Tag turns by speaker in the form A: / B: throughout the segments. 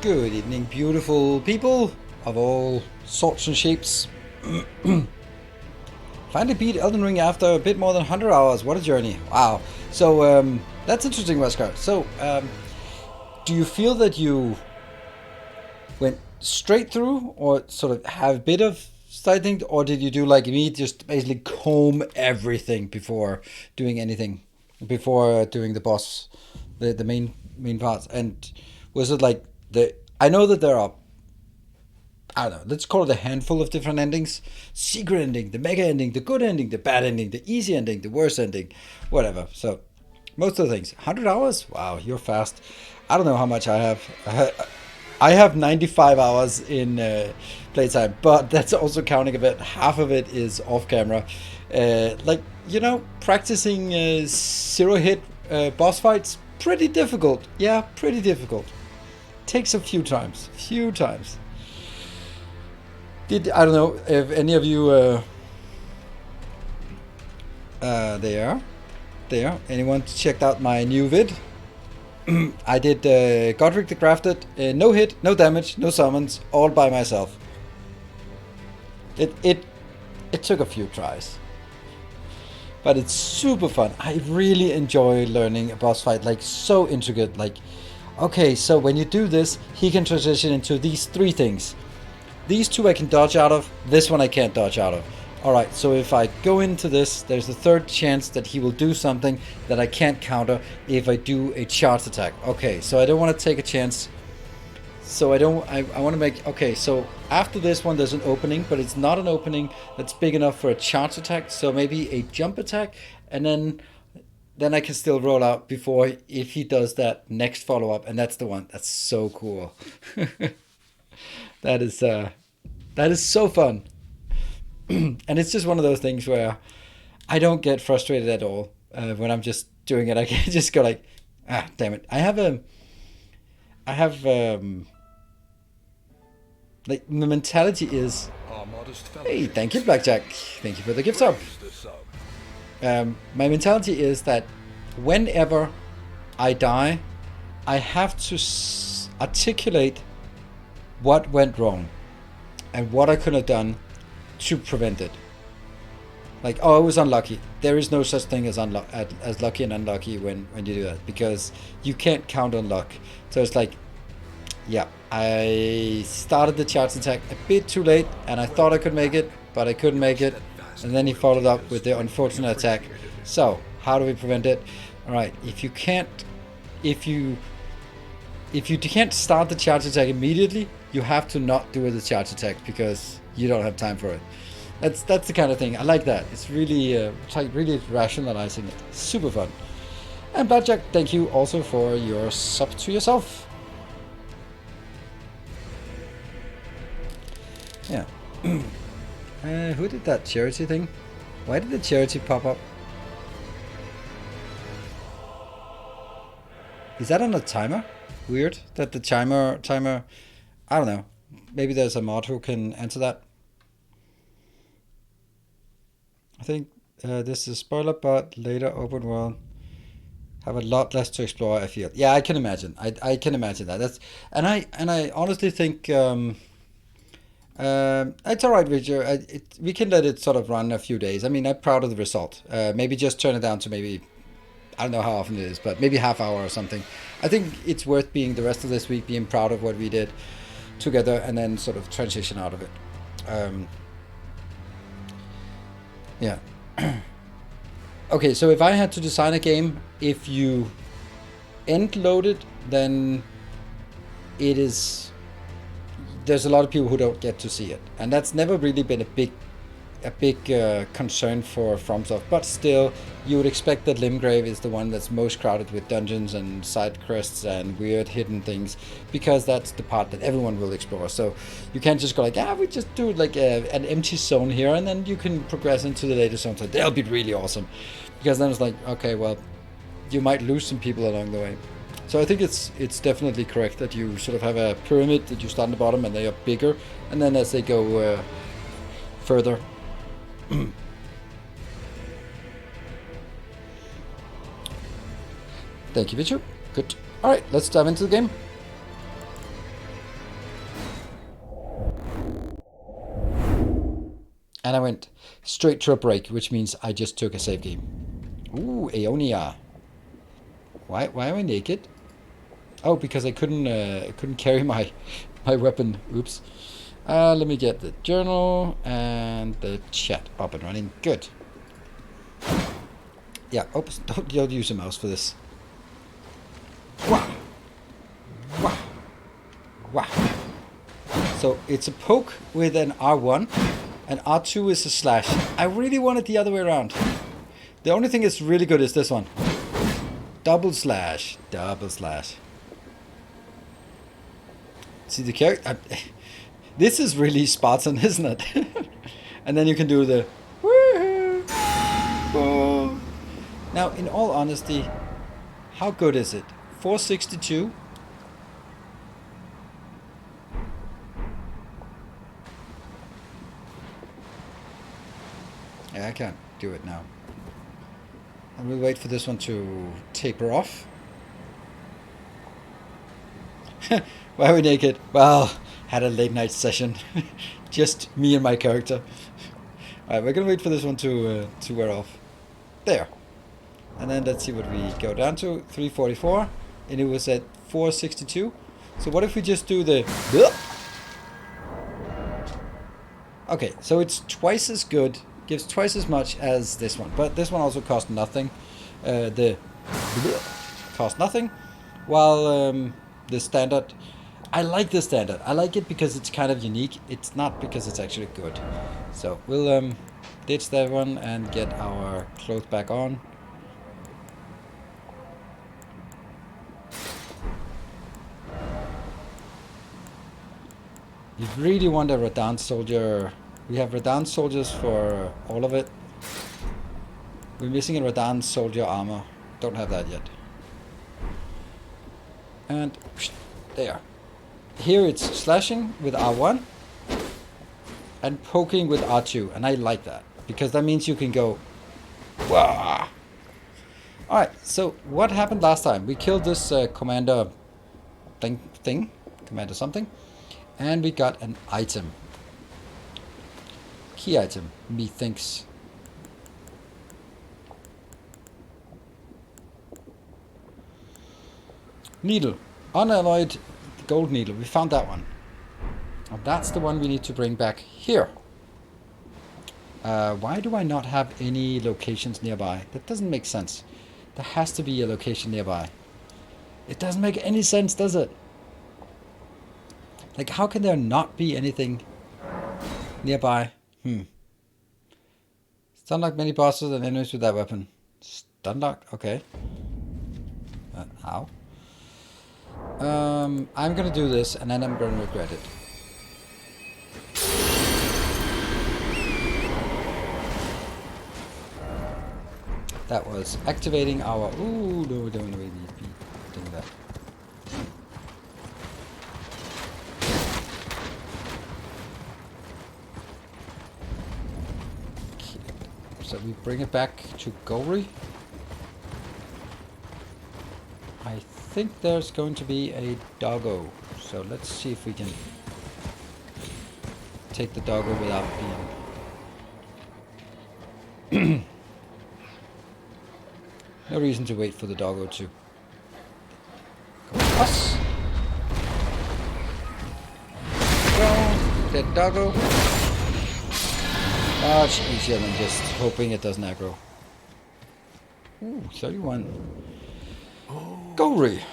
A: Good evening, beautiful people of all sorts and shapes. Finally beat Elden Ring after a bit more than 100 hours. What a journey. Wow. So, that's interesting, Wesker. So, do you feel that you went straight through or sort of have a bit of starting, or did you do like me, just basically comb everything before doing anything, before doing the boss, the main parts? And was it like I know that there are, I don't know, let's call it a handful of different endings. Secret ending, the mega ending, the good ending, the bad ending, the easy ending, the worst ending, whatever. So most of the things. 100 hours? Wow, you're fast. I don't know how much I have. I have 95 hours in playtime, but that's also counting a bit. Half of it is off camera. Practicing zero hit boss fights, pretty difficult. Yeah, pretty difficult. Takes a few times. I don't know if any of you there. Anyone checked out my new vid? I did Godric the Crafted, no hit, no damage, no summons, all by myself. It took a few tries, but it's super fun. I really enjoy learning a boss fight, like so intricate. Like, okay, so when you do this, he can transition into these three things. These two I can dodge out of. This one I can't dodge out of. Alright, so if I go into this, there's a third chance that he will do something that I can't counter if I do a charge attack. Okay, so I don't want to take a chance. So I want to make, okay, so after this one there's an opening, but it's not an opening that's big enough for a charge attack, so maybe a jump attack, and then I can still roll out before, if he does that next follow-up, and that's the one. That's so cool. That is so fun. And it's just one of those things where I don't get frustrated at all when I'm just doing it. I can just go like, ah, damn it. I have like, the mentality is, hey, thank you, Blackjack. Thank you for the gift sub. My mentality is that whenever I die, I have to articulate what went wrong and what I could have done to prevent it. Like, oh, I was unlucky. There is no such thing as lucky and unlucky when you do that, because you can't count on luck. So it's like, yeah, I started the charge attack a bit too late, and I thought I could make it, but I couldn't make it. And then he followed up with the unfortunate attack. So how do we prevent it? All right, if you can't start the charge attack immediately, you have to not do the charge attack because you don't have time for it. That's the kind of thing. I like that. It's really it's like really rationalizing it. Super fun. And Blackjack, thank you also for your sub to yourself. Yeah. Who did that charity thing? Why did the charity pop up? Is that on a timer? Weird that the timer. I don't know. Maybe there's a mod who can answer that. I think this is spoiler, but later open world have a lot less to explore, I feel. Yeah, I can imagine. I can imagine that. I honestly think it's all right, Richard. We can let it sort of run a few days. I mean, I'm proud of the result. Maybe just turn it down to maybe, I don't know how often it is, but maybe half hour or something. I think it's worth being the rest of this week being proud of what we did together, and then sort of transition out of it. Yeah. Okay, so if I had to design a game, if you end loaded, then there's a lot of people who don't get to see it, and that's never really been a big concern for FromSoft, but still you would expect that Limgrave is the one that's most crowded with dungeons and side quests and weird hidden things, because that's the part that everyone will explore. So you can't just go like, we just do like an empty zone here, and then you can progress into the later zones. So they'll be really awesome, because then it's like, okay, well, you might lose some people along the way. So I think it's definitely correct that you sort of have a pyramid, that you start on the bottom and they are bigger, and then as they go further. Thank you, Victor. Good. Alright, let's dive into the game. And I went straight to a break, which means I just took a save game. Ooh, Aeonia. Why am I naked? Oh, because I couldn't carry my weapon. Oops. Let me get the journal and the chat up and running. Good. Yeah, oops, don't use a mouse for this. Wow. Wow. Wow. So it's a poke with an R1, and R2 is a slash. I really want it the other way around. The only thing that's really good is this one. Double slash. Double slash. See the character? This is really Spartan, isn't it? And then you can do the woohoo! Whoa. Now, in all honesty, how good is it? 462? Yeah, I can't do it now. And we'll wait for this one to taper off. Why are we naked? Well, had a late night session. Just me and my character. Alright, we're gonna wait for this one to wear off. There. And then let's see what we go down to. 344. And it was at 462. So what if we just do the... Okay, so it's twice as good. Gives twice as much as this one. But this one also cost nothing. The... cost nothing. While the standard... I like the standard. I like it because it's kind of unique. It's not because it's actually good. So we'll ditch that one and get our clothes back on. You really want a Radahn soldier. We have Radahn soldiers for all of it. We're missing a Radahn soldier armor. Don't have that yet. And there. Here it's slashing with R1 and poking with R2, and I like that because that means you can go wah. Alright, so what happened last time? We killed this commander thing, commander something, and we got an item. Key item, methinks. Needle, unalloyed gold needle. We found that one. And that's the one we need to bring back here. Why do I not have any locations nearby? That doesn't make sense. There has to be a location nearby. It doesn't make any sense, does it? Like, how can there not be anything nearby? Stunlock many bosses and enemies with that weapon. Stunlock? Okay. Ow. I'm gonna do this and then I'm gonna regret it. That was activating our... Ooh, no, don't really be doing that. Okay. So we bring it back to Gory. I think there's going to be a doggo. So let's see if we can take the doggo without being... No reason to wait for the doggo to go with us. Go, dead doggo. Much easier than just hoping it doesn't aggro. Ooh, 31.
B: Oh,
A: Gory.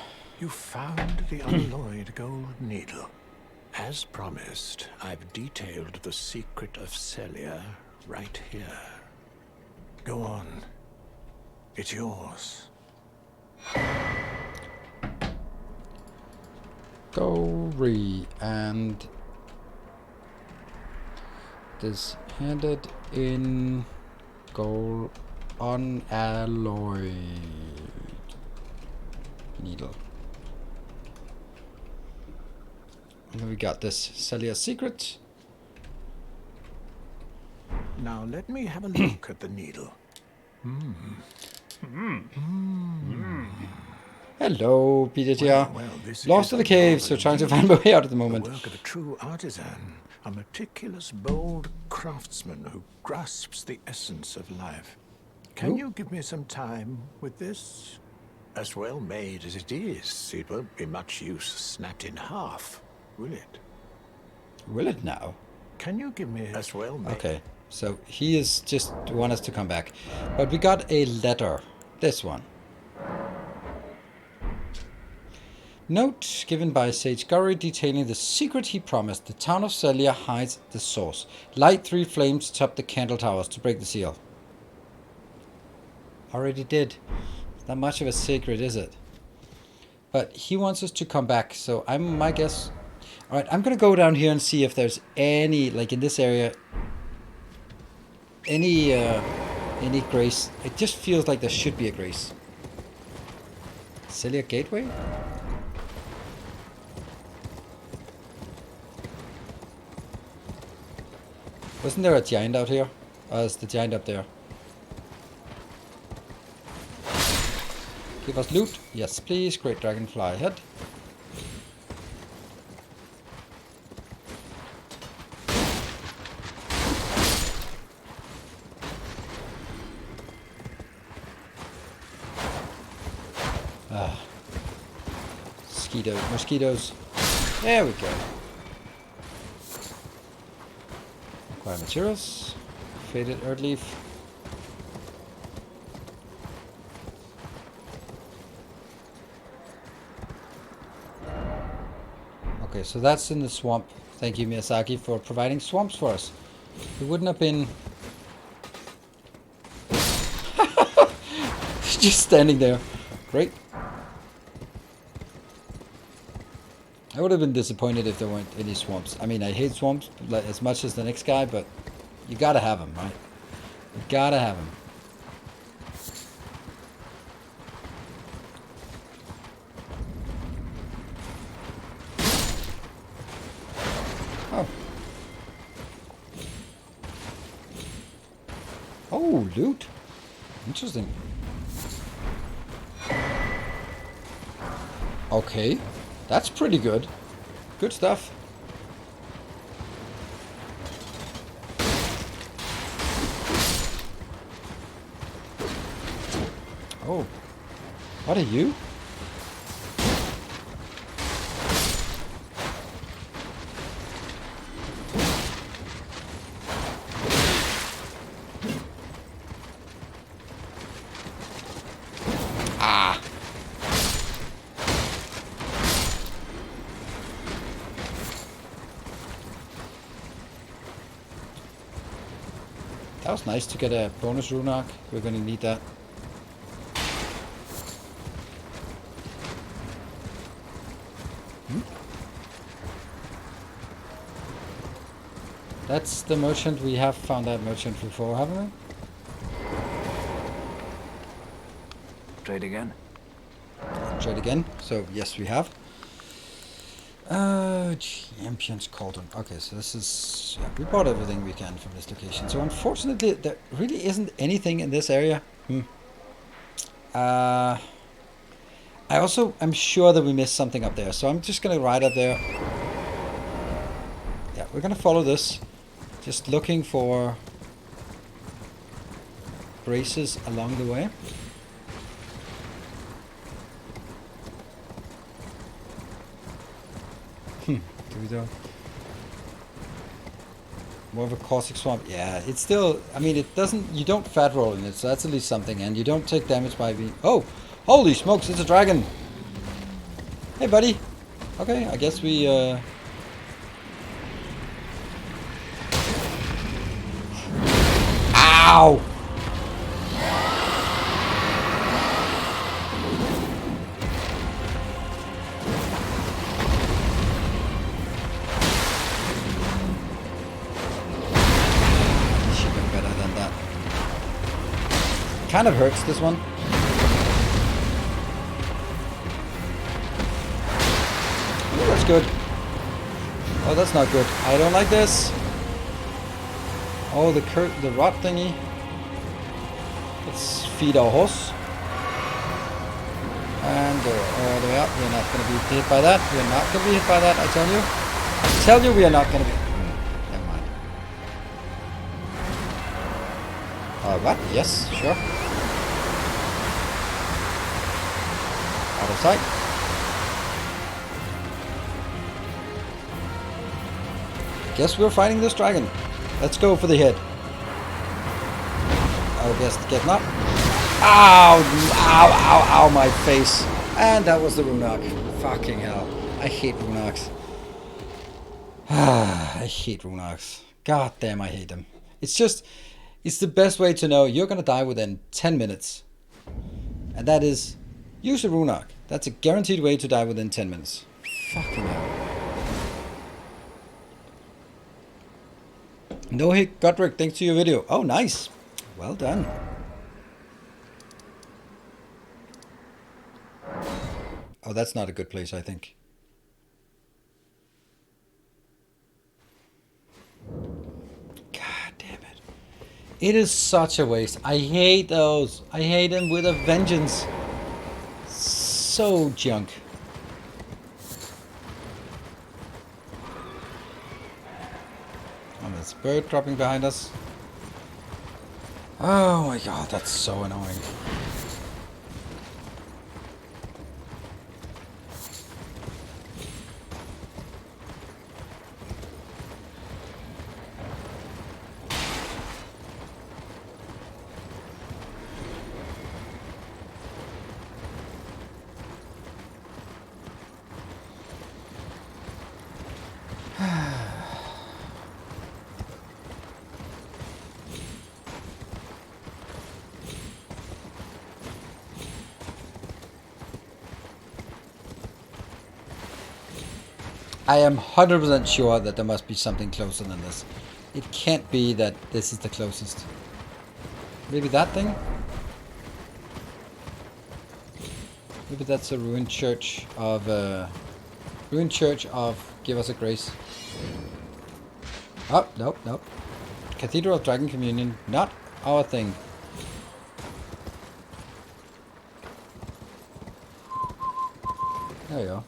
B: You found the unalloyed gold needle. As promised, I've detailed the secret of Celia right here. Go on. It's yours.
A: Gory and this handed in gold unalloyed needle. And then we got this Celia secret.
B: Now let me have a look at the needle.
A: Hello, Peter here.
B: Well, this
A: Lost
B: is
A: in the cave, so trying to find my way out at the moment.
B: The work of a true artisan, a meticulous, bold craftsman who grasps the essence of life. Can you give me some time with this? As well made as it is, it won't be much use snapped in half, will it?
A: Will it now?
B: Can you give me as well made?
A: Okay, so he is just want us to come back. But we got a letter. This one. Note given by Sage Gurry detailing the secret he promised. The town of Celia hides the source. Light 3 flames top the candle towers to break the seal. Already did. Not much of a secret, is it? But he wants us to come back, so my guess... Alright, I'm gonna go down here and see if there's any, like in this area, any grace. It just feels like there should be a grace. Celia Gateway? Wasn't there a giant out here? Is the giant up there? Give us loot. Yes, please. Great dragonfly head. Mosquitoes. There we go. Acquire materials. Faded earth leaf. Okay, so that's in the swamp. Thank you, Miyazaki, for providing swamps for us. It wouldn't have been... just standing there. Great. I would have been disappointed if there weren't any swamps. I mean, I hate swamps as much as the next guy, but you gotta have them, right? You gotta have them. Oh. Oh, loot. Interesting. Okay. That's pretty good. Good stuff. Oh. What are you? Ah. That was nice to get a bonus rune arc. We're gonna need that. That's the merchant. We have found that merchant before, haven't we?
C: Trade again?
A: Trade again. So, yes, we have. Champions Cauldron. Okay, so this is... Yeah, we bought everything we can from this location. So, unfortunately, there really isn't anything in this area. I also am sure that we missed something up there. So, I'm just going to ride up there. Yeah, we're going to follow this. Just looking for braces along the way. Do we do more of a caustic swamp? Yeah, it's still, I mean, it doesn't, you don't fat roll in it, so that's at least something, and you don't take damage by being, oh, holy smokes, it's a dragon. Hey, buddy. Okay, I guess we, Ow! Should be better than that. Kind of hurts this one. Oh, that's good. Oh, that's not good. I don't like this. Oh, the rod thingy. Let's feed our horse. And go all the way up. We're not going to be hit by that. We're not going to be hit by that, I tell you. I tell you we are not going to be... never mind. What? Yes, sure. Out of sight. Guess we're fighting this dragon. Let's go for the head. I guess not. Ow! Ow, ow, ow, my face. And that was the Runark. Fucking hell. I hate Runarks. I hate Runarks. God damn, I hate them. It's just, it's the best way to know you're gonna die within 10 minutes. And that is, use a Runark. That's a guaranteed way to die within 10 minutes. Fucking hell. No hit, Godric, thanks to your video. Oh, nice. Well done. Oh, that's not a good place, I think. God damn it. It is such a waste. I hate those. I hate them with a vengeance. So junk. Oh, there's a bird dropping behind us. Oh my god, that's so annoying. I am 100% sure that there must be something closer than this. It can't be that this is the closest. Maybe that thing? Maybe that's a ruined church of Give Us a Grace. Oh, nope, nope. Cathedral of Dragon Communion, not our thing. There you go.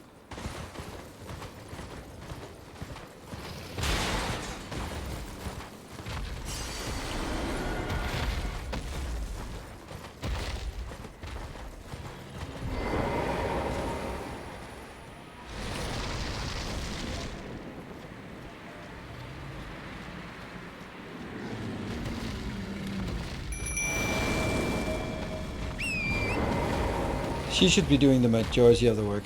A: She should be doing the majority of the work.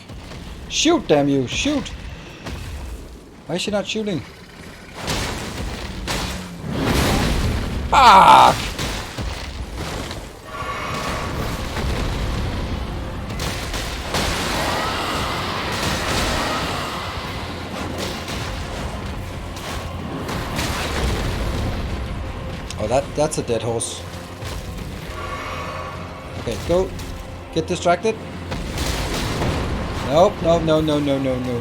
A: Shoot, damn you! Shoot! Why is she not shooting? Ah! Oh, that's a dead horse. Okay, go. Get distracted. Nope, no, no, no, no, no, no.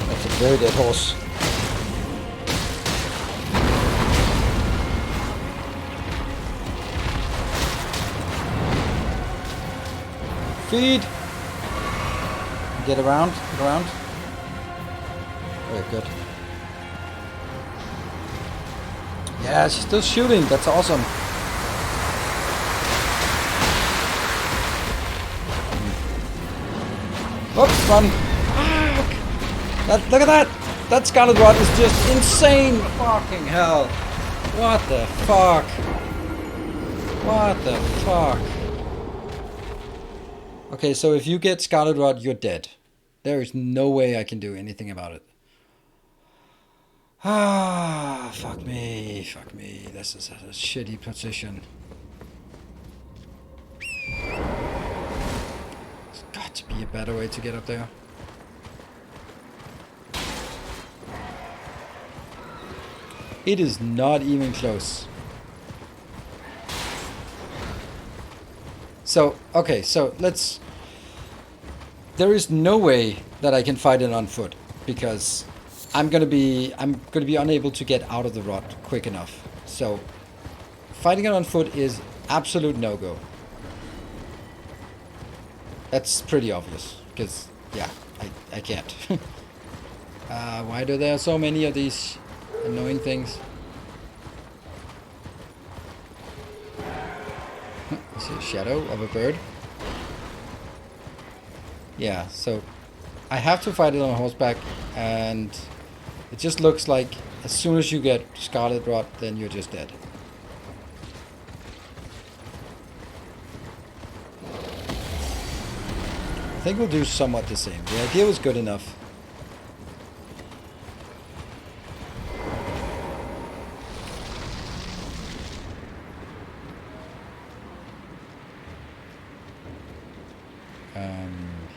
A: That's a very dead horse. Feed. Get around, get around. Very good. Yeah, she's still shooting. That's awesome. Oops, run. Look at that. That Scarlet Rod is just insane. Fucking hell. What the fuck? What the fuck? Okay, so if you get Scarlet Rod, you're dead. There is no way I can do anything about it. Ah, fuck me. Fuck me. This is a shitty position. Got to be a better way to get up there. It is not even close. So, okay, so let's... There is no way that I can fight it on foot, because I'm gonna be unable to get out of the rod quick enough. So, fighting it on foot is Absolute no-go. That's pretty obvious, because, yeah, I can't. Why do there so many of these annoying things? I see a shadow of a bird. Yeah, so I have to fight it on horseback, and it just looks like as soon as you get Scarlet Rot, then you're just dead. I think we'll do somewhat the same. The idea was good enough.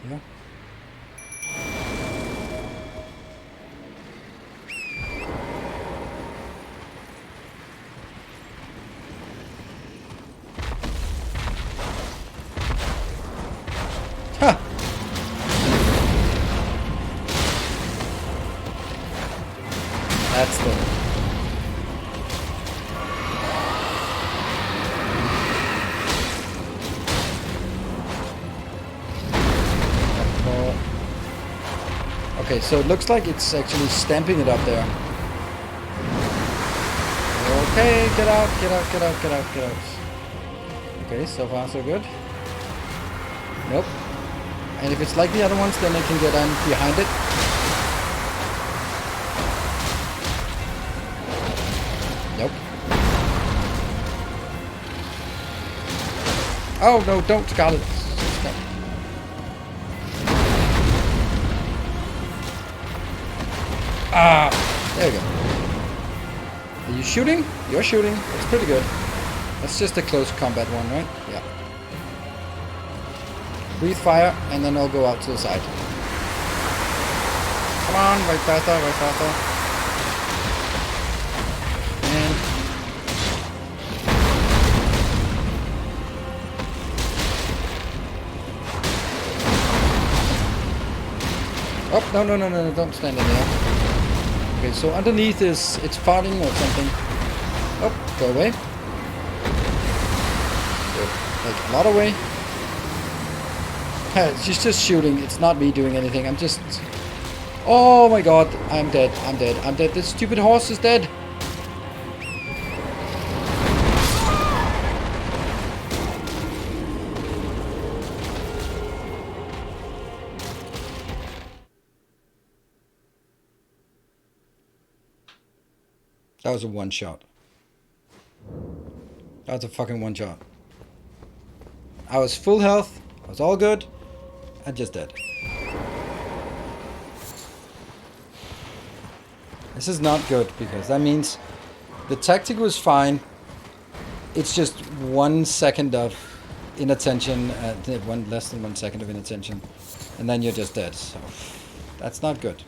A: Here. Ha! That's the... Okay, so it looks like it's actually stamping it up there. Okay, get out, get out, get out, get out, get out. Okay, so far so good. Nope. And if it's like the other ones, then I can get on behind it. Nope. Oh no, don't, Scarlet. Ah, there you go. Are you shooting? You're shooting. It's pretty good. That's just a close combat one, right? Yeah. Breathe fire, and then I'll go out to the side. Come on, right faster, right faster. And... oh, no, no, no, no, no, don't stand in there. Okay, so underneath is, it's farting or something. Oh, go away. Good. Like, a lot away. She's just shooting. It's not me doing anything. I'm just... oh my god. I'm dead. I'm dead. I'm dead. This stupid horse is dead. That was a one shot. That was a fucking one shot. I was full health. I was all good. And just dead. This is not good, because that means the tactic was fine. It's just 1 second of inattention, less than 1 second of inattention, and then you're just dead. So that's not good.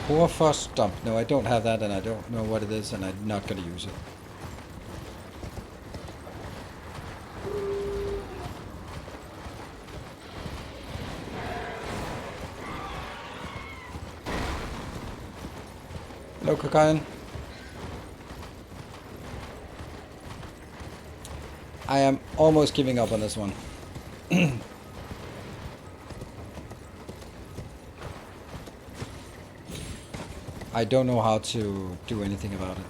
A: Poor first stump. No, I don't have that, and I don't know what it is, and I'm not going to use it. Hello, cocaine. I am almost giving up on this one. I don't know how to do anything about it.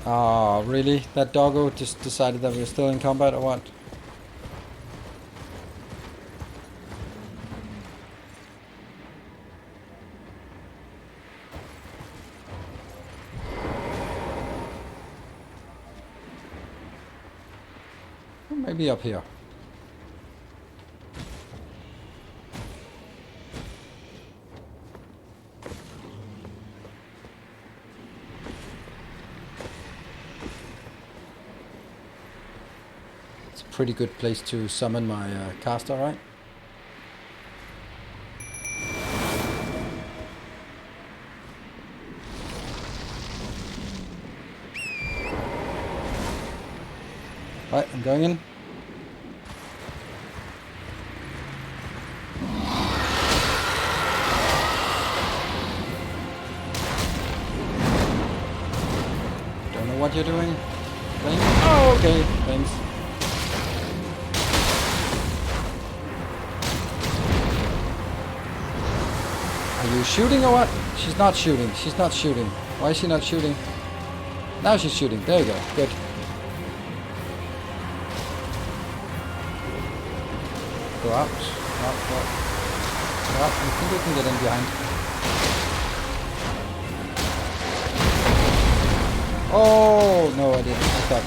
A: Ah, really? That doggo just decided that we're still in combat or what? Maybe up here. pretty good place to summon my caster, right? Right, I'm going in. Don't know what you're doing. Flames? Oh, okay, thanks. Are you shooting or what? She's not shooting. She's not shooting. Why is she not shooting? Now she's shooting. There you go. Good. Go out. Go out. Go out. Go out. I think we can get in behind. Oh, no, I didn't. I thought.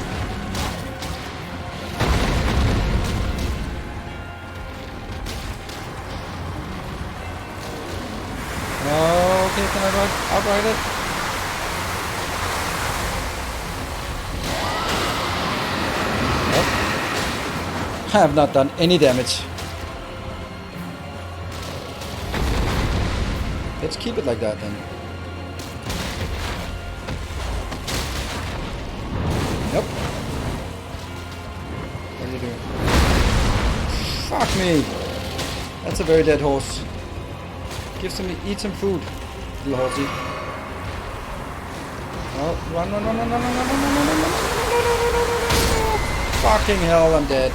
A: Okay, can I outright it? Nope. I have not done any damage. Let's keep it like that then. Nope. What are you doing? Fuck me! That's a very dead horse. Eat some food, little horsey. Oh, run, run, run, run, run, run, run, run, run, run, run, run. Fucking hell, I'm dead.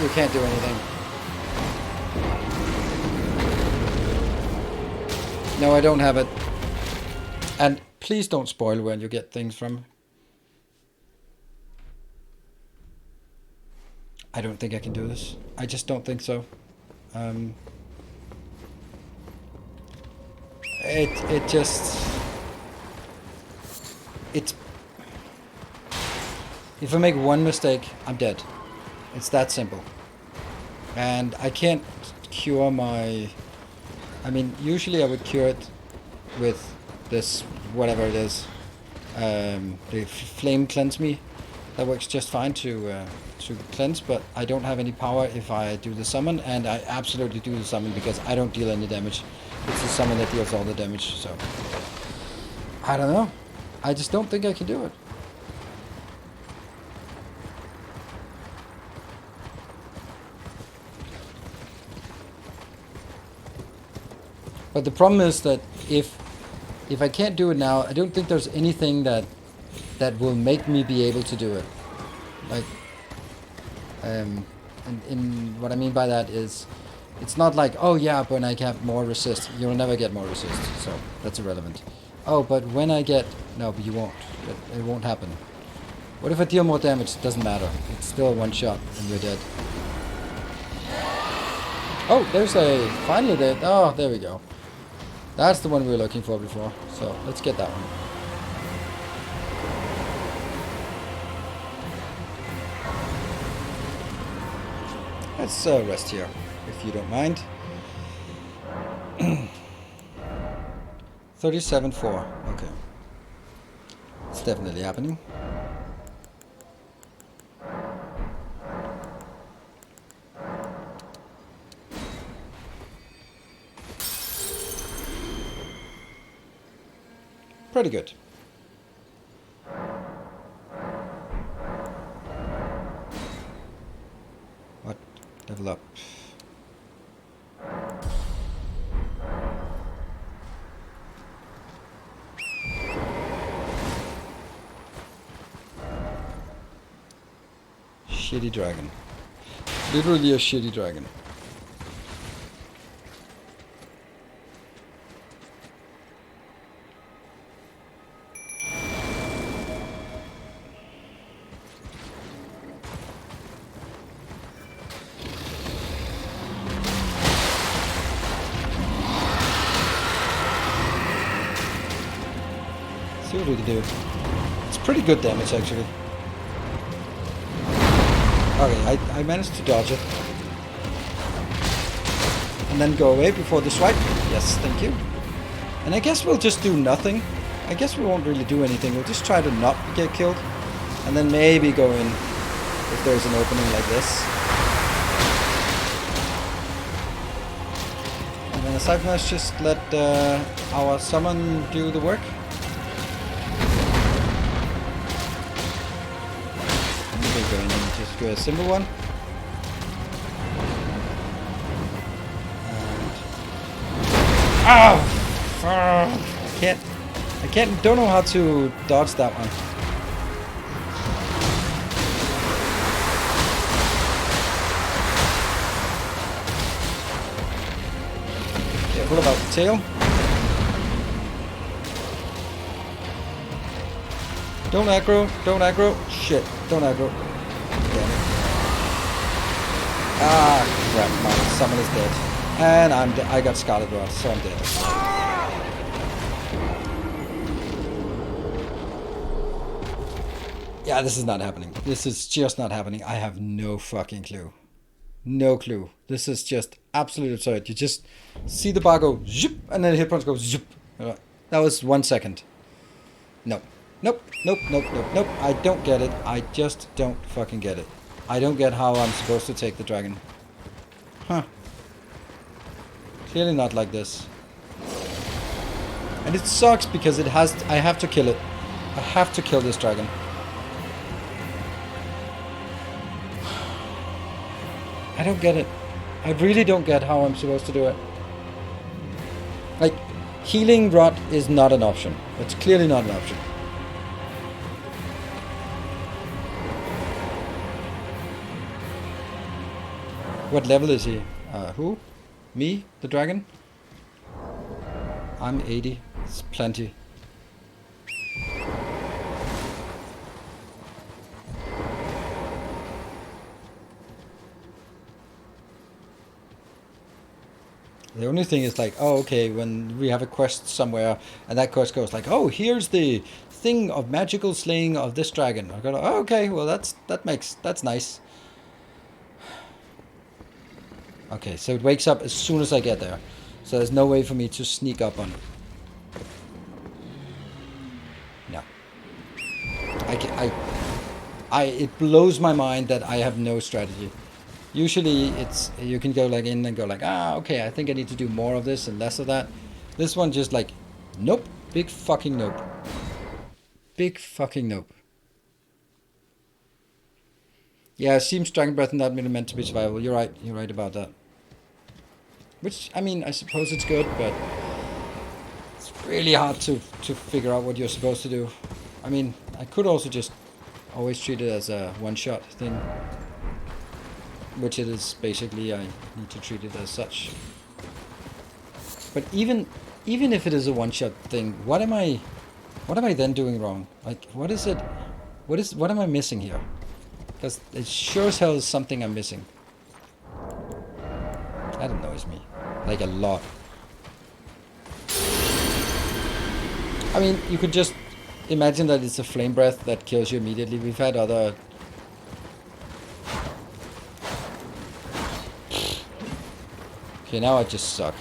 A: You can't do anything. No, I don't have it. And please don't spoil where you get things from. I don't think I can do this. I just don't think so. It just... It's... If I make one mistake, I'm dead. It's that simple. And I can't cure my... I mean, usually I would cure it with this, whatever it is. The flame cleanse me. That works just fine to cleanse, but I don't have any power if I do the summon, and I absolutely do the summon because I don't deal any damage. It's the summon that deals all the damage, so... I don't know. I just don't think I can do it. But the problem is that if I can't do it now, I don't think there's anything that will make me be able to do it. Like, in what I mean by that is, it's not like, oh yeah, when I get more resist, you'll never get more resist, so that's irrelevant. Oh, but when I get, no, but you won't. It won't happen. What if I deal more damage? It doesn't matter. It's still one shot and you're dead. Oh, there's a, finally there, oh, there we go. That's the one we were looking for before, so let's get that one. Let's rest here, if you don't mind. 37-4, okay. It's definitely happening. Pretty good. What? Level up. Shitty dragon. Literally a shitty dragon. See what we can do. It's pretty good damage, actually. Okay, I managed to dodge it. and then go away before the swipe. Yes, thank you. And I guess we'll just do nothing. I guess we won't really do anything. We'll just try to not get killed. And then maybe go in if there's an opening like this. And then aside from that, just let our summon do the work. Maybe go in and just do a simple one. And... Oh! Don't know how to dodge that one. Careful about the tail. Don't aggro. Shit, don't aggro. Damn it. Ah, crap, my summon is dead. And I got Scarlet Rot, so I'm dead. Yeah, this is not happening. This is just not happening. I have no fucking clue. No clue. This is just absolutely absurd. You just see the bar go zoop, and then hit points go zoop. That was 1 second. Nope. Nope. I don't get it. I just don't fucking get it. I don't get how I'm supposed to take the dragon. Huh. Clearly not like this. And it sucks because I have to kill it. I have to kill this dragon. I don't get it. I really don't get how I'm supposed to do it. Like, healing rot is not an option. It's clearly not an option. What level is he? Who? Me? The dragon? I'm 80. It's plenty. The only thing is like, oh, okay, when we have a quest somewhere, and that quest goes like, oh, here's the thing of magical slaying of this dragon. I go, oh, okay, well that's nice. Okay, so it wakes up as soon as I get there, so there's no way for me to sneak up on it. No. It blows my mind that I have no strategy. Usually it's, you can go like in and go like, ah, okay, I think I need to do more of this and less of that. This one just like, nope, big fucking nope. Big fucking nope. Yeah, it seems Dragon Breath not really meant to be survival. You're right about that. Which, I mean, I suppose it's good, but it's really hard to figure out what you're supposed to do. I mean, I could also just always treat it as a one-shot thing. Which it is basically, I need to treat it as such. But even if it is a one-shot thing, what am I then doing wrong? Like, what is it? What am I missing here? Because it sure as hell is something I'm missing. That annoys me, like a lot. I mean, you could just imagine that it's a flame breath that kills you immediately. We've had other. Okay, now I just suck.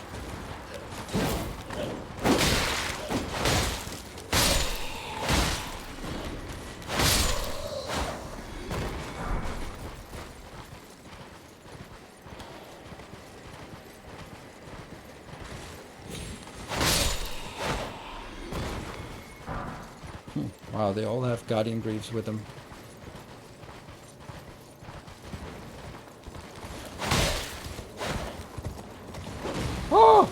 A: Wow, they all have Guardian Greaves with them. Oh!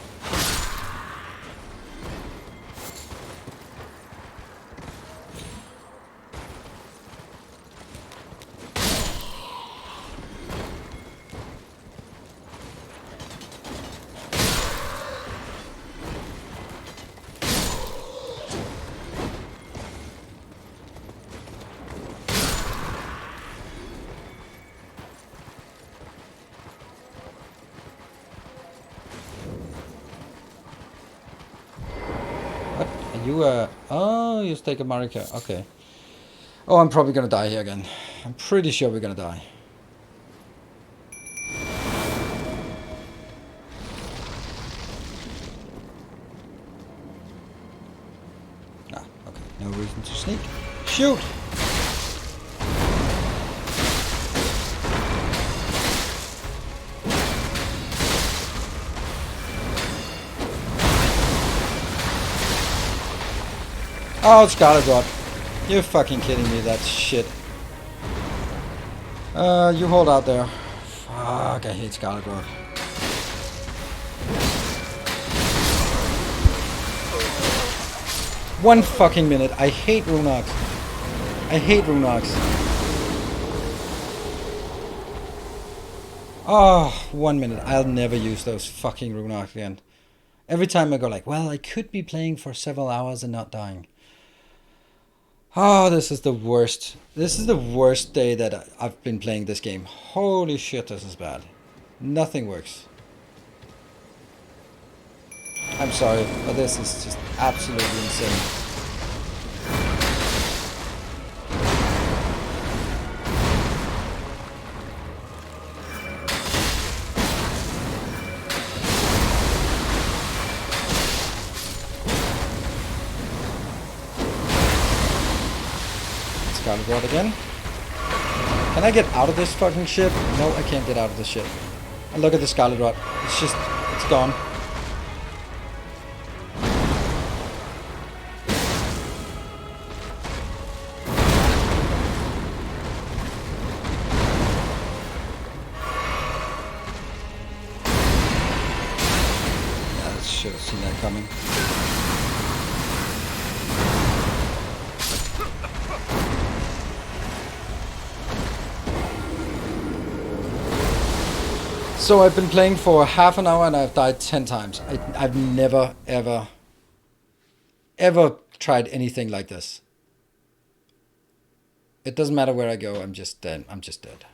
A: Oh, you take a Marika. Okay. Oh, I'm probably gonna die here again. I'm pretty sure we're gonna die. No reason to sneak. Shoot! Oh, Scarlet Rot. You're fucking kidding me, that shit. You hold out there. Fuck, I hate Scarlet Rot. One fucking minute. I hate Runearks. I hate Runearks. Oh, 1 minute. I'll never use those fucking Runearks again. Every time I go like, well, I could be playing for several hours and not dying. Oh, this is the worst. This is the worst day that I've been playing this game. Holy shit, this is bad. Nothing works. I'm sorry, but this is just absolutely insane. Scarlet Rot again. Can I get out of this fucking shit? No, I can't get out of this shit. And look at the Scarlet Rot. It's just, it's gone. I should have seen that coming. So I've been playing for half an hour and I've died 10 times. I've never, ever tried anything like this. It doesn't matter where I go, I'm just dead. I'm just dead.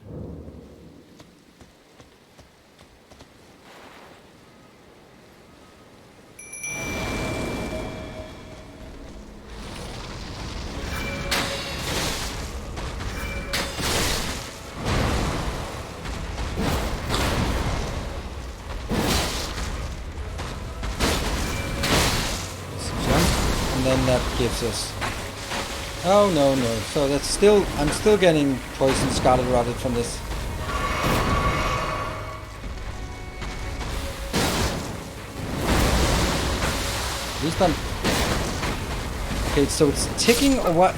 A: Then that gives us... Oh, no. So that's still... I'm still getting poison Scarlet Rotted from this. At least I'm... Okay, so it's ticking or what?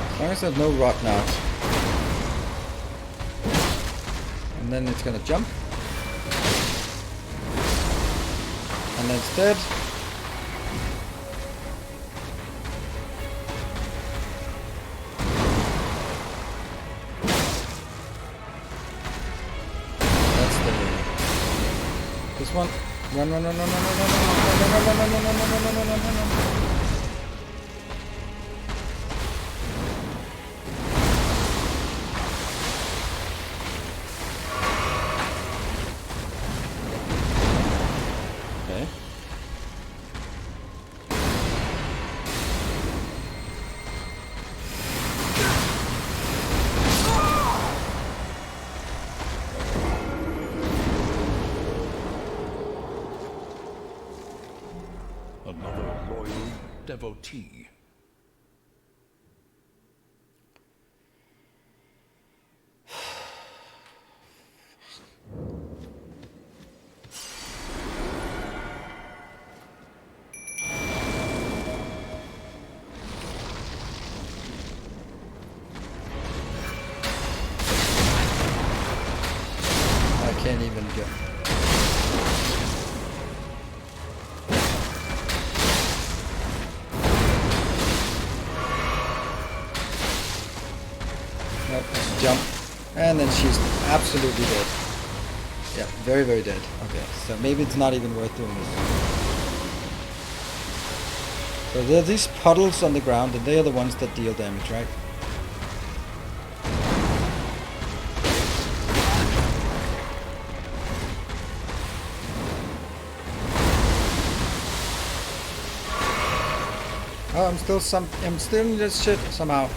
A: As long as there's no rock now. And then it's gonna jump. And then it's dead. That's the... This one. Run.
B: Another loyal devotee.
A: I can't even go. Jump. And then she's absolutely dead. Yeah, very, very dead. Okay, so maybe it's not even worth doing this. So there are these puddles on the ground, and they are the ones that deal damage, right? Oh, I'm still in this shit somehow.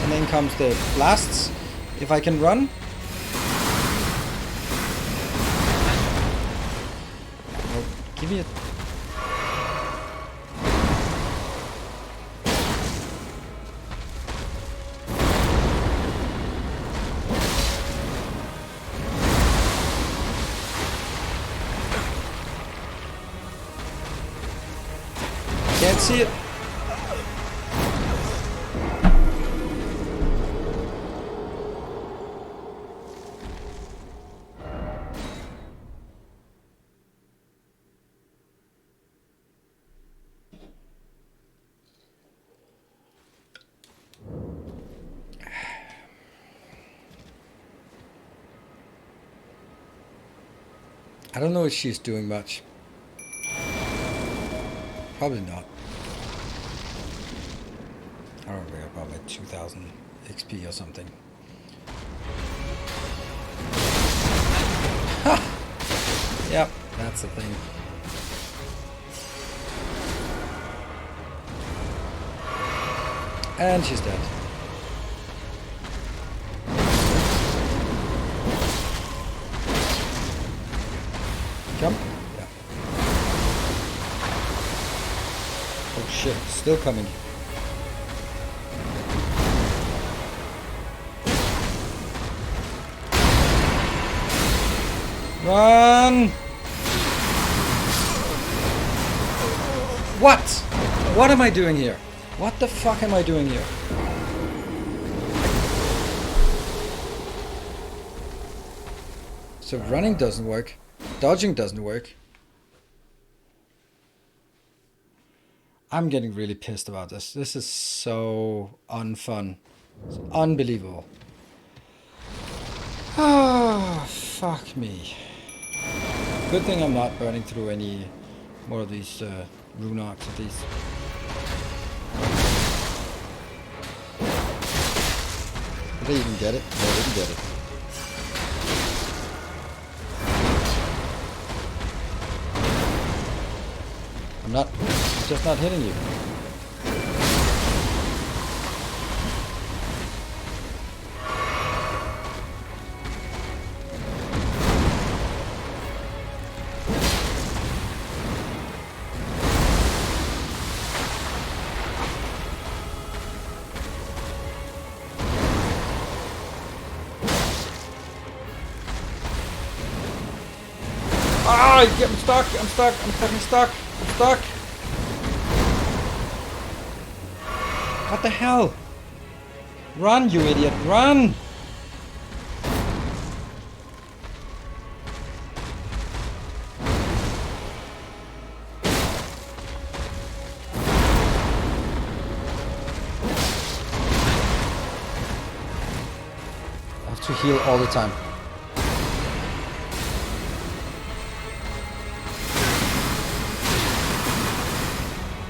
A: And then comes the blasts. If I can run. Oh, give me a... Can't see it. I don't know if she's doing much. Probably not. I don't know, about like 2000 XP or something. Ha! Yep, that's the thing. And she's dead. Jump? Yeah. Oh shit, still coming. Run! What? What am I doing here? What the fuck am I doing here? So running doesn't work. Dodging doesn't work. I'm getting really pissed about this. This is so unfun. It's unbelievable. Ah, fuck me. Good thing I'm not burning through any more of these rune arcs at least. Did they even get it? No, they didn't get it. I'm just not hitting you. Ah, I'm stuck, I'm fucking stuck, I'm stuck. What the hell? Run, you idiot, run! I have to heal all the time.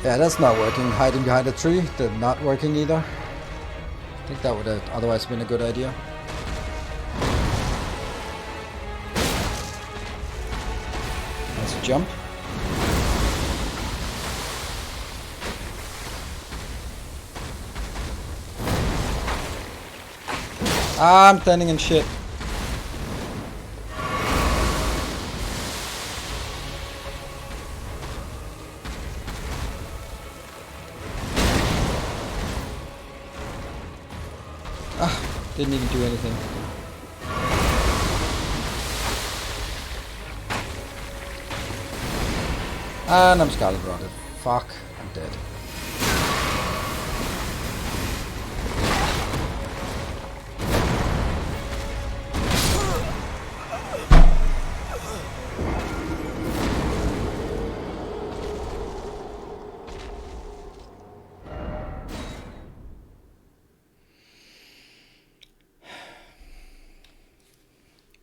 A: Yeah, that's not working. Hiding behind a tree, that's not working either. I think that would have otherwise been a good idea. Let's jump. Ah, I'm standing in shit. Didn't even do anything. And I'm scarlet rotted. Fuck, I'm dead.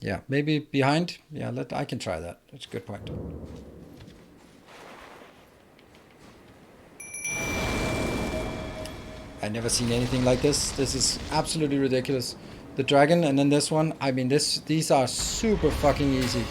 A: Yeah, maybe behind. Yeah, I can try that. That's a good point. I've never seen anything like this. This is absolutely ridiculous. The dragon and then this one. I mean, these are super fucking easy.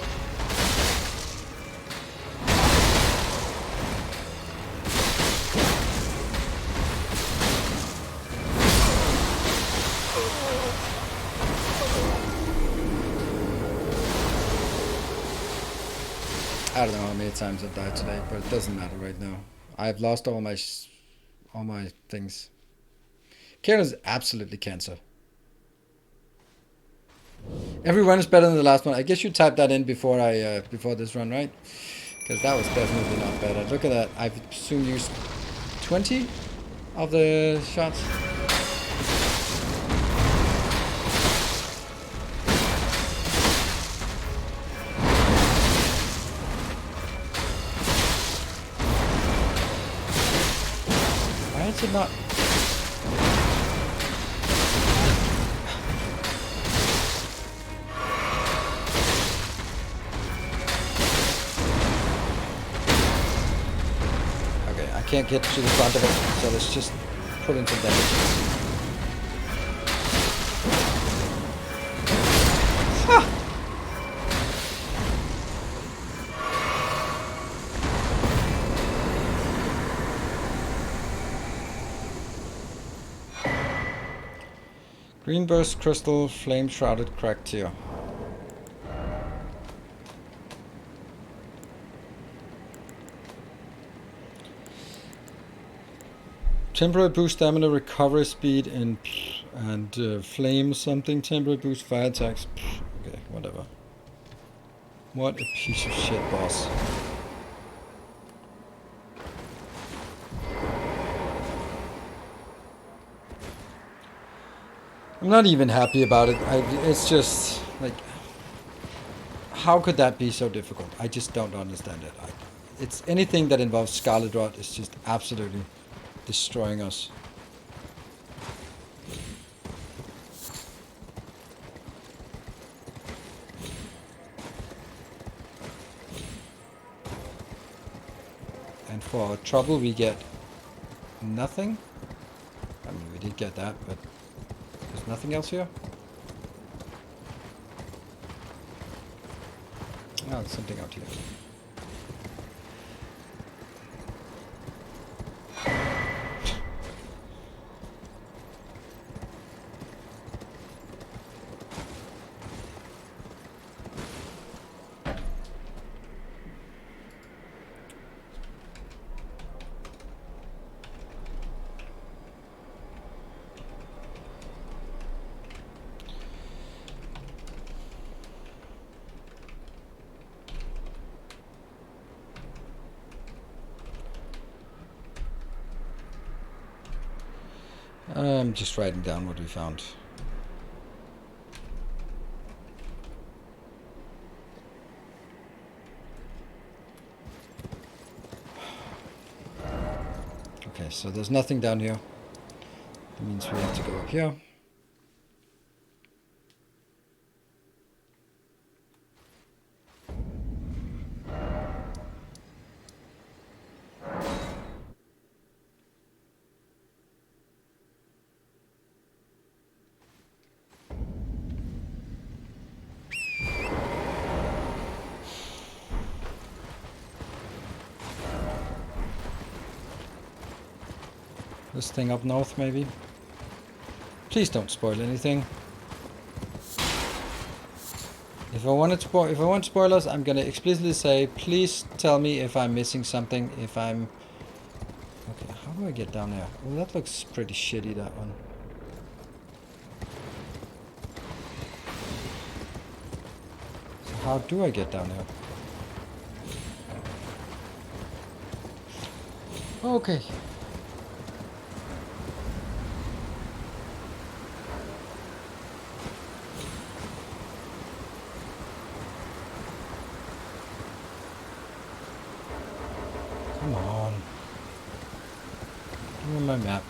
A: I don't know how many times I've died today, but it doesn't matter right now. I've lost all my things. Karen is absolutely cancer. Every run is better than the last one. I guess you typed that in before before this run, right? Because that was definitely not better. Look at that. I've soon used 20 of the shots. Why is it not? Can't get to the front of it, so let's just put in some damage. Ah! Green burst crystal, flame shrouded cracked tear. Temporary boost stamina, recovery speed, and flame something. Temporary boost fire attacks. Okay, whatever. What a piece of shit, boss. I'm not even happy about it. It's just like, how could that be so difficult? I just don't understand it. It's anything that involves Scarlet Rot is just absolutely destroying us. And for our trouble we get nothing. I mean, we did get that, but there's nothing else here. Oh, there's something out here. I'm just writing down what we found. Okay, so there's nothing down here. That means we have to go up here. This thing up north, maybe. Please don't spoil anything. If I want spoilers, I'm gonna explicitly say, please tell me if I'm missing something. If I'm okay, how do I get down there? Well, that looks pretty shitty. That one. So how do I get down there? Okay. Come on. Give me my map.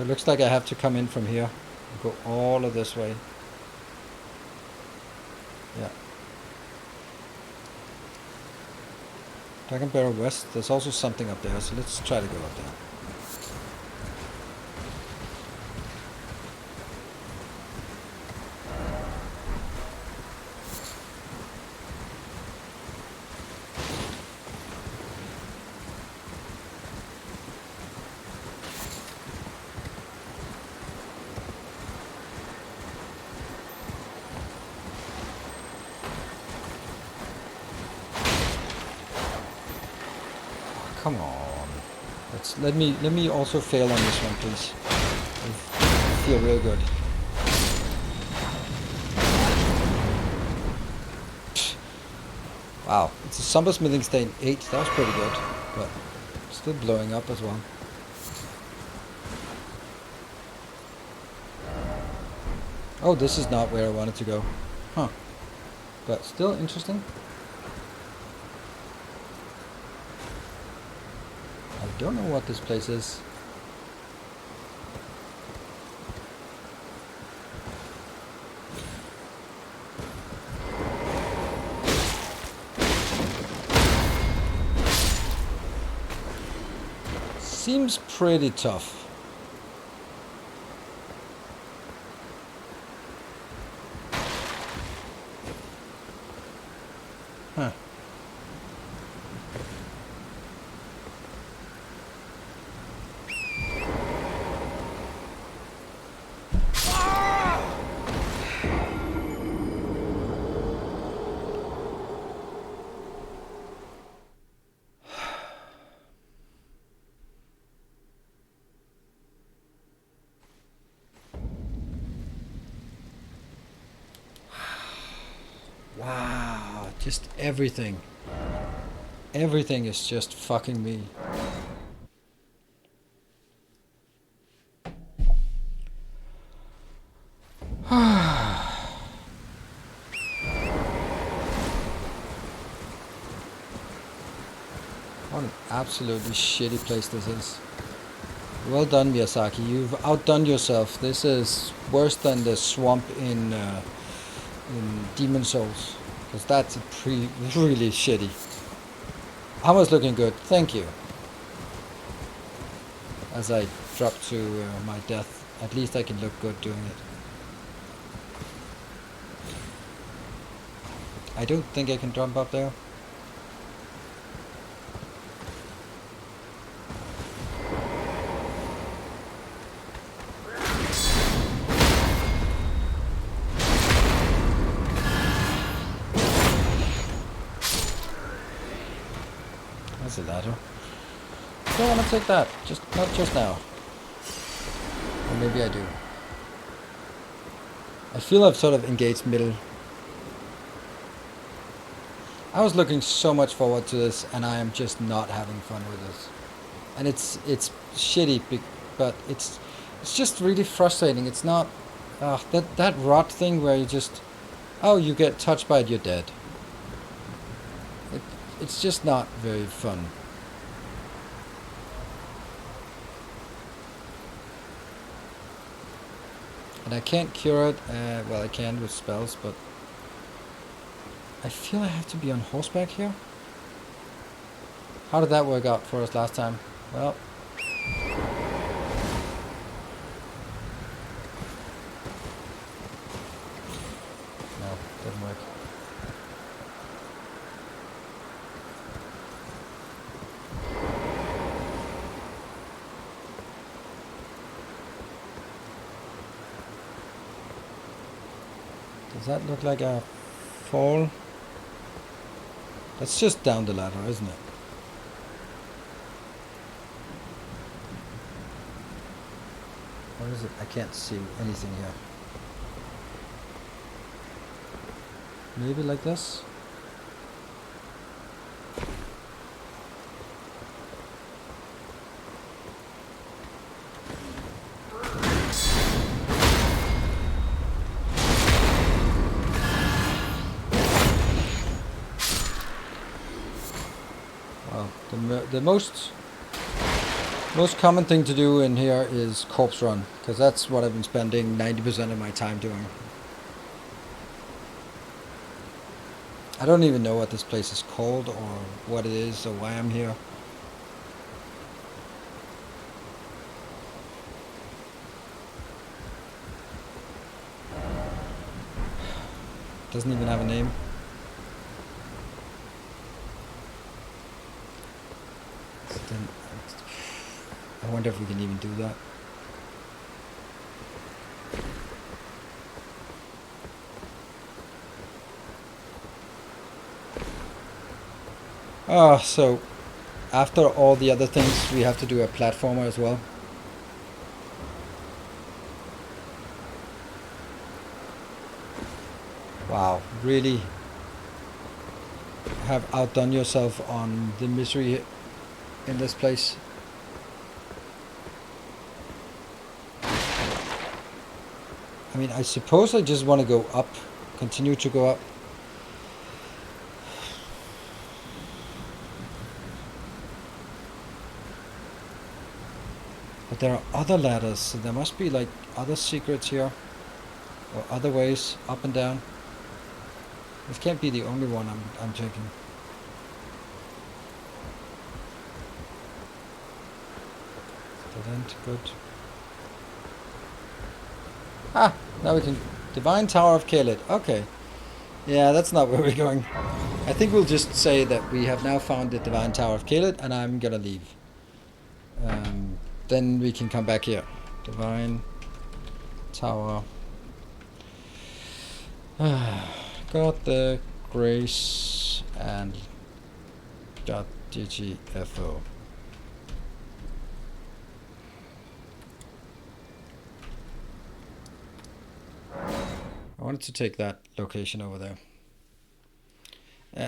A: So it looks like I have to come in from here and go all of this way. Yeah. Dragon Barrel West, there's also something up there, so let's try to go up there. Come on. Let me also fail on this one, please. I feel real good. Pfft. Wow, it's a Somber Smithing Stain 8. That was pretty good, but still blowing up as well. Oh, this is not where I wanted to go. Huh. But still interesting. I don't know what this place is. Seems pretty tough. Huh. Wow, just everything. Everything is just fucking me. What an absolutely shitty place this is. Well done, Miyazaki. You've outdone yourself. This is worse than the swamp in Demon Souls, because that's really shitty. I was looking good. Thank you. As I drop to my death, at least I can look good doing it. I don't think I can jump up there. That's a ladder. I don't want to take that. Not just now. Or maybe I do. I feel I've sort of engaged middle. I was looking so much forward to this, and I am just not having fun with this. And it's shitty, but it's just really frustrating. It's not that rot thing where you just, oh, you get touched by it, you're dead. It's just not very fun. And I can't cure it. Well, I can with spells, but I feel I have to be on horseback here. How did that work out for us last time? Well, no, didn't work. Does that look like a fall? That's just down the ladder, isn't it? What is it? I can't see anything here. Maybe like this? The most Most common thing to do in here is corpse run, because that's what I've been spending 90% of my time doing. I don't even know what this place is called or what it is or why I'm here. Doesn't even have a name. I wonder if we can even do that. So after all the other things, we have to do a platformer as well. Wow, really have outdone yourself on the misery in this place. I mean, I suppose I just want to go up, continue to go up. But there are other ladders, so there must be like other secrets here. Or other ways, up and down. This can't be the only one I'm taking. Dead end, good. Ah, now we can... Divine Tower of Kaled. Okay. Yeah, that's not where we're going. I think we'll just say that we have now found the Divine Tower of Kaled, and I'm gonna leave. Then we can come back here. Divine Tower. Got the Grace and .ggfo. I wanted to take that location over there.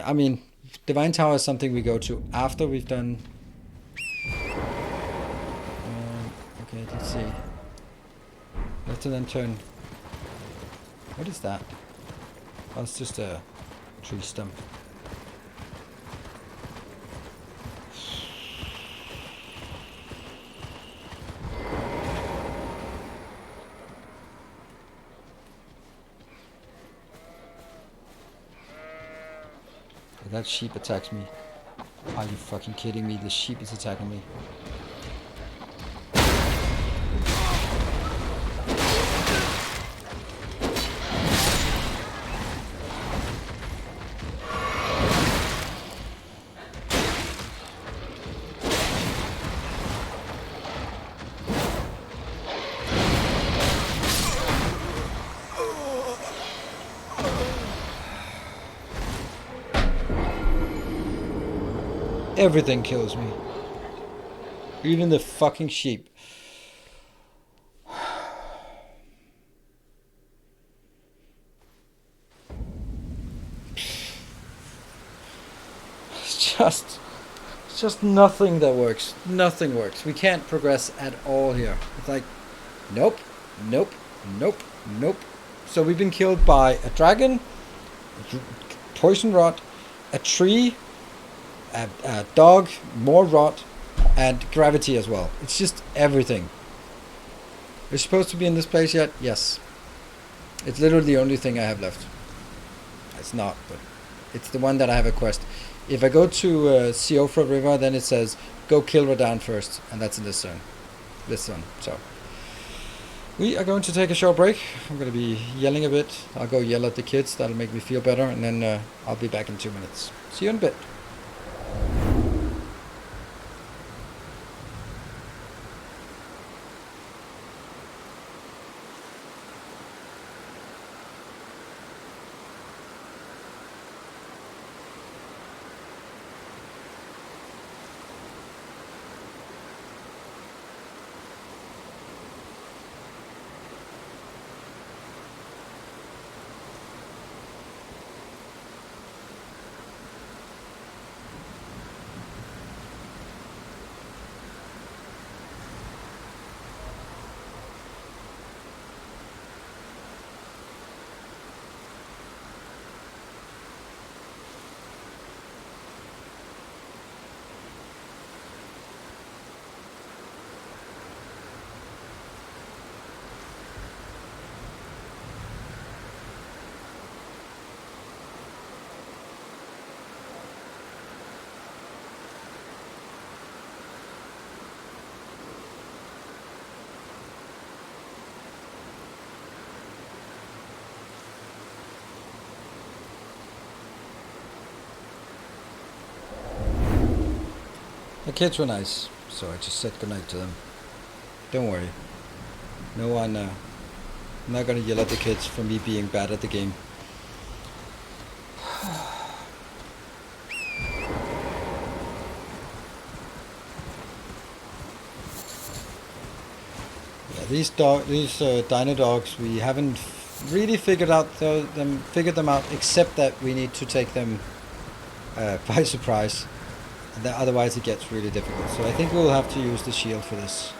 A: I mean, Divine Tower is something we go to after we've done... okay, let's see. We have to then turn... What is that? Oh, it's just a tree stump. That sheep attacks me. Are you fucking kidding me? The sheep is attacking me. Everything kills me. Even the fucking sheep. It's just nothing that works. Nothing works. We can't progress at all here. It's like, nope, nope, nope, nope. So we've been killed by a dragon, poison rot, a tree, a dog, more rot, and gravity as well. It's just everything. We're supposed to be in this place yet? Yes. It's literally the only thing I have left. It's not, but it's the one that I have a quest. If I go to Siofra River, then it says, go kill Radahn first, and that's in this zone. So, we are going to take a short break. I'm going to be yelling a bit. I'll go yell at the kids. That'll make me feel better, and then I'll be back in 2 minutes. See you in a bit. The kids were nice, so I just said goodnight to them. Don't worry. No one, I'm not gonna yell at the kids for me being bad at the game. Yeah, these dino dogs, we haven't really figured them out, except that we need to take them by surprise. And that, otherwise it gets really difficult. So I think we'll have to use the shield for this.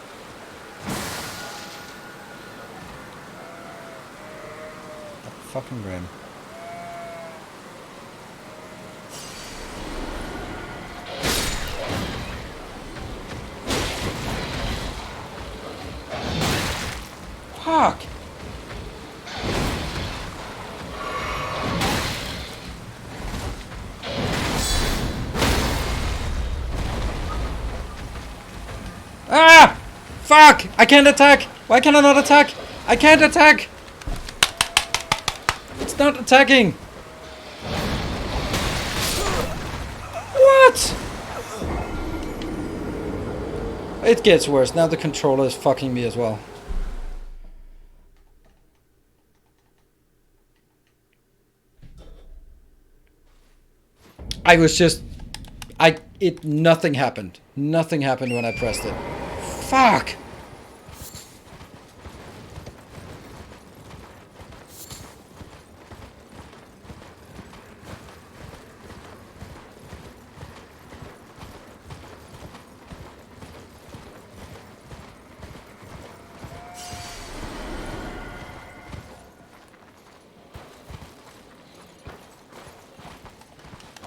A: That fucking ram. Fuck! Ah! Fuck! I can't attack! Why can I not attack? I can't attack! It's not attacking! What? It gets worse. Now the controller is fucking me as well. I was just... nothing happened. Nothing happened when I pressed it. Fuck!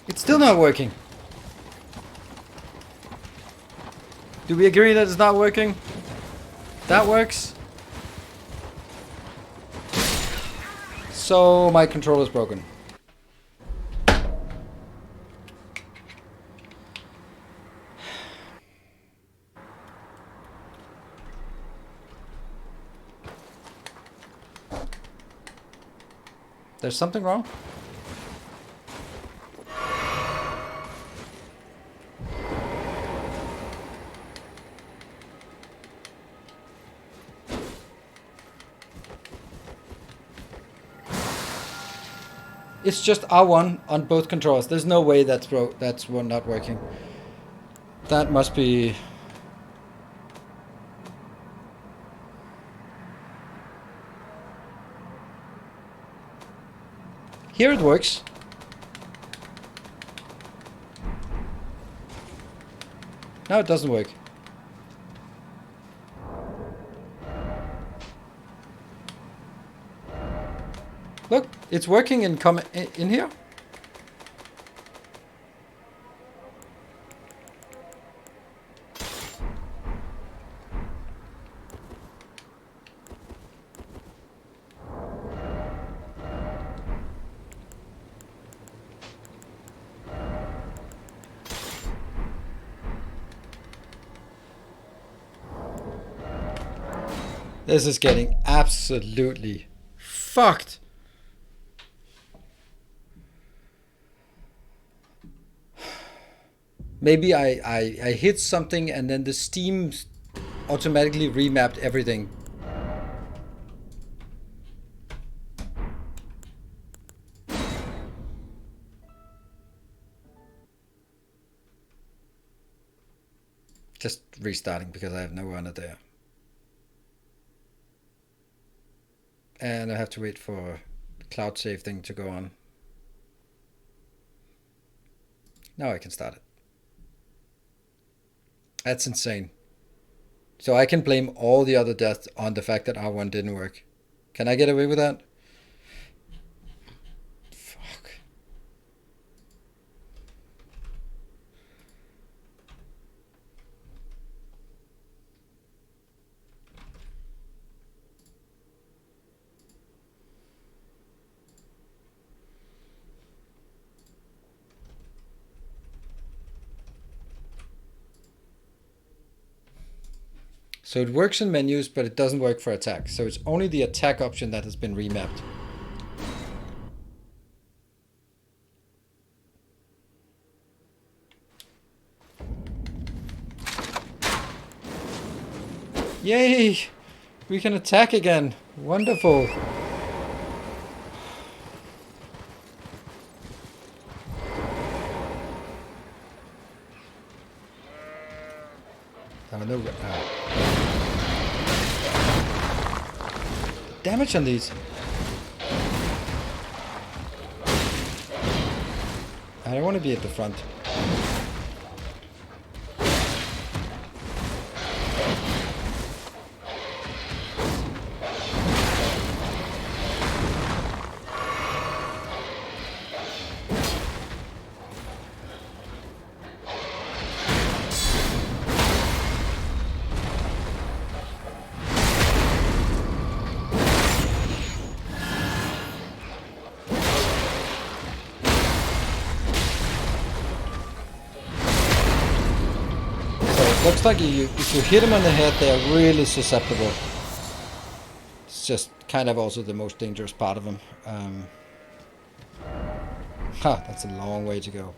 A: It's still not working. Do we agree that it's not working? That works. So my controller's broken. There's something wrong? It's just R1 on both controllers. There's no way that's one not working. That must be... Here it works. No, it doesn't work. Look, it's working in here. This is getting absolutely fucked. Maybe I hit something and then the Steam automatically remapped everything. Just restarting because I have no runner there. And I have to wait for the cloud save thing to go on. Now I can start it. That's insane. So I can blame all the other deaths on the fact that R1 didn't work. Can I get away with that? Fuck. So it works in menus, but it doesn't work for attack. So it's only the attack option that has been remapped. Yay! We can attack again. Wonderful. Oh, no. Damage on these. I don't want to be at the front. Looks like if you hit them on the head, they are really susceptible. It's just kind of also the most dangerous part of them. That's a long way to go.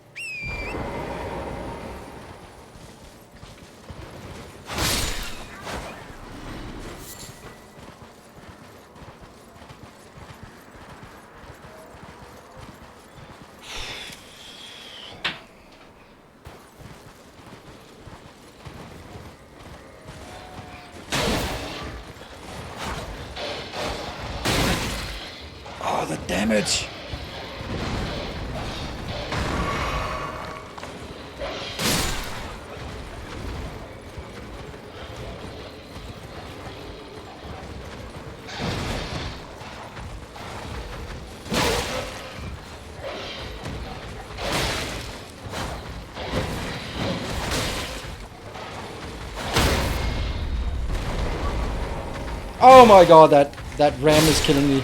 A: The damage! Oh my god, that ram is killing me.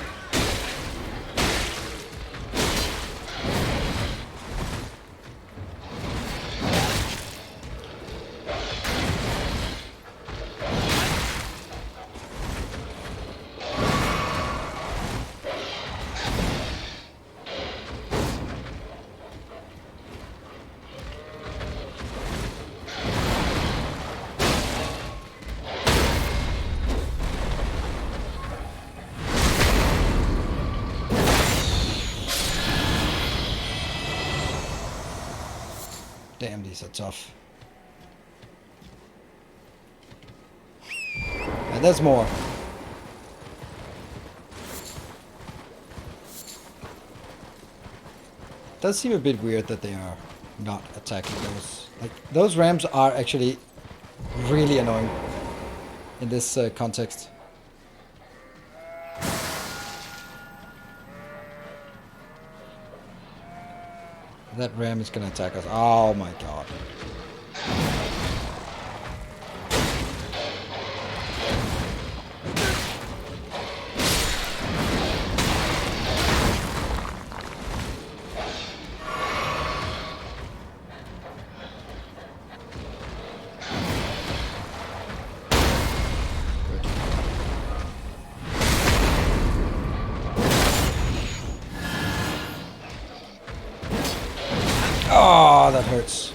A: Damn, these are tough. And there's more. Does seem a bit weird that they are not attacking those. Like, those rams are actually really annoying in this context. That ram is gonna attack us. Oh my god. Oh, that hurts.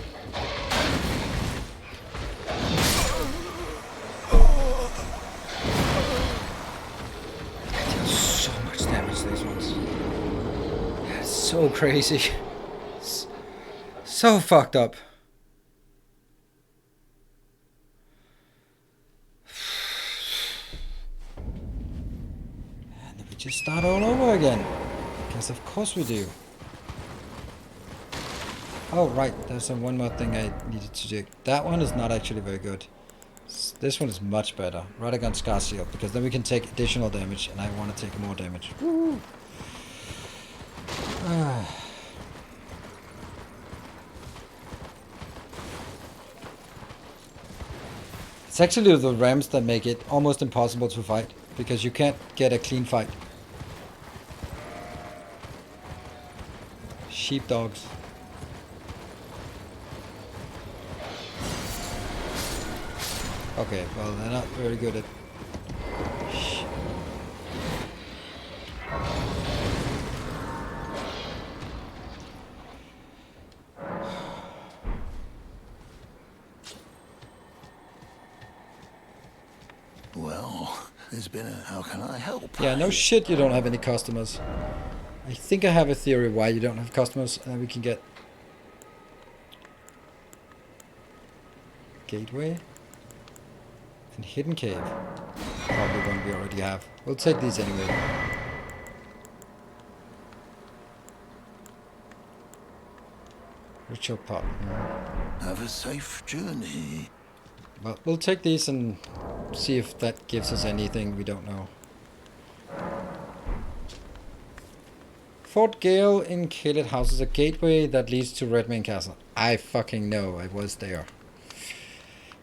A: They deal so much damage, these ones. That's so crazy. So fucked up. And then we just start all over again. Because of course we do. Oh, right, there's one more thing I needed to do. That one is not actually very good. This one is much better. Right against Scar Seal, because then we can take additional damage, and I want to take more damage. Woo! It's actually the rams that make it almost impossible to fight, because you can't get a clean fight. Sheepdogs. Okay, well, they're not very good at...
B: There's been a... How can I help?
A: Yeah, no shit you don't have any customers. I think I have a theory why you don't have customers, and we can get... Gateway. And hidden cave. Probably one we already have. We'll take these anyway. Ritual pot.
B: Have a safe journey.
A: Well, we'll take these and see if that gives us anything we don't know. Fort Gale in Caelid houses a gateway that leads to Redmane Castle. I fucking know, I was there.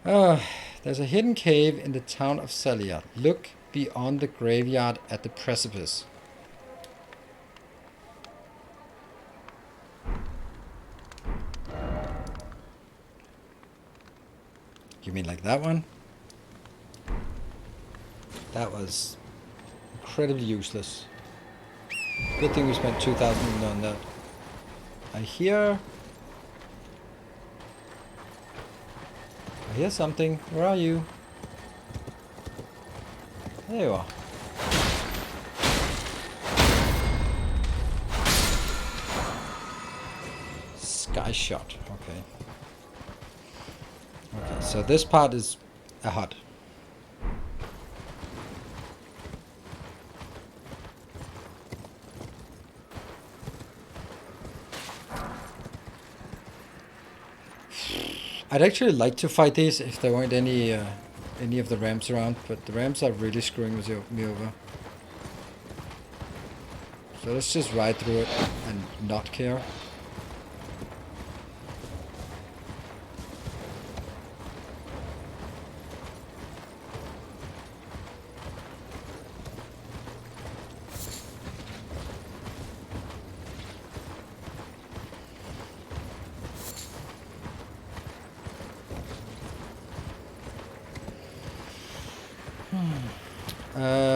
A: There's a hidden cave in the town of Celia. Look beyond the graveyard at the precipice. You mean like that one? That was incredibly useless. Good thing we spent 2,000 on that. I hear something. Where are you? There you are. Sky shot. Okay. Okay, so this part is a hut. I'd actually like to fight these if there weren't any of the ramps around, but the ramps are really screwing me over. So let's just ride through it and not care.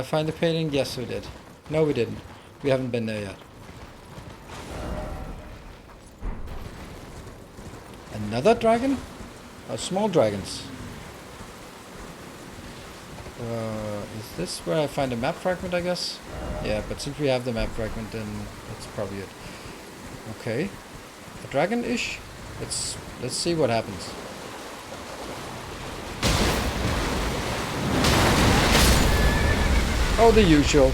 A: Find the painting? Yes, we did. No, we didn't. We haven't been there yet. Another dragon? Oh, small dragons. Is this where I find a map fragment, I guess? Yeah, but since we have the map fragment, then that's probably it. Okay. A dragon-ish? Let's see what happens. Oh, the usual.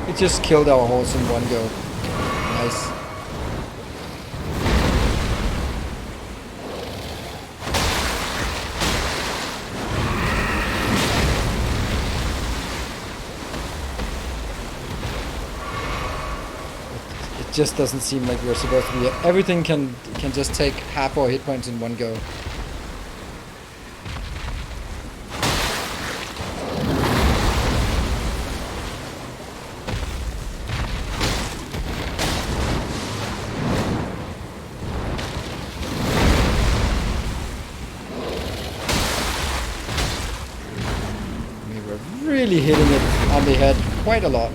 A: We just killed our horse in one go. Nice. It just doesn't seem like we're supposed to be. Everything can just take half our hit points in one go. Really hitting it on the head quite a lot.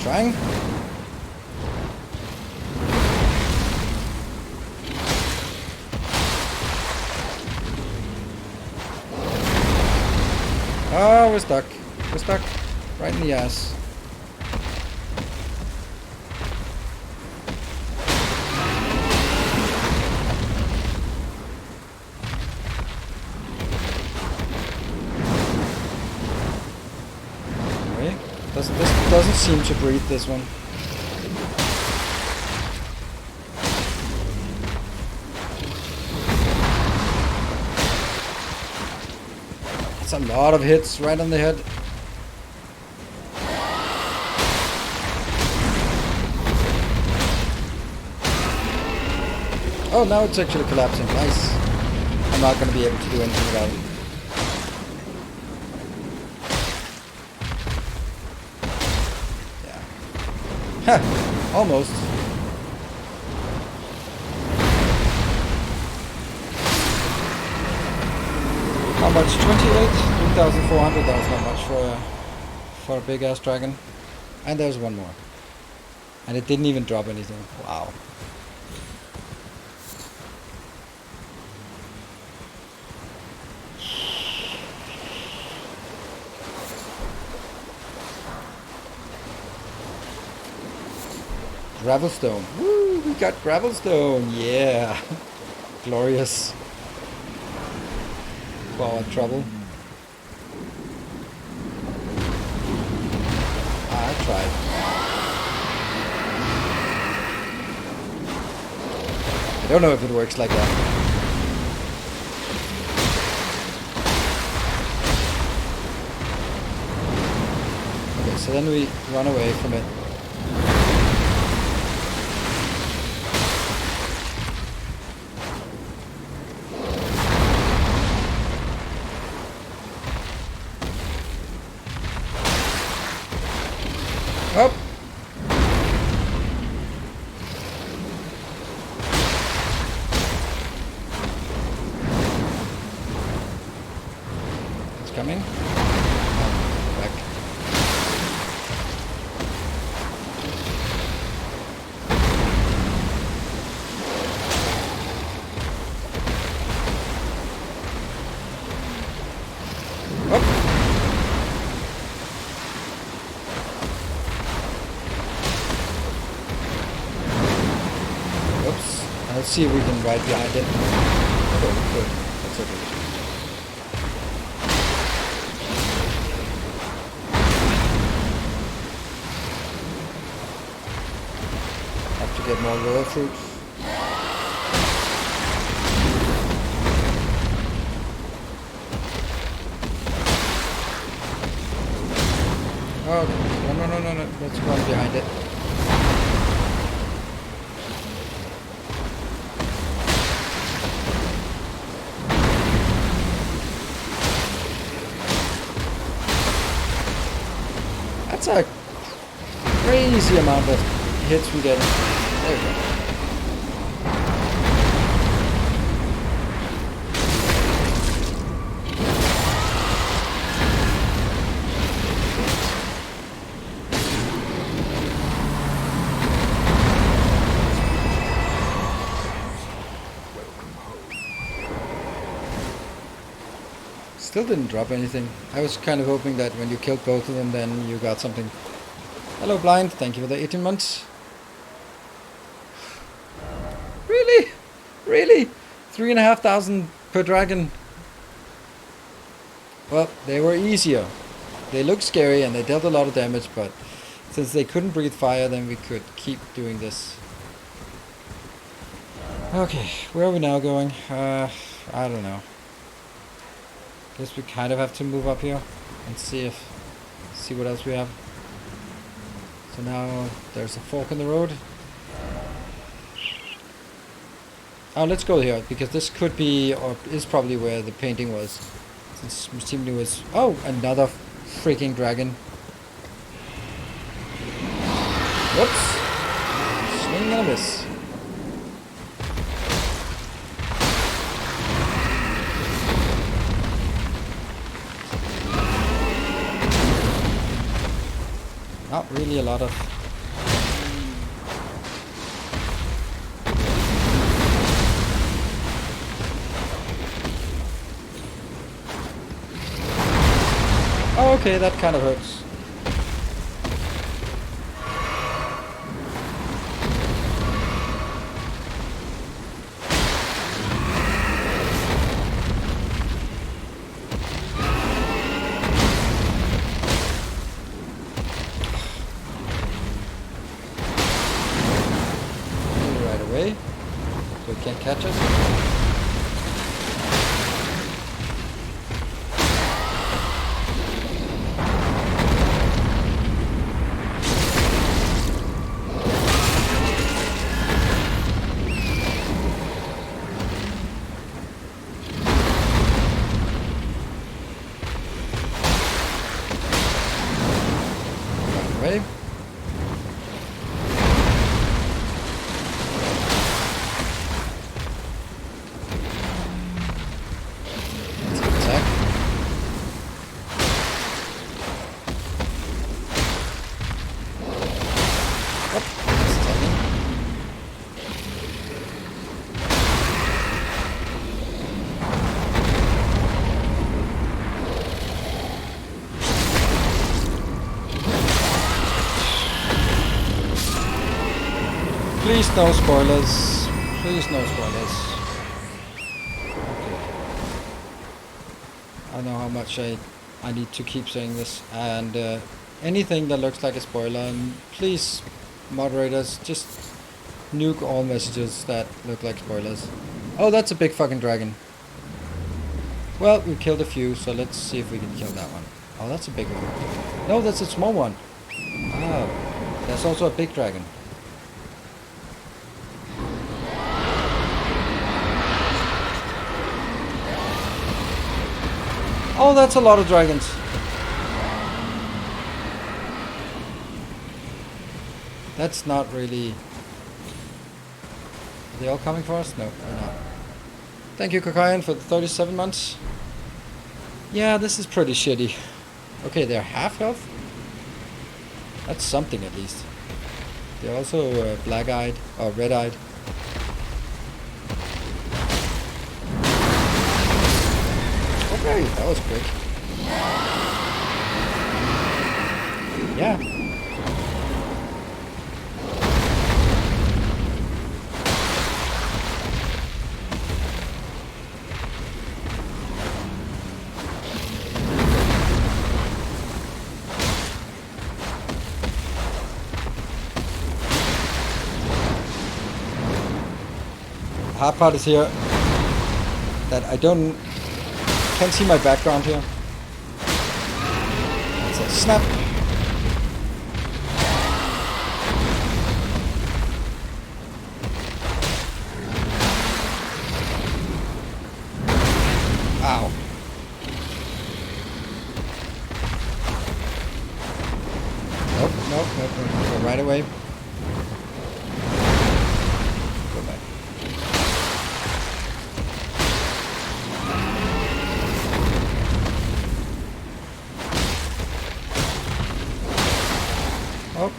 A: Trying. Oh, we're stuck. We're stuck. Right in the ass. This doesn't seem to breathe, this one. It's a lot of hits right on the head. Oh, now it's actually collapsing. Nice. I'm not going to be able to do anything about it. Ha! Almost. How much? 28? 3,400. That was not much for a big ass dragon. And there's one more. And it didn't even drop anything. Wow. Gravelstone. Woo! We got gravelstone. Yeah. Glorious. For our trouble. I tried. I don't know if it works like that. Okay, so then we run away from it. Up. It's coming. Oh, back. Up. Let's see if we can ride behind it. Oh, good. That's okay. Have to get more royal fruits. Oh, no. Let's run behind it. That's a crazy amount of hits we get. There we go. Still didn't drop anything. I was kind of hoping that when you killed both of them, then you got something. Hello, Blind. Thank you for the 18 months. Really? Really? 3,500 per dragon. Well, they were easier. They looked scary and they dealt a lot of damage, but since they couldn't breathe fire, then we could keep doing this. Okay, where are we now going? I don't know. Guess we kind of have to move up here and see what else we have. So now there's a fork in the road. Oh, let's go here because this could be or is probably where the painting was. Since seemingly was another freaking dragon. Whoops! Swing and a miss. Not really a lot of. Oh, okay, that kind of hurts. So it can't catch us. Run away. no spoilers. Please no spoilers. Okay. I know how much I need to keep saying this, and anything that looks like a spoiler, and please, moderators, just nuke all messages that look like spoilers. Oh, that's a big fucking dragon. Well, we killed a few, so let's see if we can kill that one. Oh, that's a big one. No, that's a small one. Oh, there's also a big dragon. Oh, that's a lot of dragons. That's not really... Are they all coming for us? No, they're not. Thank you, Kakayan, for the 37 months. Yeah, this is pretty shitty. Okay, they're half health? That's something at least. They're also black-eyed, or red-eyed. Okay, that was quick. Yeah. The hard part is here that I can't see my background here. It's a snap. Ow. Nope. Go right away. Go back. Oh.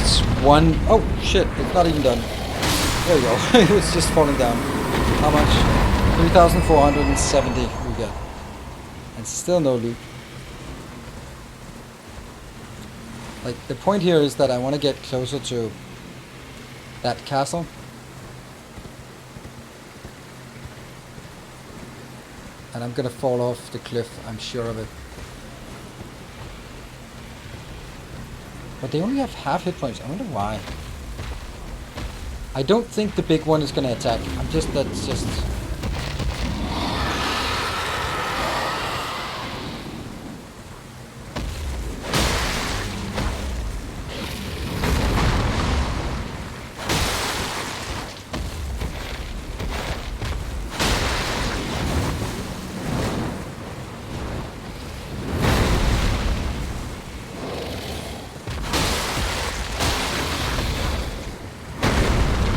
A: It's one. Oh shit! It's not even done. There we go. It was just falling down. How much? 3,470 we get, and still no loot. Like, the point here is that I want to get closer to that castle. And I'm gonna fall off the cliff, I'm sure of it. But they only have half hit points. I wonder why. I don't think the big one is gonna attack. That's just...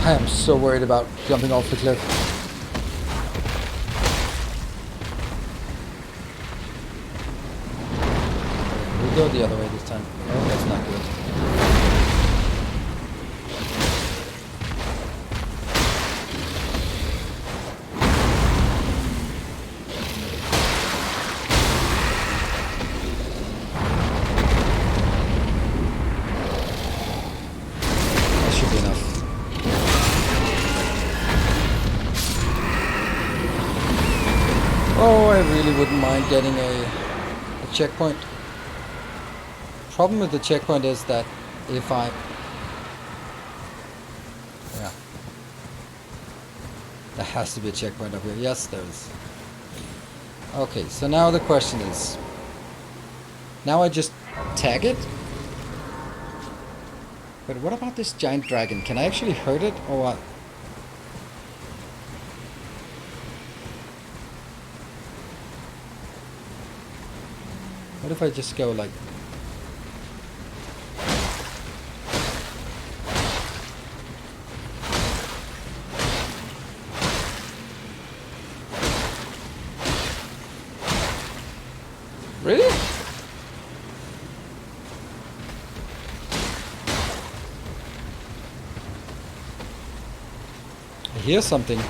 A: I am so worried about jumping off the cliff. We'll go the other way this time. Oh, that's not good. That should be enough. Oh, I really wouldn't mind getting a checkpoint. Problem with the checkpoint is that if I... Yeah. There has to be a checkpoint up here. Yes, there is. Okay, so now the question is... Now I just tag it? But what about this giant dragon? Can I actually hurt it or what? What if I just go like... Really? I hear something.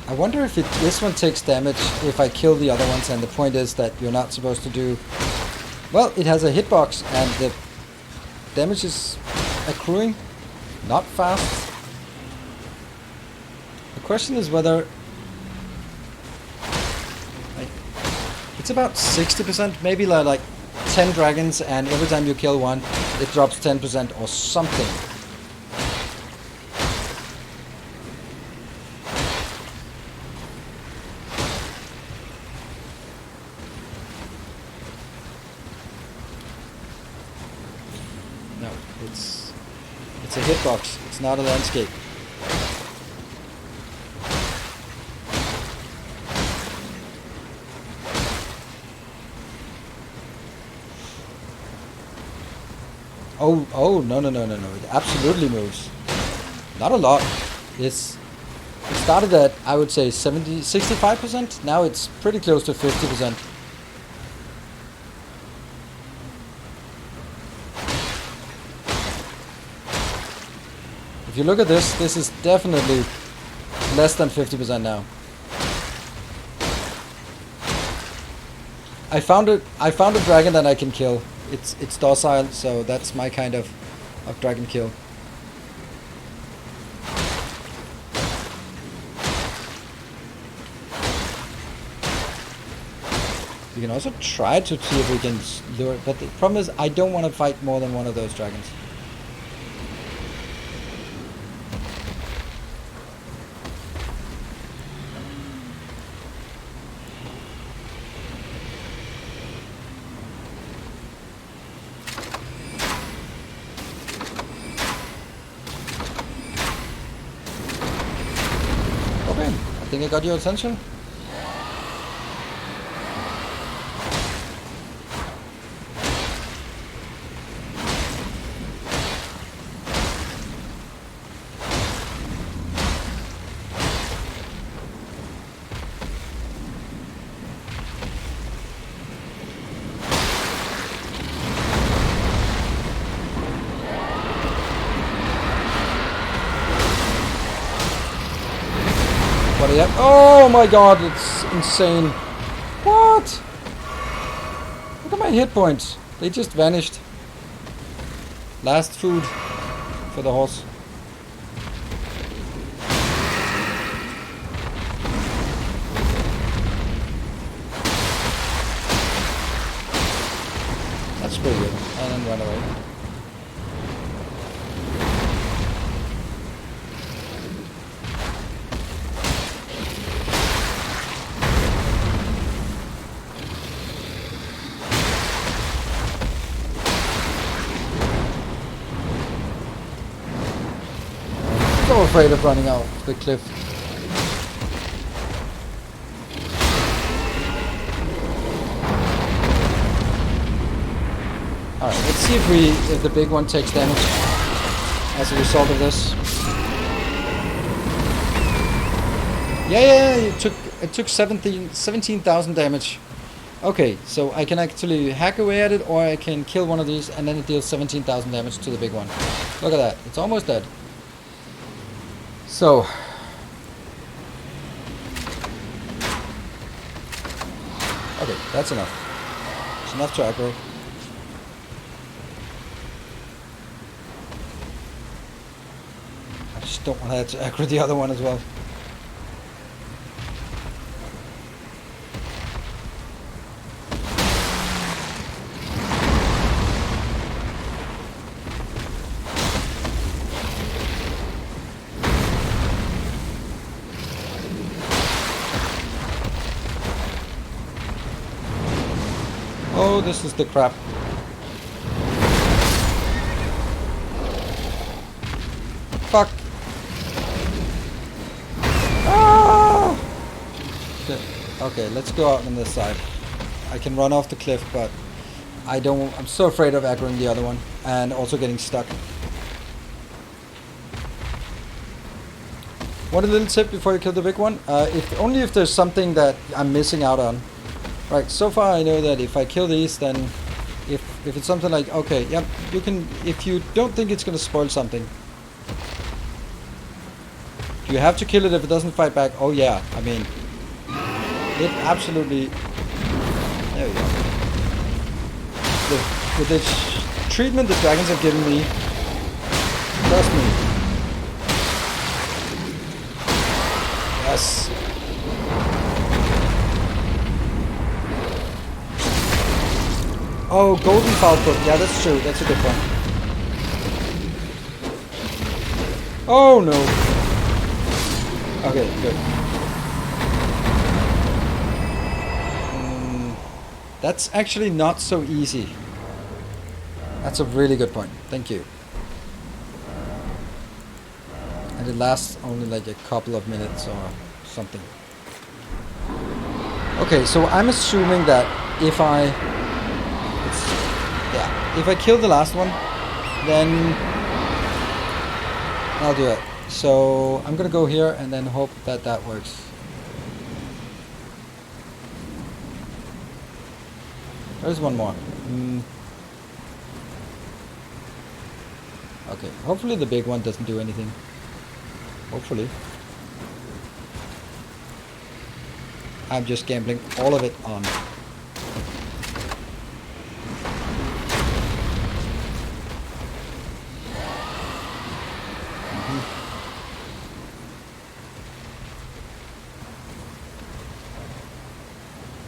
A: I wonder if this one takes damage if I kill the other ones, and the point is that you're not supposed to do... Well, it has a hitbox, and the damage is accruing, not fast. The question is whether... It's about 60%, maybe like 10 dragons, and every time you kill one, it drops 10% or something. No, it's a hitbox, it's not a landscape. Oh, no. It absolutely moves. Not a lot. It started at, I would say, 65%. Now it's pretty close to 50%. If you look at this, this is definitely less than 50% now. I found a dragon that I can kill. It's docile, so that's my kind of dragon kill. We can also try to see if we can lure it, but the problem is I don't want to fight more than one of those dragons. I think I got your attention. Oh my god, it's insane. What? Look at my hit points. They just vanished. Last food for the horse. That's pretty good. And then run away. So afraid of running off the cliff. Alright, let's see if the big one takes damage as a result of this. Yeah, it took 17,000 damage. Okay, so I can actually hack away at it, or I can kill one of these and then it deals 17,000 damage to the big one. Look at that, it's almost dead. So, okay, that's enough. It's enough to aggro. I just don't want to aggro the other one as well. Oh, this is the crap. Fuck. Ah! Shit. Okay, let's go out on this side. I can run off the cliff, but I'm so afraid of aggroing the other one and also getting stuck. One little tip before you kill the big one, only if there's something that I'm missing out on. Right, so far I know that if I kill these, then if it's something like, okay, yep, you can, if you don't think it's going to spoil something, You have to kill it if it doesn't fight back. Oh yeah, I mean, it absolutely... There we go. With the treatment the dragons have given me, trust me. Yes. Oh, golden falcon. Yeah, that's true. That's a good one. Oh no. Okay, good. That's actually not so easy. That's a really good point. Thank you. And it lasts only like a couple of minutes or something. Okay, so I'm assuming that if I kill the last one, then I'll do it. So I'm gonna go here and then hope that that works. There's one more. Okay, hopefully the big one doesn't do anything. Hopefully. I'm just gambling all of it on.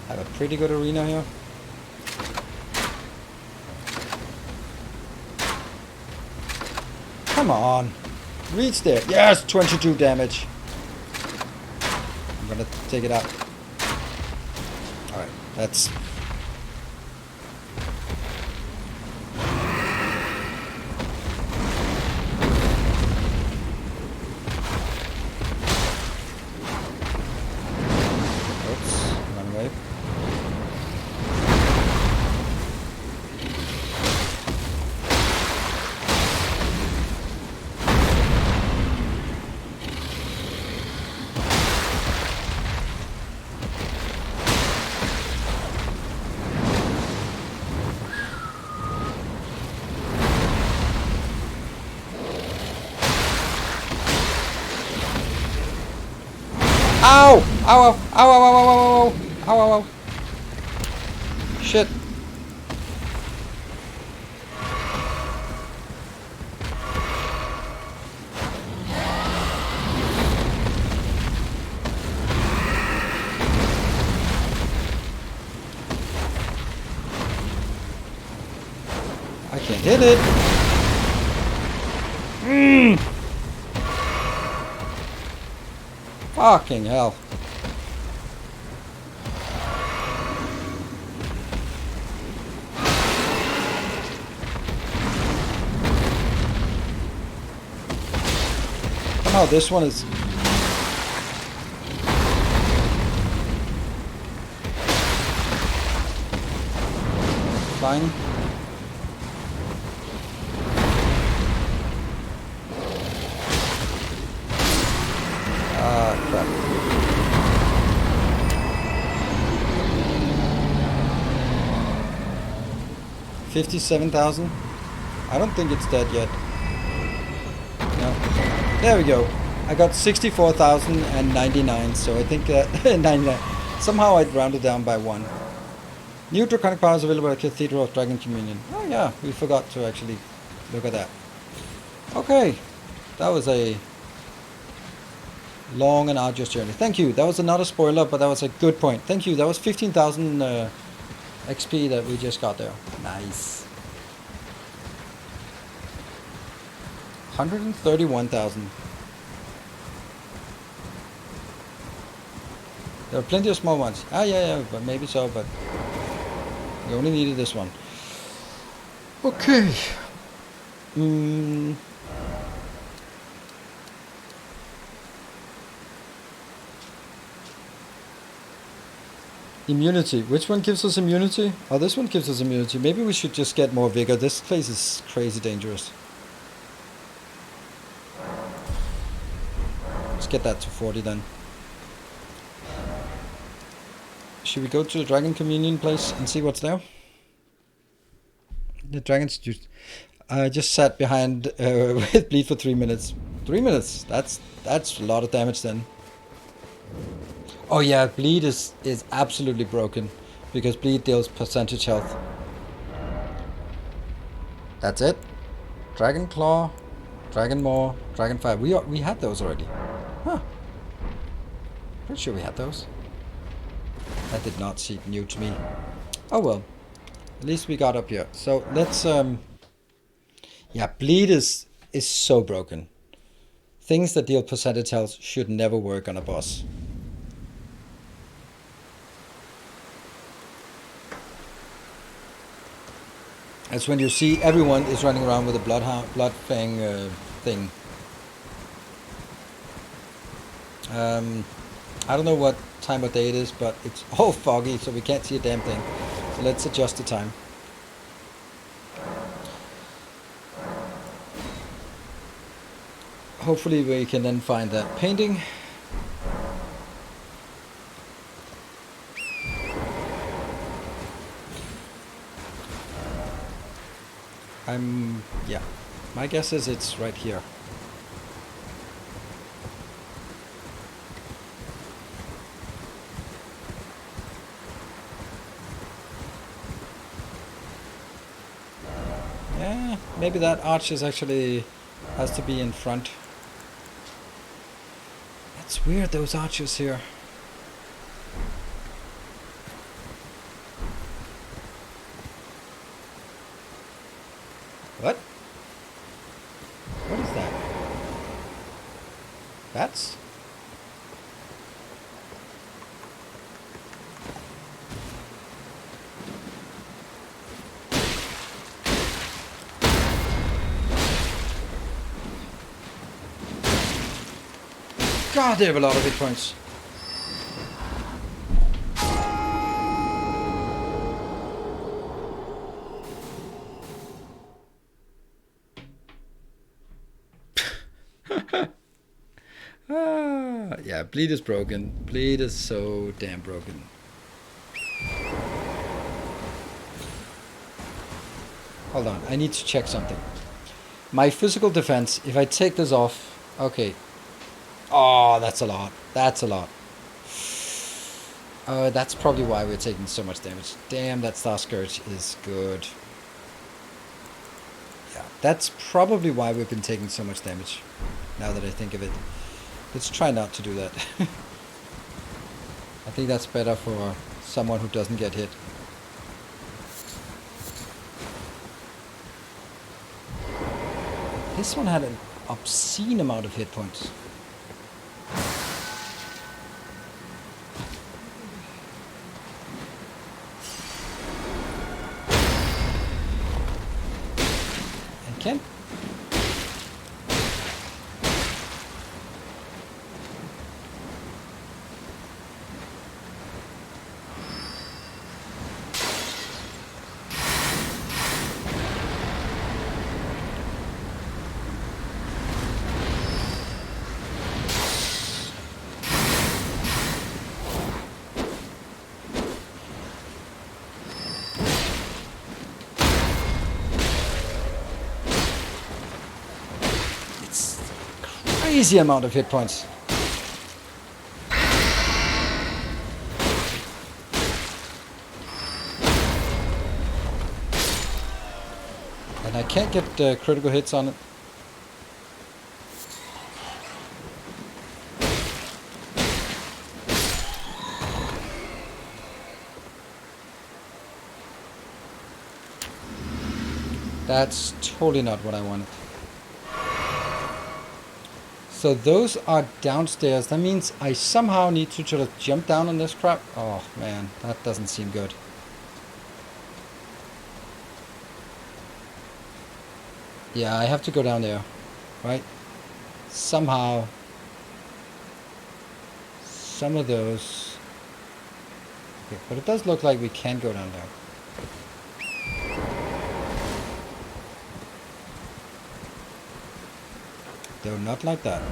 A: Have a pretty good arena here. Come on. Reach there. Yes, 22 damage. I'm gonna take it out. Alright, that's... Oops, run away. Ow! Ow! Ow! Ow! Ow! Ow! Ow! Ow! Ow! Ow! Ow! Shit! I can't hit it. Fucking hell. Somehow this one is... fine. Ah, crap. $57,000? I don't think it's dead yet. No. There we go. I got 64,099, so I think 99. Somehow I'd rounded down by 1. New draconic powers available at Cathedral of Dragon Communion. Oh yeah, we forgot to actually look at that. Okay. That was a long and arduous journey. Thank you. That was another spoiler, but that was a good point. Thank you. That was 15,000 XP that we just got there. Nice. 131,000. There are plenty of small ones. Ah, yeah, but maybe so, but we only needed this one. Okay. Immunity. Which one gives us immunity? Oh, this one gives us immunity. Maybe we should just get more vigor. This place is crazy dangerous. Let's get that to 40 then. Should we go to the Dragon Communion place and see what's there? The dragons just sat behind with Bleed for 3 minutes. 3 minutes. That's a lot of damage then. Oh yeah, bleed is absolutely broken because bleed deals percentage health. That's it. Dragon Claw, Dragon Maw, Dragon Fire. We had those already. Huh. Pretty sure we had those. That did not seem new to me. Oh well. At least we got up here. So let's yeah, bleed is so broken. Things that deal percentage health should never work on a boss. That's when you see everyone is running around with a blood fang thing. I don't know what time of day it is, but it's all foggy, so we can't see a damn thing. So let's adjust the time. Hopefully we can then find that painting. Yeah, my guess is it's right here. Yeah, maybe that arch is actually has to be in front. That's weird, those arches here. What? What is that? Bats? God, they have a lot of hit points. Yeah, bleed is broken. Bleed is so damn broken. Hold on, I need to check something. My physical defense, if I take this off... Okay. Oh, that's a lot. That's a lot. That's probably why we're taking so much damage. Damn, that Star Scourge is good. Yeah, that's probably why we've been taking so much damage. Now that I think of it. Let's try not to do that. I think that's better for someone who doesn't get hit. This one had an obscene amount of hit points. And Ken? Crazy amount of hit points. And I can't get critical hits on it. That's totally not what I wanted. So those are downstairs. That means I somehow need to sort of jump down on this crap. Oh man, that doesn't seem good. Yeah, I have to go down there, right? Somehow, some of those. Okay, but it does look like we can go down there. Though not like that.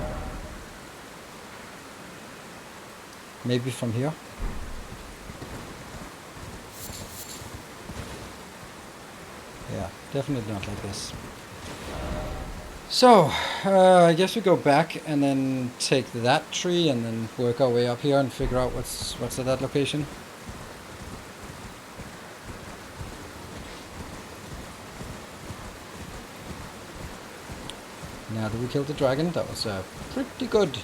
A: Maybe from here? Yeah, definitely not like this. So, I guess we go back and then take that tree and then work our way up here and figure out what's at that location. Now that we killed the dragon, that was pretty good.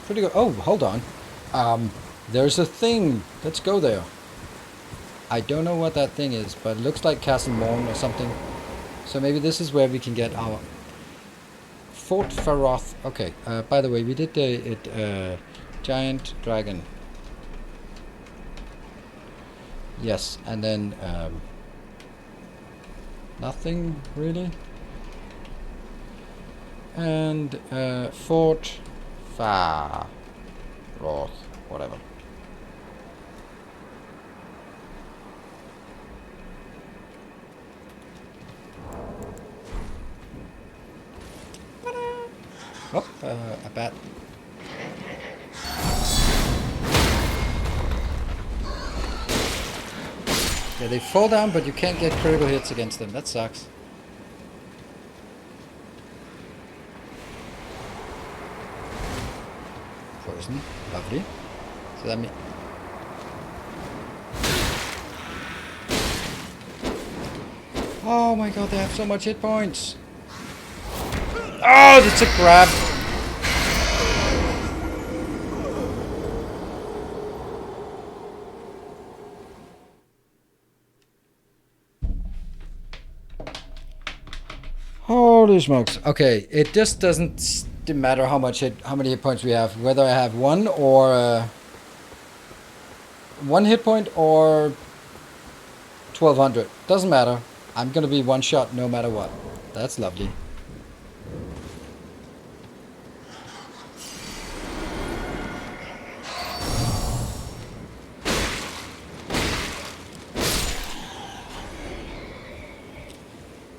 A: Pretty good. Oh, hold on. There's a thing. Let's go there. I don't know what that thing is, but it looks like Castle Morn or something. So maybe this is where we can get our Fort Faroth. Okay, by the way, we did the giant dragon. Yes, and then nothing really. And Fort Faroth, whatever. Oh, a bat. Yeah, they fall down, but you can't get critical hits against them. That sucks. Poison. Lovely. So that means... Oh my god, they have so much hit points. Oh, that's a grab. Holy smokes. Okay, it just doesn't matter how many hit points we have, whether I have one or one hit point or 1200. Doesn't matter. I'm gonna be one shot no matter what. That's lovely.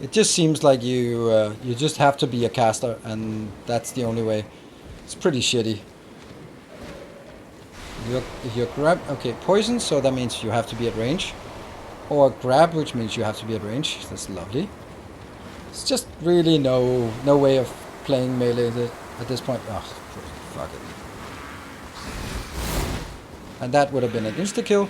A: It just seems like you just have to be a caster, and that's the only way. It's pretty shitty. If you're grab, okay, poison, so that means you have to be at range, or grab, which means you have to be at range. That's lovely. It's just really no way of playing melee at this point. Oh, fuck it. And that would have been an insta kill.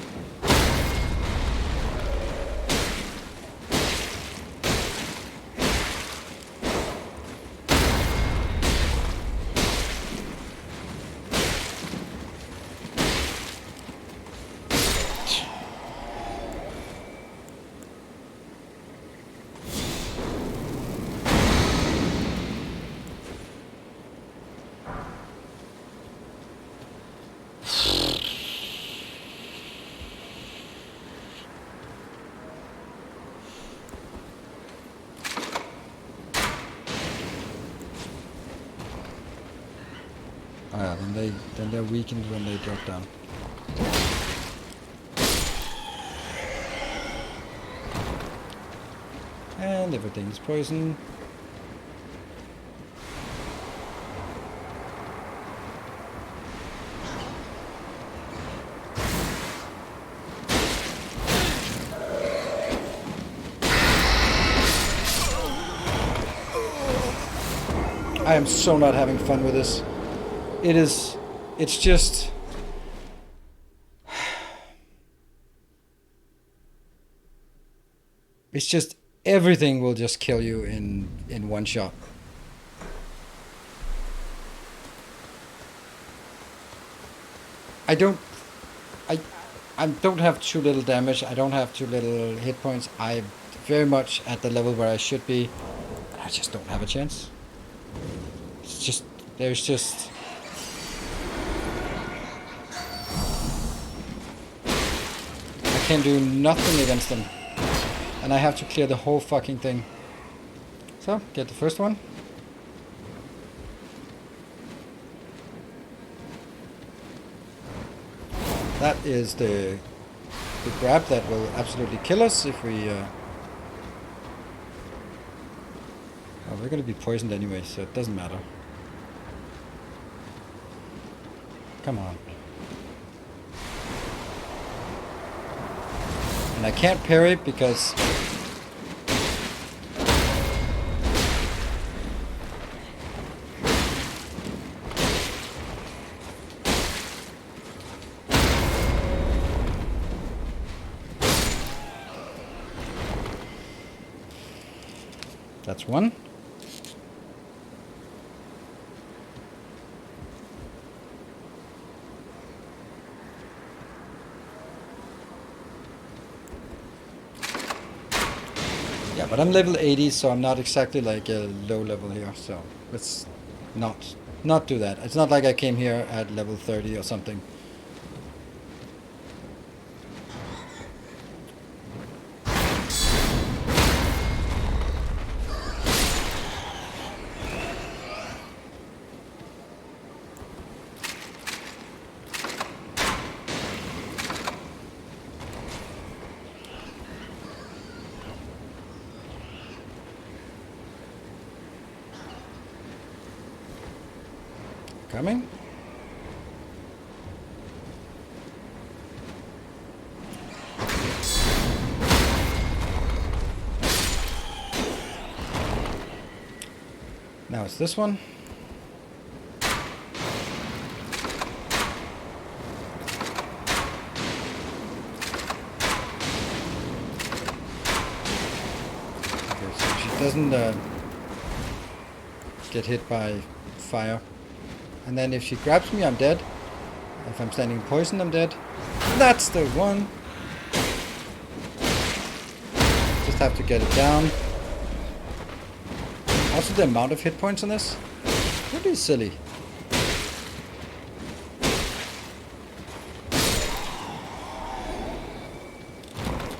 A: Oh yeah, then they're weakened when they drop down. And everything's poison. I am so not having fun with this. It's just... It's just, everything will just kill you in one shot. I don't have too little damage, I don't have too little hit points, I'm very much at the level where I should be, and I just don't have a chance. It's just, there's just... I can do nothing against them. And I have to clear the whole fucking thing. So, get the first one. That is the grab that will absolutely kill us if we... Oh, we're gonna be poisoned anyway, so it doesn't matter. Come on. And I can't parry because That's one. Yeah, but I'm level 80, so I'm not exactly like a low level here, so let's not do that. It's not like I came here at level 30 or something. Coming. Now it's this one. Okay, so she doesn't get hit by fire. And then if she grabs me, I'm dead. If I'm standing in poison, I'm dead. That's the one. Just have to get it down. Also, the amount of hit points on this, pretty silly.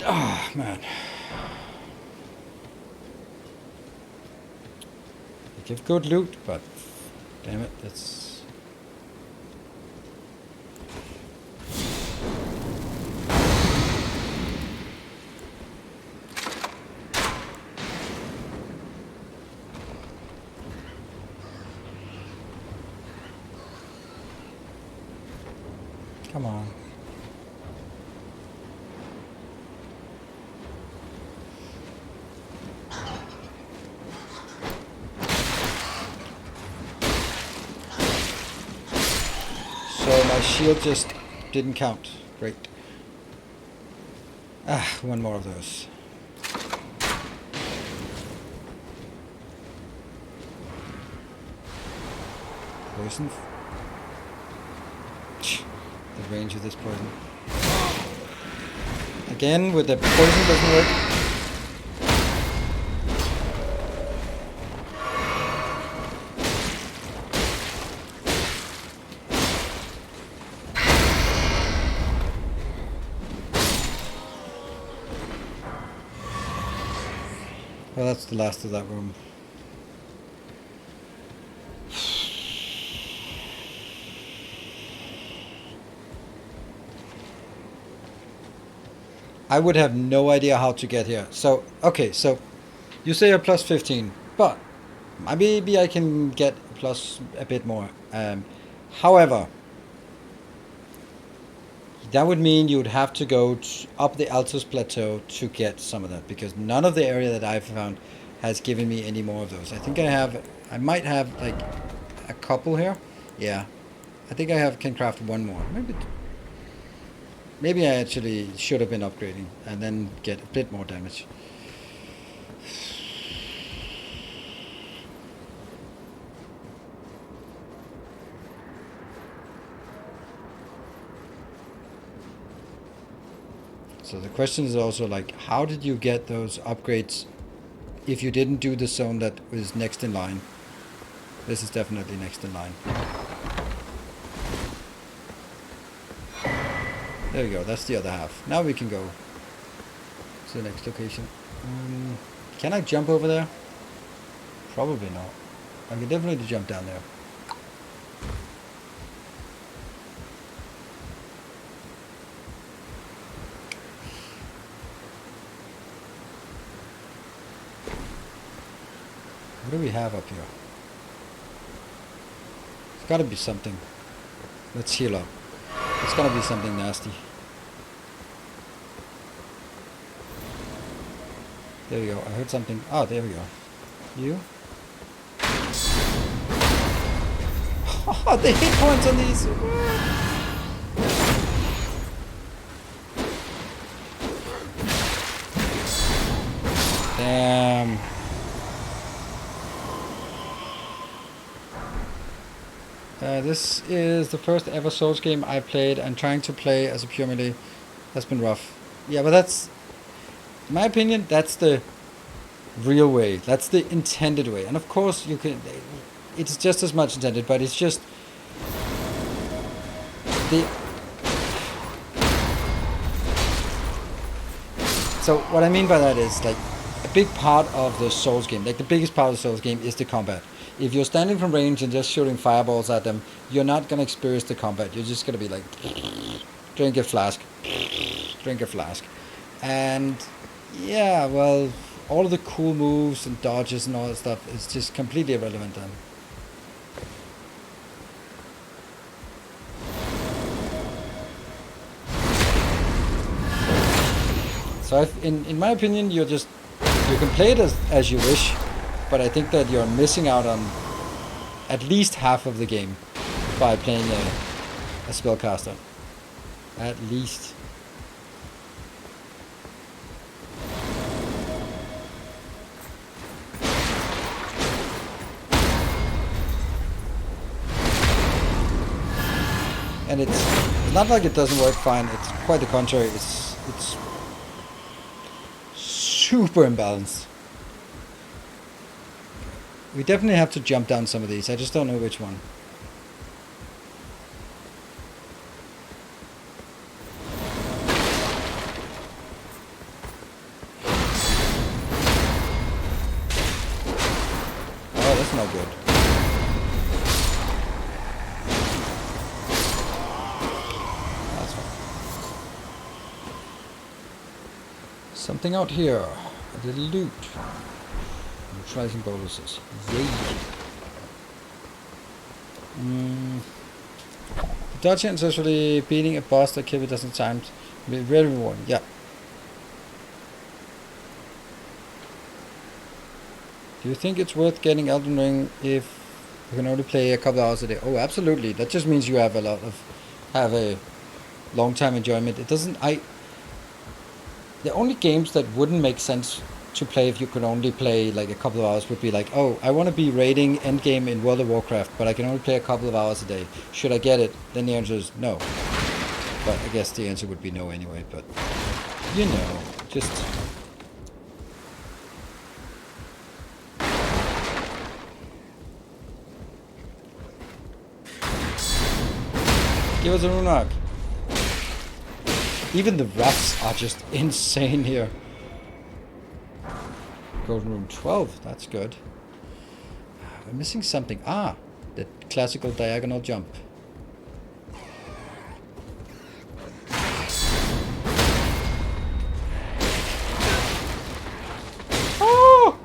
A: Ah, oh, man. They give good loot, but damn it, that's... Come on. So my shield just didn't count. Great. Ah, one more of those. Poison. The range of this poison. Again, with the poison doesn't work. Well, that's the last of that room. I would have no idea how to get here. So, okay, so you say you're plus 15, but maybe I can get plus a bit more. However, that would mean you would have to go up the Altus Plateau to get some of that, because none of the area that I've found has given me any more of those. I think I might have like a couple here. Yeah, I think can craft one more. Maybe I actually should have been upgrading and then get a bit more damage. So the question is also like, how did you get those upgrades if you didn't do the zone that was next in line? This is definitely next in line. There we go, that's the other half. Now we can go to the next location. Can I jump over there? Probably not. I can definitely jump down there. What do we have up here? It's gotta be something. Let's heal up. It's gonna be something nasty. There we go. I heard something. Oh, there we go. You? Oh, the hit points on these. Damn. This is the first ever Souls game I played, and trying to play as a pure melee has been rough. Yeah, but that's, in my opinion, that's the real way. That's the intended way. And of course, you can. It's just as much intended, but it's just the. So what I mean by that is like a big part of the Souls game, like the biggest part of the Souls game, is the combat. If you're standing from range and just shooting fireballs at them, you're not gonna experience the combat. You're just gonna be like, drink a flask, drink a flask, and yeah, well, all of the cool moves and dodges and all that stuff is just completely irrelevant then. So in my opinion, you can play it as you wish, but I think that you're missing out on at least half of the game by playing a spellcaster. At least. And it's not like it doesn't work fine. It's quite the contrary. It's super imbalanced. We definitely have to jump down some of these. I just don't know which one. Oh, that's not good. That's fine. Something out here. A little loot. Neutralizing bonuses. Yay. Dodging and successfully beating a boss that killed a dozen times. Very rewarding. Yeah. Do you think it's worth getting Elden Ring if you can only play a couple hours a day? Oh, absolutely. That just means you have a long time enjoyment. It doesn't. The only games that wouldn't make sense to play if you could only play like a couple of hours would be like, oh, I want to be raiding endgame in World of Warcraft, but I can only play a couple of hours a day. Should I get it? Then the answer is no. But I guess the answer would be no anyway, but you know, just... Give us a rune. Even the rats are just insane here. Golden Room 12, that's good. We're missing something. Ah, the classical diagonal jump. Oh!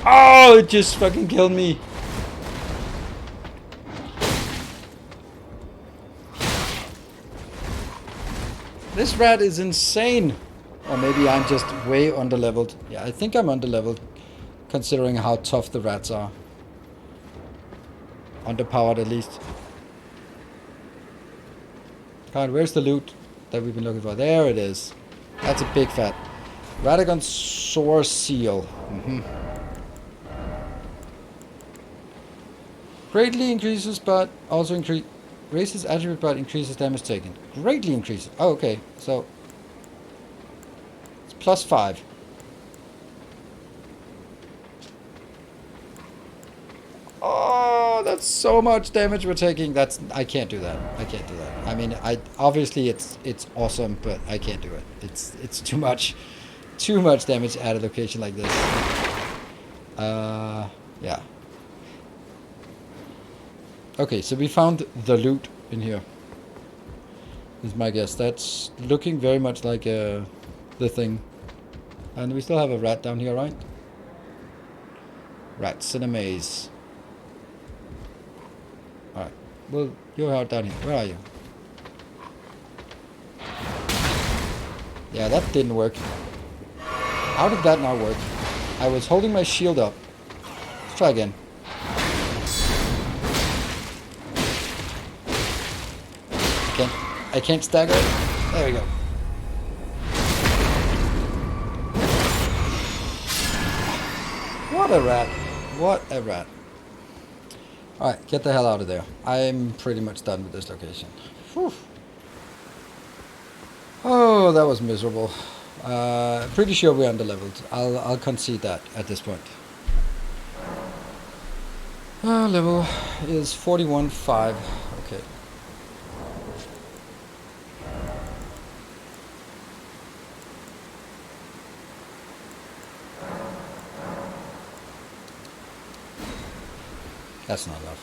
A: Oh, it just fucking killed me. This rat is insane. Or maybe I'm just way underleveled. Yeah, I think I'm underleveled considering how tough the rats are. Underpowered at least. God, where's the loot that we've been looking for? There it is. That's a big fat Radagon Soar Seal. Greatly increases, but also raises attribute, but increases damage taken. Greatly increases. Oh, okay. So it's +5. Oh, that's so much damage we're taking. I can't do that. I can't do that. I mean, obviously it's awesome, but I can't do it. It's too much. Too much damage at a location like this. Yeah. Okay, so we found the loot in here. Is my guess. That's looking very much like the thing. And we still have a rat down here, right? Rats in a maze. Alright. Well, you're out down here. Where are you? Yeah, that didn't work. How did that not work? I was holding my shield up. Let's try again. Okay. I can't stagger it. There we go. What a rat. What a rat. Alright, get the hell out of there. I'm pretty much done with this location. Whew. Oh, that was miserable. Pretty sure we're underleveled. I'll concede that at this point. Level is 41.5. Okay. That's not enough.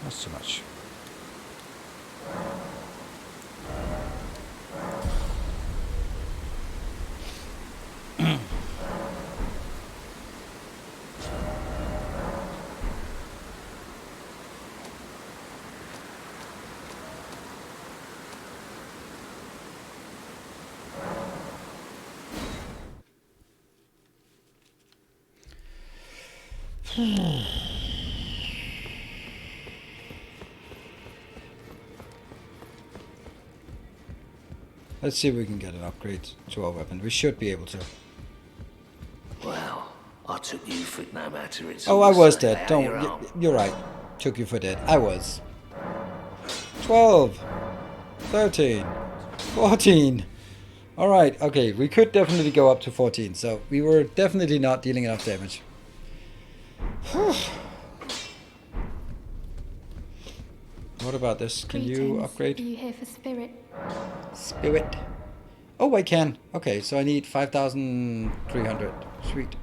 A: That's too much. Let's see if we can get an upgrade to our weapon. We should be able to.
D: Well, I took you for it no matter. It's
A: Oh,
D: all
A: I was
D: the same.
A: dead.
D: How
A: Don't.
D: you're on.
A: You're right. Took you for dead. I was. 12. 13. 14. Alright, okay. We could definitely go up to 14. So we were definitely not dealing enough damage. What about this? Can you
E: Greetings.
A: upgrade?
E: Are you here for spirit?
A: Spirit. Oh, I can. Okay, so I need 5,300. Sweet.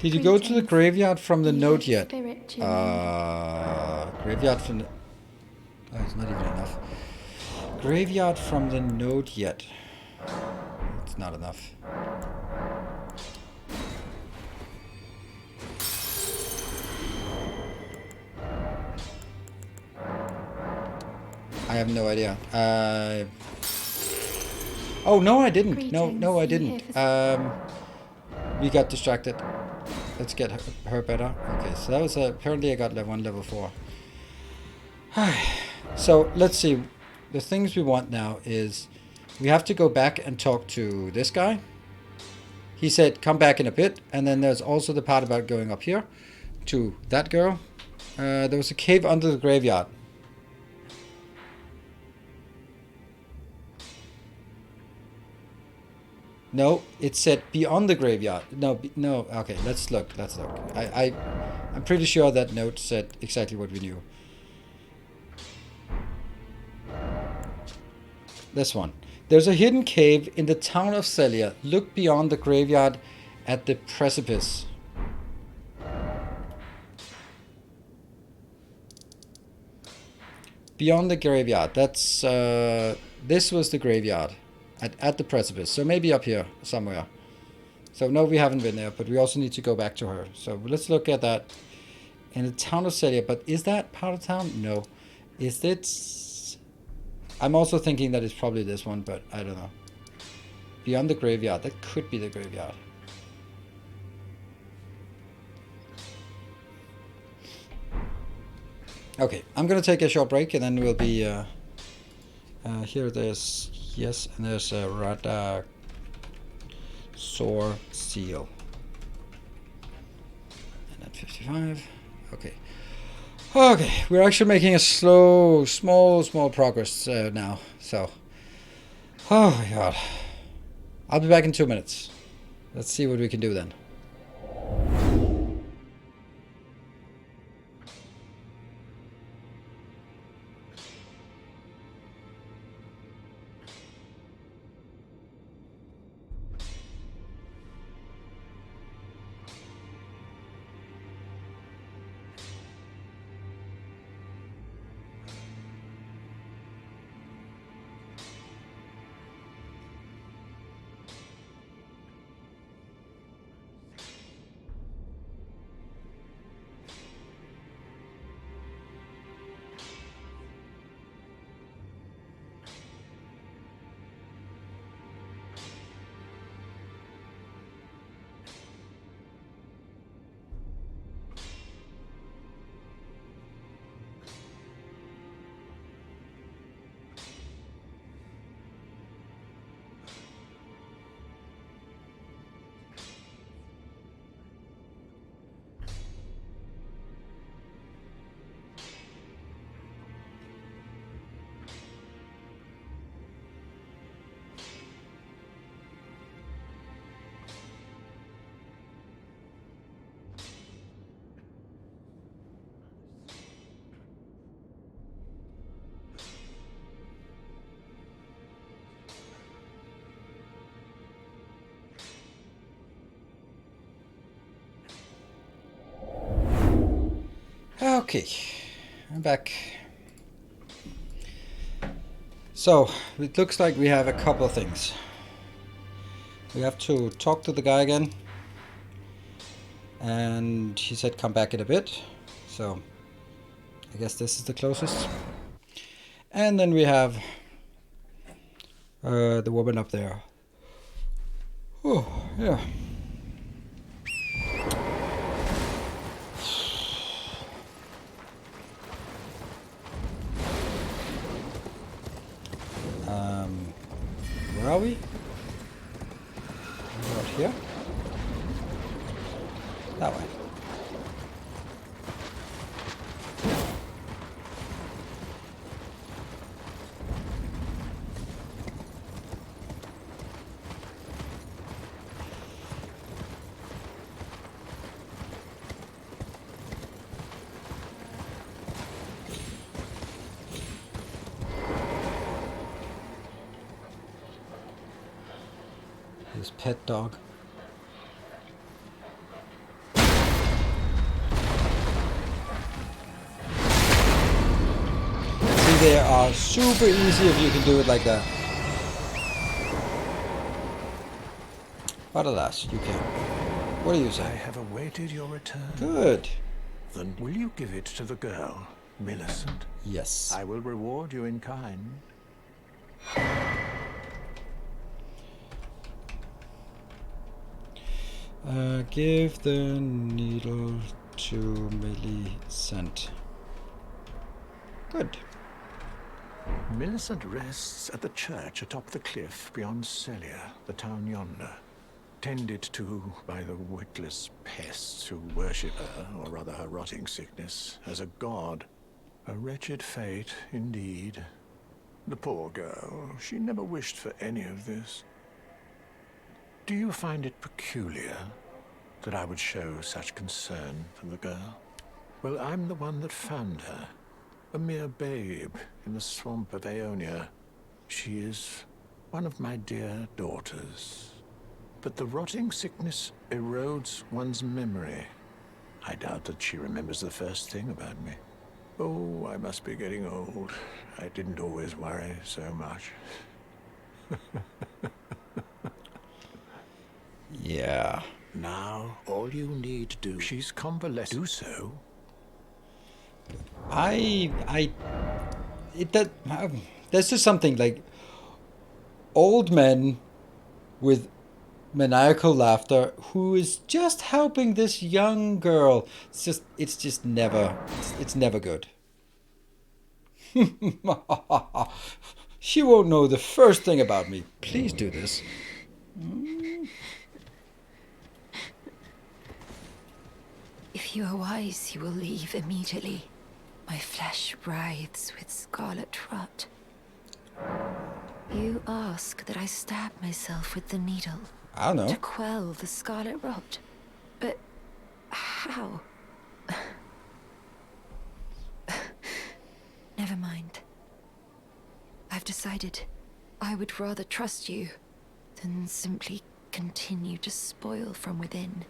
A: Did you go to the
E: Greetings.
A: graveyard from the
E: Are you
A: node
E: here for
A: yet?
E: spirit, Jimmy?
A: Graveyard from the... Oh, it's not even enough. Graveyard from the node yet. It's not enough. I have no idea. Oh, no, I didn't. No, I didn't. We got distracted. Let's get her better. Okay, so that was apparently I got level 4. So let's see. The things we want now is we have to go back and talk to this guy. He said come back in a bit, and then there's also the part about going up here to that girl. There was a cave under the graveyard. No, it said beyond the graveyard. No, no. Okay, let's look. Let's look. I'm pretty sure that note said exactly what we knew. This one. There's a hidden cave in the town of Celia. Look beyond the graveyard at the precipice. Beyond the graveyard. That's this was the graveyard at the precipice. So maybe up here somewhere. So no, we haven't been there, but we also need to go back to her. So let's look at that in the town of Celia. But is that part of town? No. Is it? I'm also thinking that it's probably this one, but I don't know. Beyond the graveyard. That could be the graveyard. Okay, I'm gonna take a short break and then we'll be here. There's yes, and there's a Rada Sore Seal. And at 55. Okay. Okay, we're actually making a small progress now. So, oh my god. I'll be back in 2 minutes. Let's see what we can do then. Okay, I'm back. So, it looks like we have a couple of things. We have to talk to the guy again. And he said come back in a bit. So, I guess this is the closest. And then we have the woman up there. Oh, yeah. Where are we? Out here? That way. His pet dog. See, they are super easy if you can do it like that. But alas, you can't. What do you
B: I
A: say?
B: have awaited your return.
A: Good.
B: Then will you give it to the girl, Millicent?
A: Yes.
B: I will reward you in kind.
A: Give the needle to Millicent. Good.
B: Millicent rests at the church atop the cliff beyond Celia, the town yonder, tended to by the witless pests who worship her, or rather her rotting sickness, as a god. A wretched fate, indeed. The poor girl, she never wished for any of this. Do you find it peculiar that I would show such concern for the girl? Well, I'm the one that found her. A mere babe in the swamp of Aeonia. She is one of my dear daughters. But the rotting sickness erodes one's memory. I doubt that she remembers the first thing about me. Oh, I must be getting old. I didn't always worry so much.
A: Yeah.
B: Now, all you need to do, she's convalescent. Do so.
A: There's just something like old men with maniacal laughter who is just helping this young girl. It's just never, it's never good. She won't know the first thing about me. Please do this.
E: If you are wise, you will leave immediately. My flesh writhes with scarlet rot. You ask that I stab myself with the needle
A: I don't know.
E: to quell the scarlet rot. But how? Never mind. I've decided I would rather trust you than simply continue to spoil from within.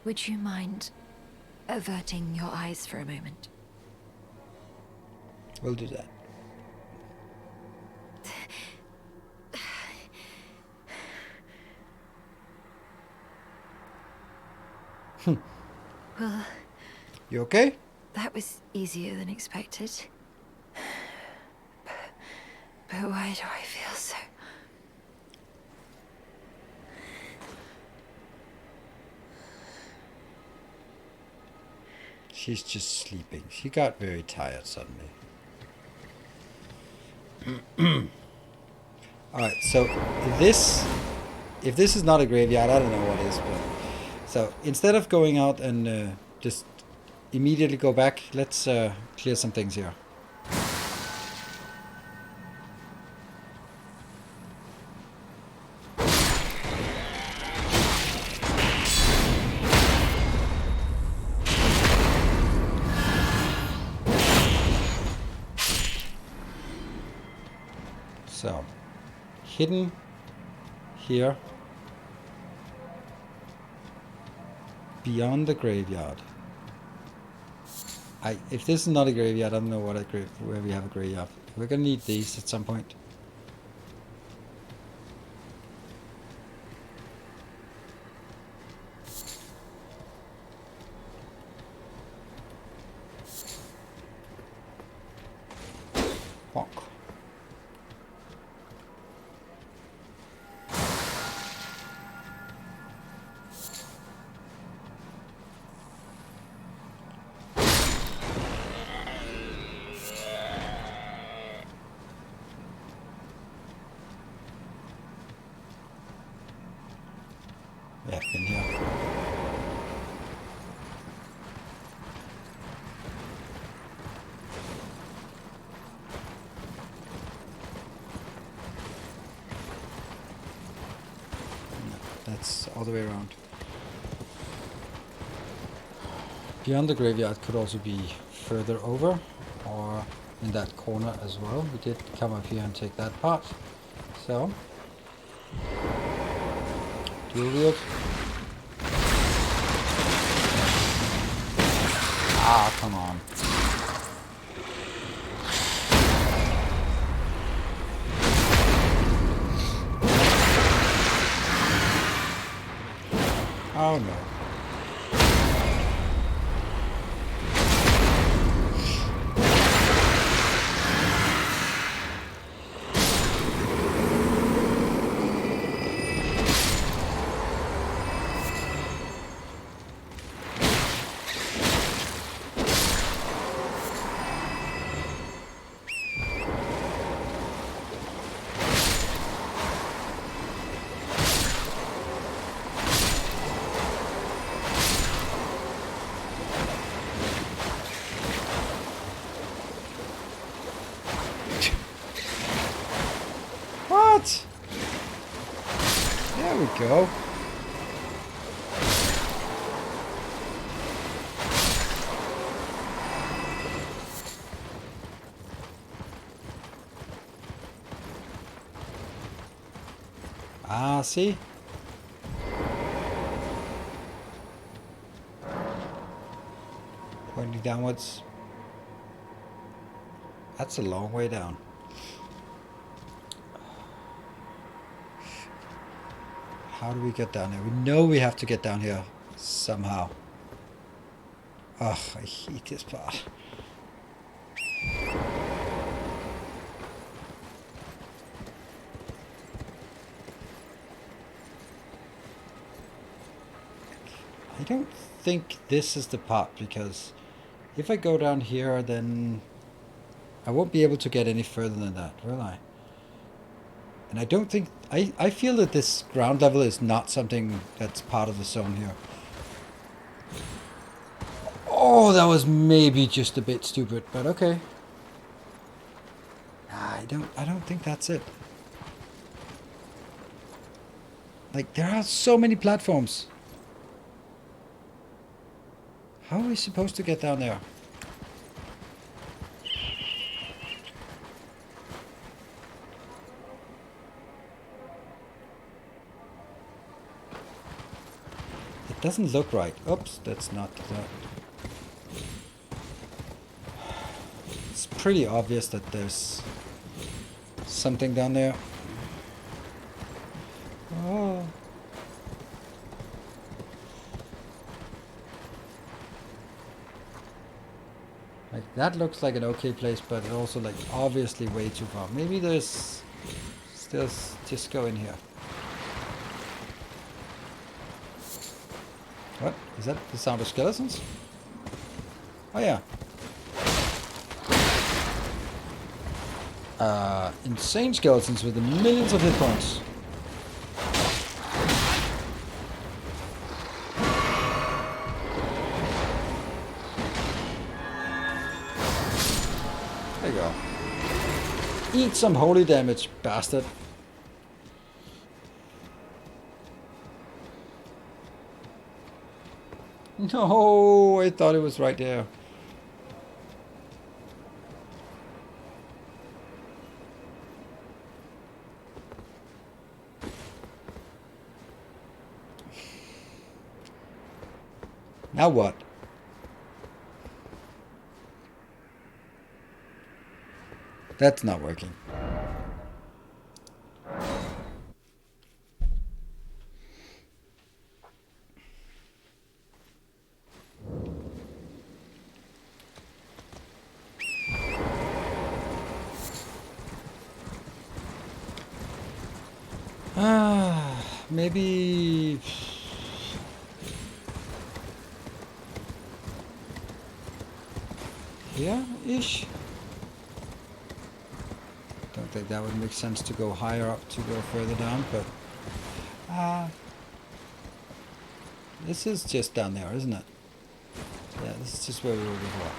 E: Would you mind averting your eyes for a moment?
A: We'll do that.
E: Well,
A: You okay?
E: that was easier than expected. But why do I feel so...
A: She's just sleeping. She got very tired suddenly. Alright, so if this is not a graveyard, I don't know what is. But so instead of going out and just immediately go back, let's clear some things here. So, hidden here beyond the graveyard. If this is not a graveyard, I don't know what where we have a graveyard. We're gonna need these at some point. Bonk. Yeah, in here. No, that's all the way around. Beyond the graveyard could also be further over, or in that corner as well. We did come up here and take that part. So, dual wield. Ah, come on. Oh no. What? There we go. Ah, see? Pointing downwards. That's a long way down. How do we get down here? We know we have to get down here somehow. Ugh, I hate this part. I don't think this is the part, because if I go down here, then I won't be able to get any further than that, will I? And I don't think... I feel that this ground level is not something that's part of the zone here. Oh, that was maybe just a bit stupid, but okay. I don't think that's it. Like, there are so many platforms. How are we supposed to get down there? It doesn't look right. Oops, that's not that. It's pretty obvious that there's something down there. Oh. Like, that looks like an okay place, but it's also like obviously way too far. Maybe there's still just go in here. What? Is that the sound of skeletons? Oh yeah. Insane skeletons with millions of hit points. There you go. Eat some holy damage, bastard. No, I thought it was right there. Now what? That's not working. Maybe... Here-ish? Don't think that would make sense to go higher up to go further down, but... this is just down there, isn't it? Yeah, this is just where we were before.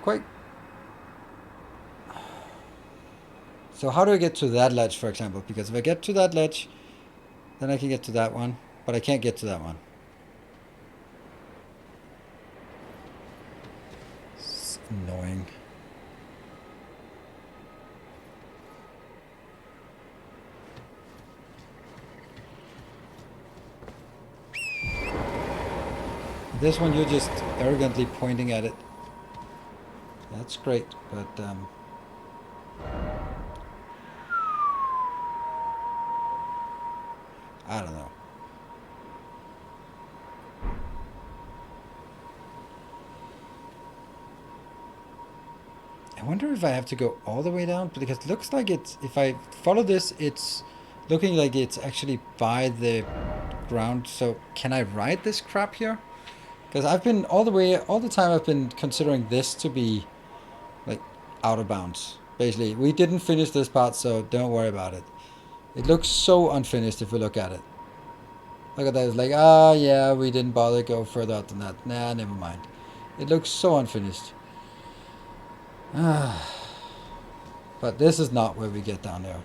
A: Quite. So how do I get to that ledge, for example? Because if I get to that ledge, then I can get to that one, but I can't get to that one. It's annoying. This one, you're just arrogantly pointing at it. That's great, but I don't know. I wonder if I have to go all the way down, because it looks like it's, if I follow this, it's looking like it's actually by the ground. So can I ride this crap here? Because I've been all the time I've been considering this to be like out of bounds. Basically, we didn't finish this part, so don't worry about it. It looks so unfinished if we look at it. Look at that, it's like, yeah, we didn't bother go further out than that. Nah, never mind. It looks so unfinished. But this is not where we get down there.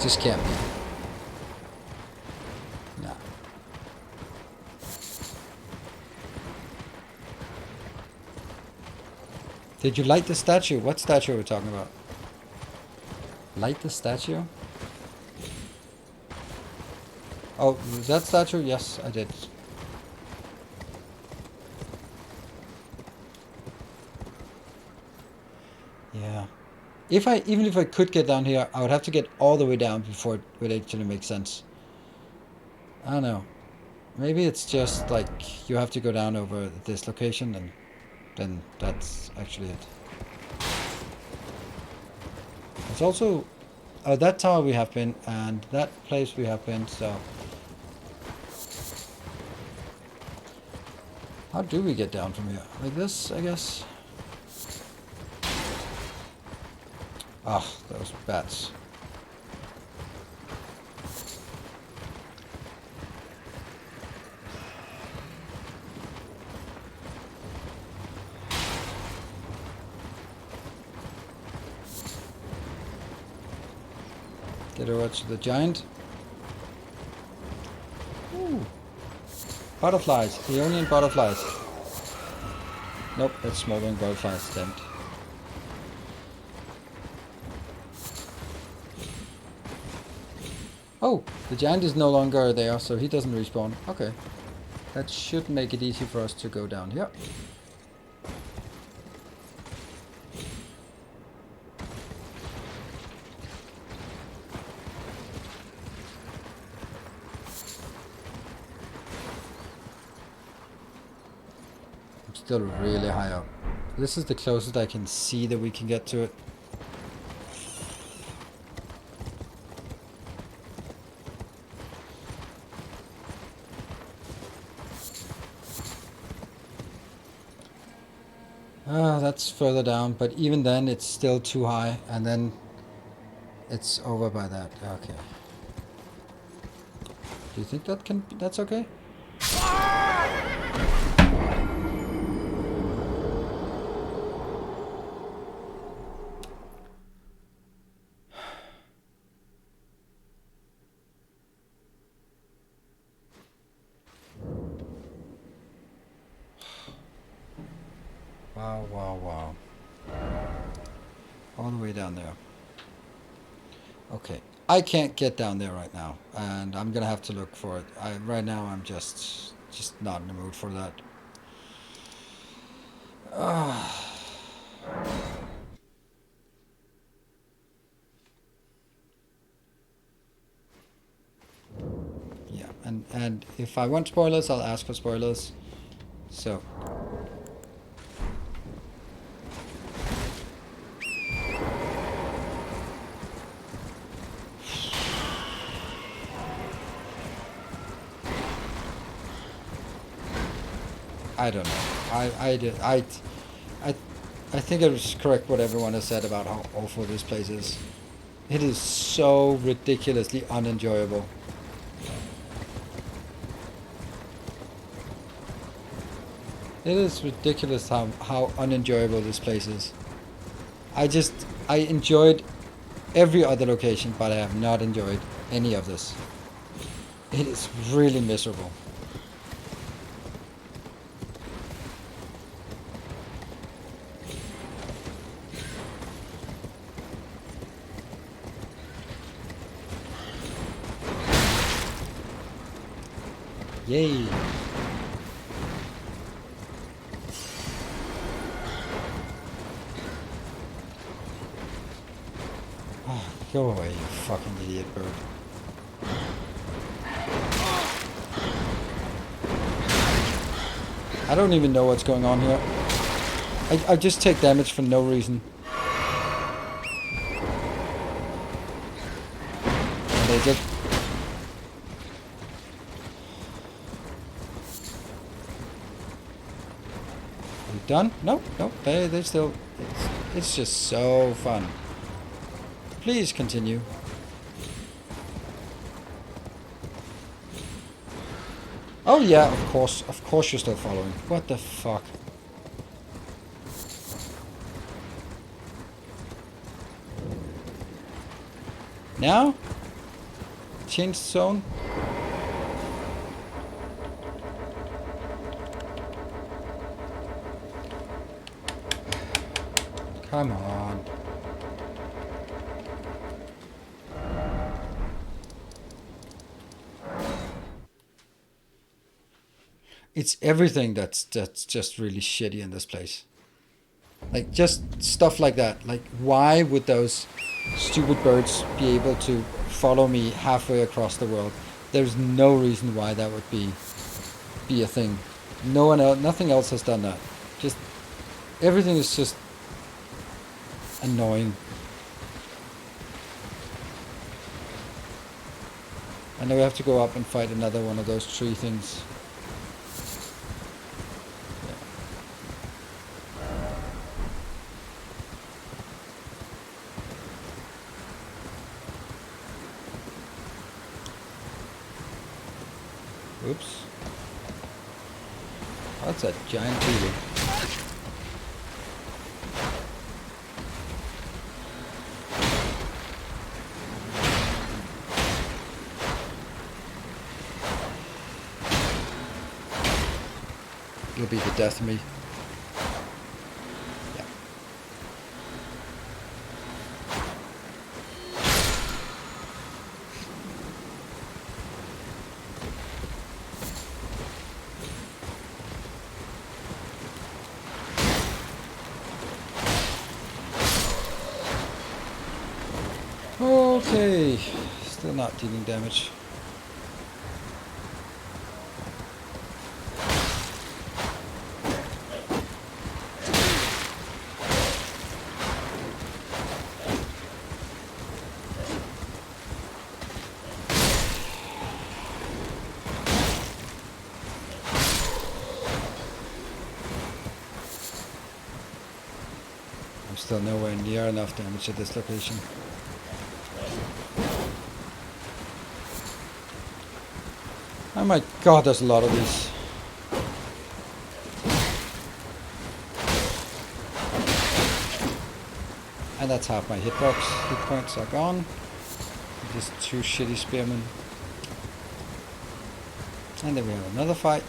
A: Just can't be. No. Did you light the statue? What statue are we talking about? Light the statue? Oh, that statue? Yes, I did. Yeah. Even if I could get down here, I would have to get all the way down before it would actually make sense. I don't know. Maybe it's just like you have to go down over this location, and then that's actually it. It's also that tower we have been, and that place we have been, so how do we get down from here? Like this, I guess. Ah, those bats. Get over to the giant. Ooh. Butterflies. Aeonian butterflies. Nope, that's smoldering butterflies. Damn it. Oh, the giant is no longer there, so he doesn't respawn. Okay. That should make it easy for us to go down here. I'm still really high up. This is the closest I can see that we can get to it. That's further down, but even then it's still too high, and then it's over by that. Okay. Do you think that's okay? Wow, wow, wow. All the way down there. Okay. I can't get down there right now, and I'm gonna have to look for it. Right now I'm just not in the mood for that. Yeah, and if I want spoilers, I'll ask for spoilers. So. I don't know. I think it was correct what everyone has said about how awful this place is. It is so ridiculously unenjoyable. It is ridiculous how unenjoyable this place is. I enjoyed every other location, but I have not enjoyed any of this. It is really miserable. Yay! Oh, go away, you fucking idiot bird. I don't even know what's going on here. I just take damage for no reason. And they just... Are you done? Nope, nope, they still... It's just so fun. Please continue. Oh yeah, of course you're still following. What the fuck? Now? Change zone? Come on. It's everything that's just really shitty in this place. Like, just stuff like that. Like, why would those stupid birds be able to follow me halfway across the world? There's no reason why that would be a thing. No one else, nothing else has done that. Just, everything is just annoying. And now we have to go up and fight another one of those tree things. Oops. That's a giant beetle. It'll be the death of me. Yeah. Okay, still not dealing damage. I'm still nowhere near enough damage at this location. Oh my god, there's a lot of these. And that's half my hitbox. Hit points are gone. Just two shitty spearmen. And then we have another fight.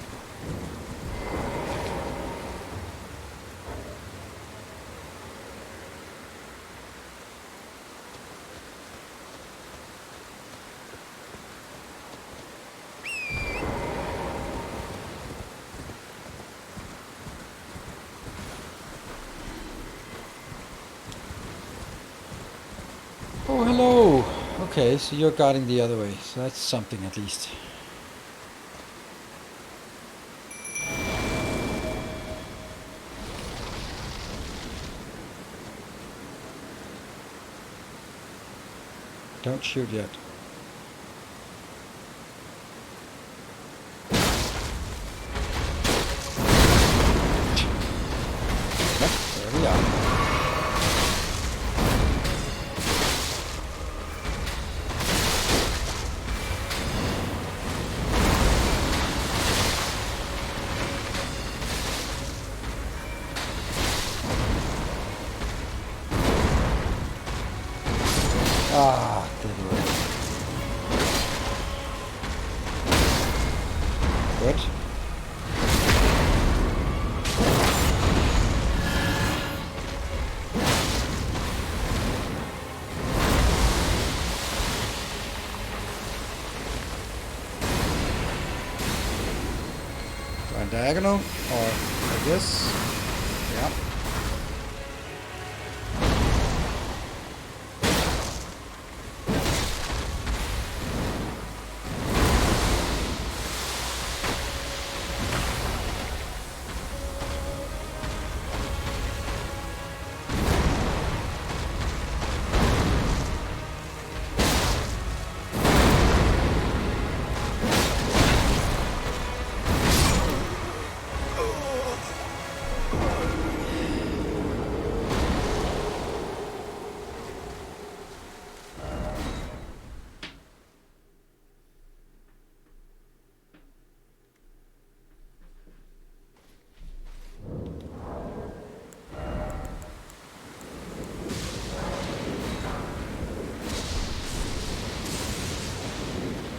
A: Okay, so you're guarding the other way, so that's something at least. Don't shoot yet. Yep, there we are. Ah, didn't work. Good. Run diagonal, or like this. Yeah.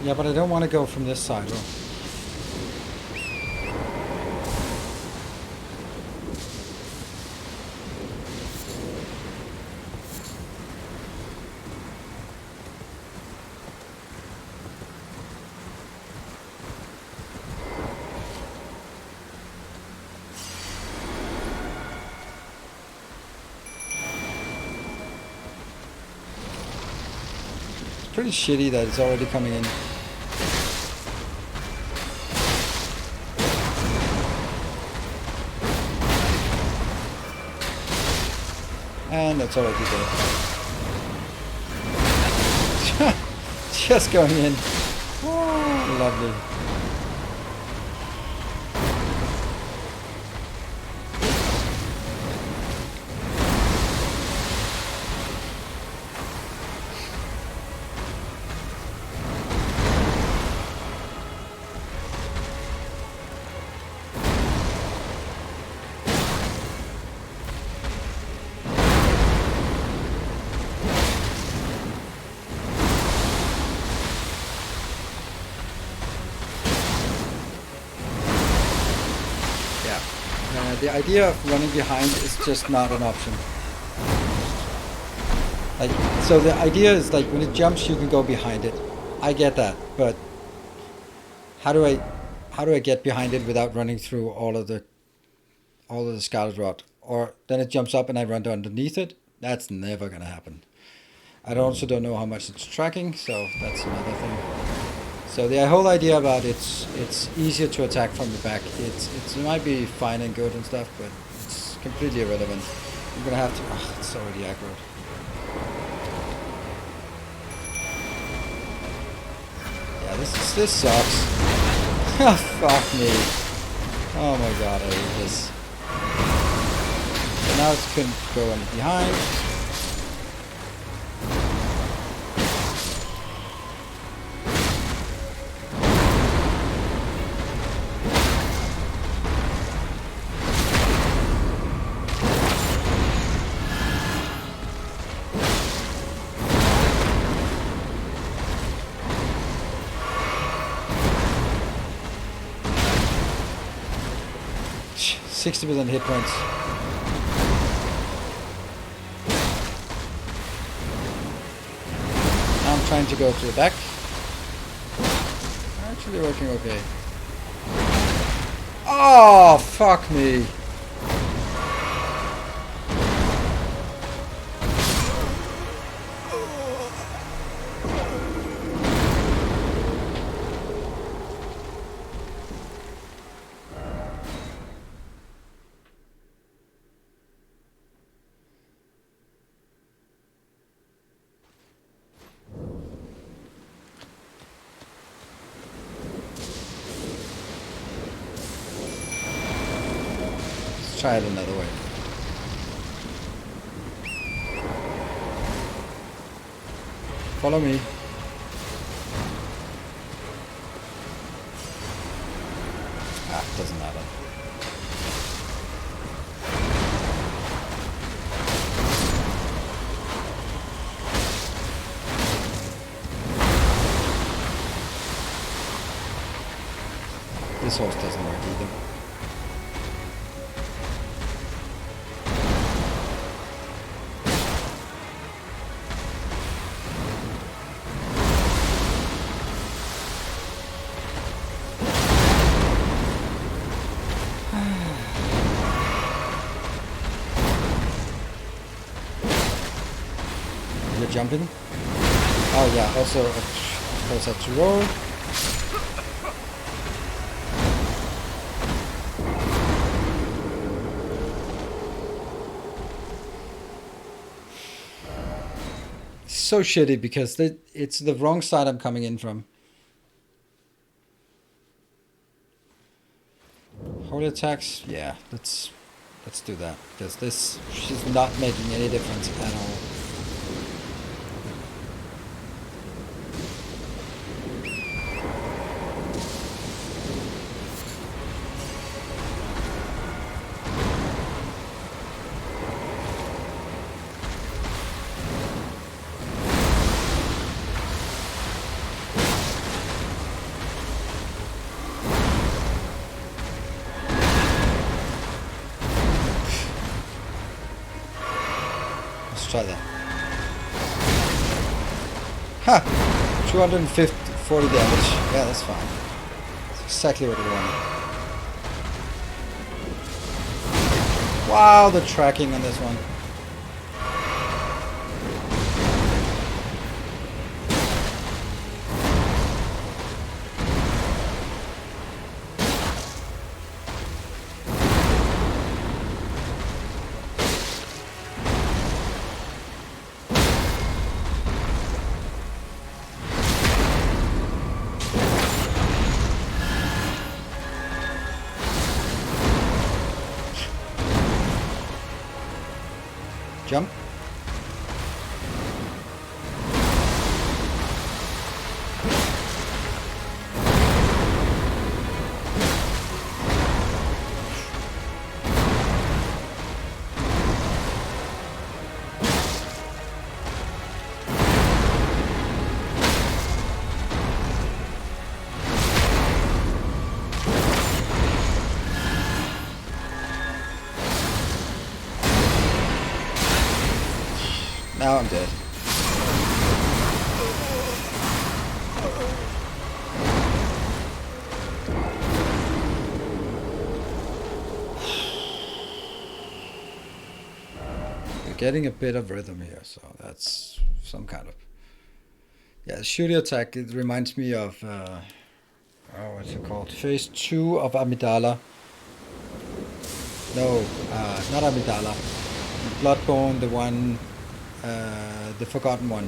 A: Yeah, but I don't want to go from this side. Oh. It's pretty shitty that it's already coming in. And that's already there. Just going in. Oh, lovely. The idea of running behind is just not an option. Like, so the idea is like when it jumps, you can go behind it. I get that, but how do I get behind it without running through all of the Scarlet Rot? Or then it jumps up and I run underneath it? That's never gonna happen. I also don't know how much it's tracking, so that's another thing. So the whole idea about it's easier to attack from the back. It might be fine and good and stuff, but it's completely irrelevant. I'm gonna have to. Oh, it's already aggro. Yeah, this sucks. Fuck me. Oh my god, I hate this. So now it's gonna go in behind. Shh, 60% hit points. Now I'm trying to go to the back. Actually working okay. Oh, fuck me. try it another way. Follow me. Doesn't matter. This horse doesn't work either. You're jumping? Oh yeah, also of course I have to roll. So shitty because it's the wrong side I'm coming in from. Holy attacks, yeah, let's do that because this she's not making any difference at all. Try that. Ha! 240 damage. Yeah, that's fine. That's exactly what we wanted. Wow, the tracking on this one. Jump. Now I'm dead. We're getting a bit of rhythm here, so that's some kind of... Yeah, shooting attack, it reminds me of... what's it called? Phase 2 of Amidala. No, not Amidala. Bloodborne, the one... the forgotten one.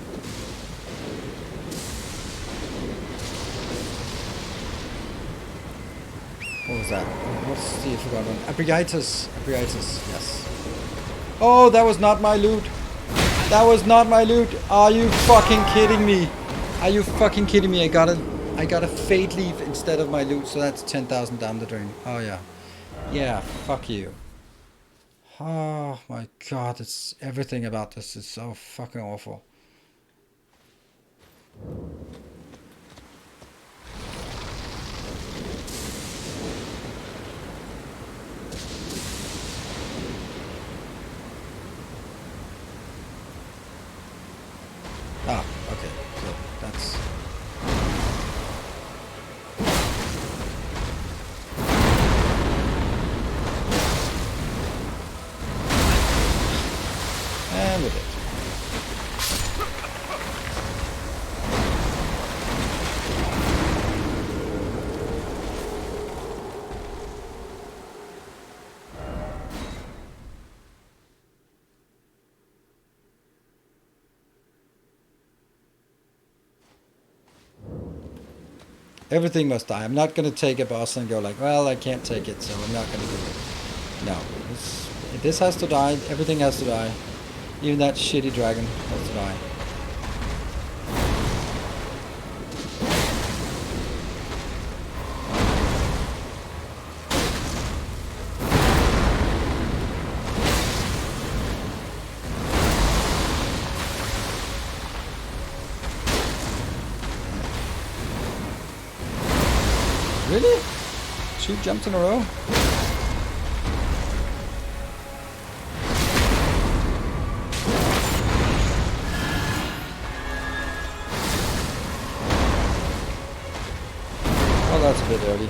A: What was that? What's the forgotten one? Abriitis. Abriitis, yes. Oh, that was not my loot. That was not my loot. Are you fucking kidding me? Are you fucking kidding me? I got a fate leaf instead of my loot, so that's 10,000 down the drain. Oh yeah. Yeah, fuck you. Oh my god, it's everything about this is so fucking awful. Ah, okay, so that's... And with it. Everything must die. I'm not going to take a boss and go like, well, I can't take it, so I'm not going to do it. No, This has to die. Everything has to die. Even that shitty dragon has to die. Really? 2 jumps in a row? Oh, that's a bit early.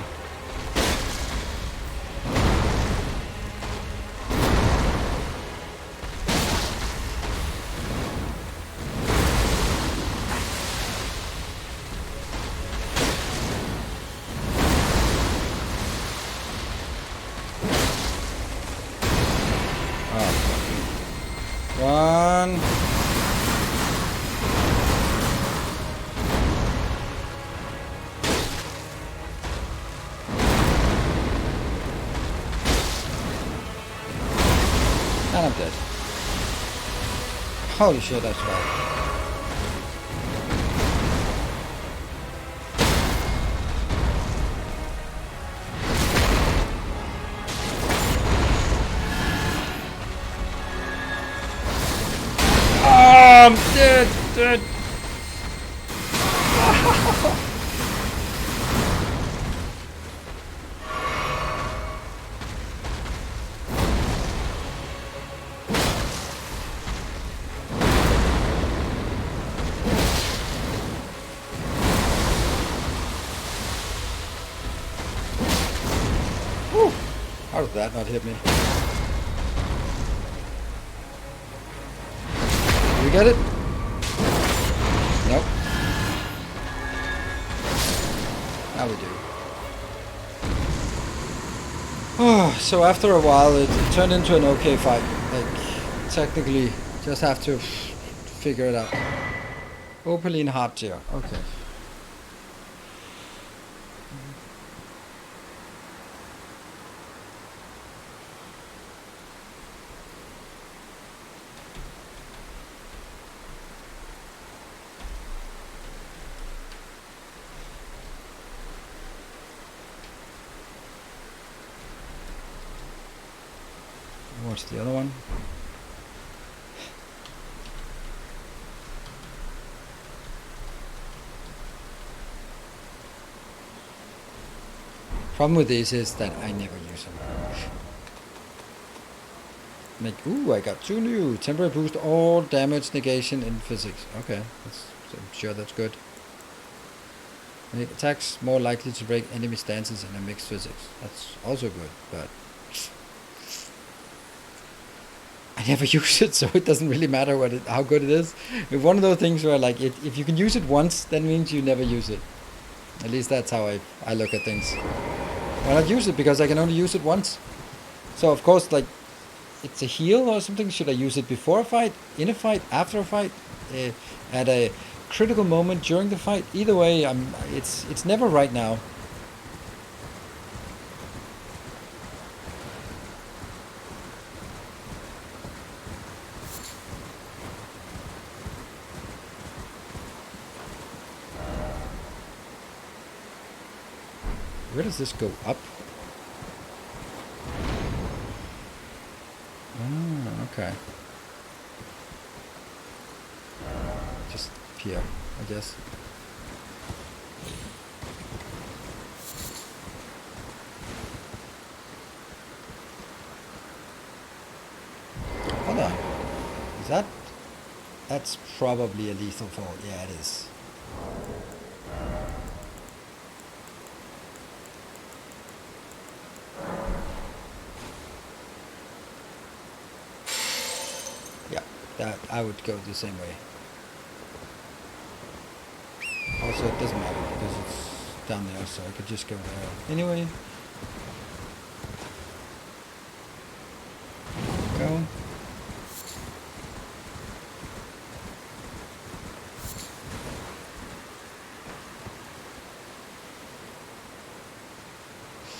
A: One. And I'm dead. Holy shit, that's bad. Oh, I'm dead. Whew. How did that not hit me? Did we get it? Nope. Now we do. Oh, so after a while it turned into an okay fight. Like, technically, just have to figure it out. Opaline hard tier. Okay. What's the other one? Problem with this is that I never use them. Like, ooh, I got 2 new. Temporary boost all damage negation in physics. Okay, I'm sure that's good. Make attacks more likely to break enemy stances in a mixed physics. That's also good, but I never use it, so it doesn't really matter how good it is. It's one of those things where, like, if you can use it once, that means you never use it. At least that's how I look at things. Why not use it? Because I can only use it once. So, of course, like, it's a heal or something. Should I use it before a fight, in a fight, after a fight, at a critical moment during the fight? Either way, it's never right now. Where does this go? Up? Ah, okay. Just here, I guess. Hold on. Is that... That's probably a lethal fall. Yeah, it is. That I would go the same way. Also, it doesn't matter because it's down there, so I could just go there. Anyway. Go.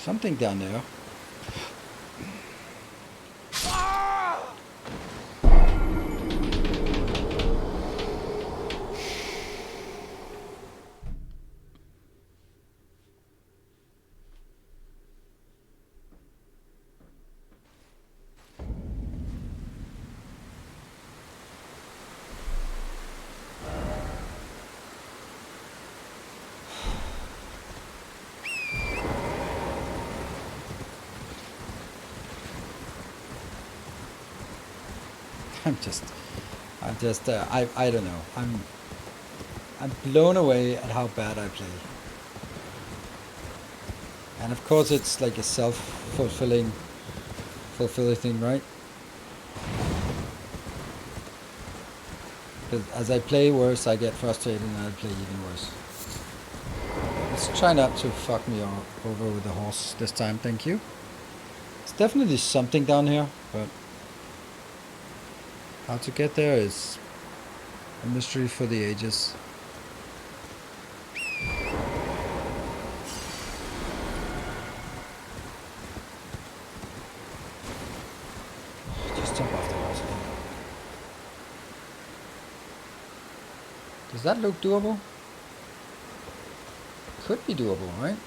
A: Something down there. I'm just, I don't know. I'm blown away at how bad I play. And of course, it's like a fulfilling thing, right? Because as I play worse, I get frustrated and I play even worse. Let's try not to fuck me over with the horse this time, thank you. It's definitely something down here, but how to get there is a mystery for the ages. Just jump off the horse again. Does that look doable? Could be doable, right?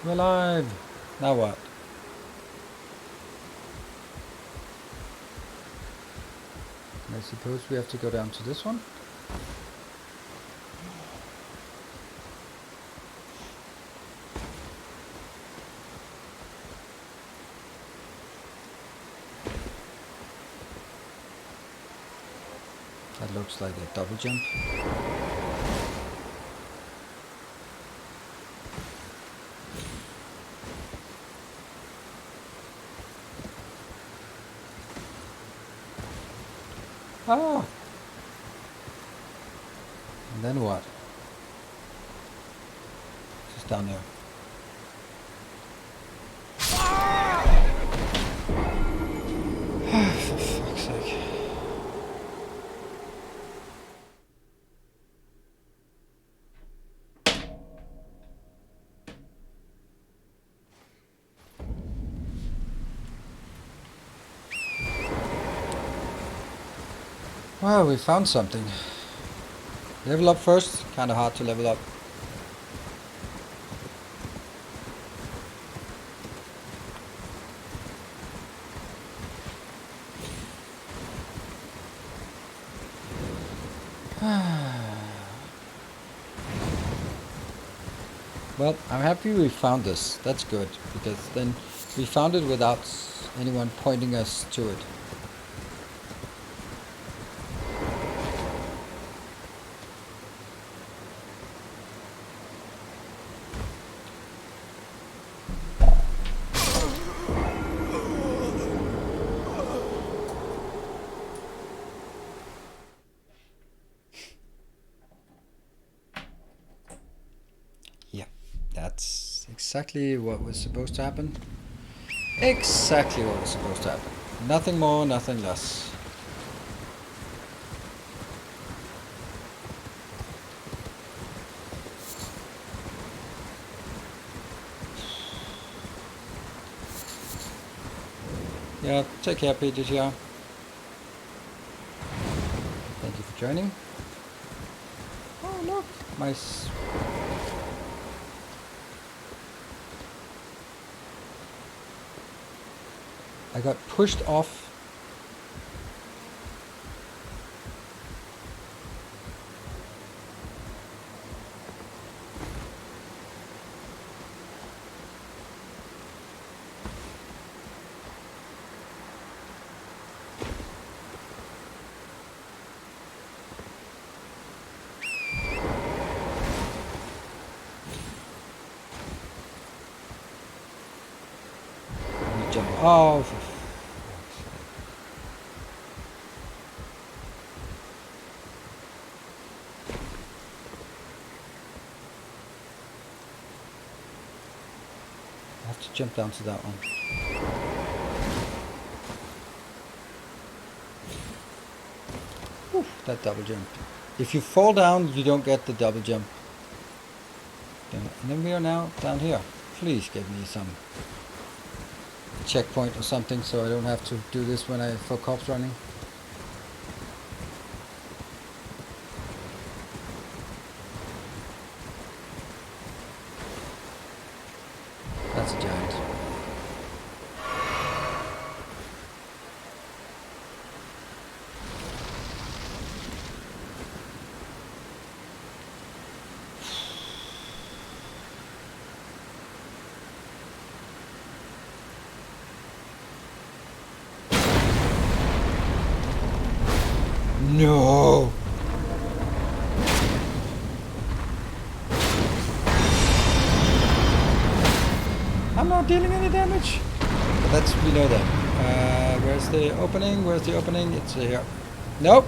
A: We're alive! Now what? I suppose we have to go down to this one? That looks like a double jump. Ah! And then what? Just down there. For fuck's sake. Well, we found something. Level up first. Kind of hard to level up. Well, I'm happy we found this. That's good, because then we found it without anyone pointing us to it. That's exactly what was supposed to happen. Exactly what was supposed to happen. Nothing more, nothing less. Yeah, take care, PGTR. Thank you for joining. Oh, look, nice. I got pushed off. Jump off. I have to jump down to that one. Whew, that double jump. If you fall down, you don't get the double jump. And then we are now down here. Please give me some checkpoint or something so I don't have to do this when I feel cops running. That's a giant. No! I'm not dealing any damage. But that's, we know that. Where's the opening? Where's the opening? It's here. Nope.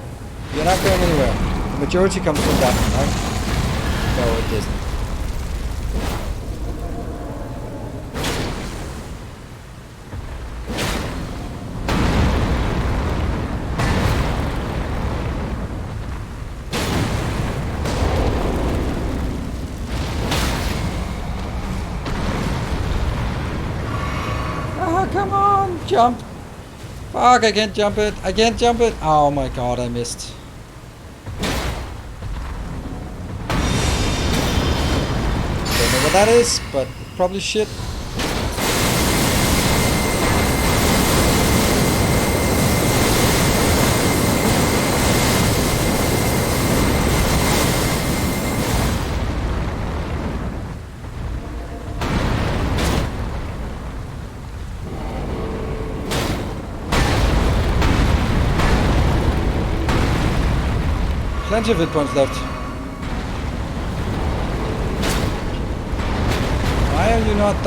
A: You're not going anywhere. The majority comes from that one, right? No, it isn't. Come on, jump. Fuck, I can't jump it. I can't jump it. Oh my god, I missed. Don't know what that is, but probably shit. Plenty of hit points left. Why are you not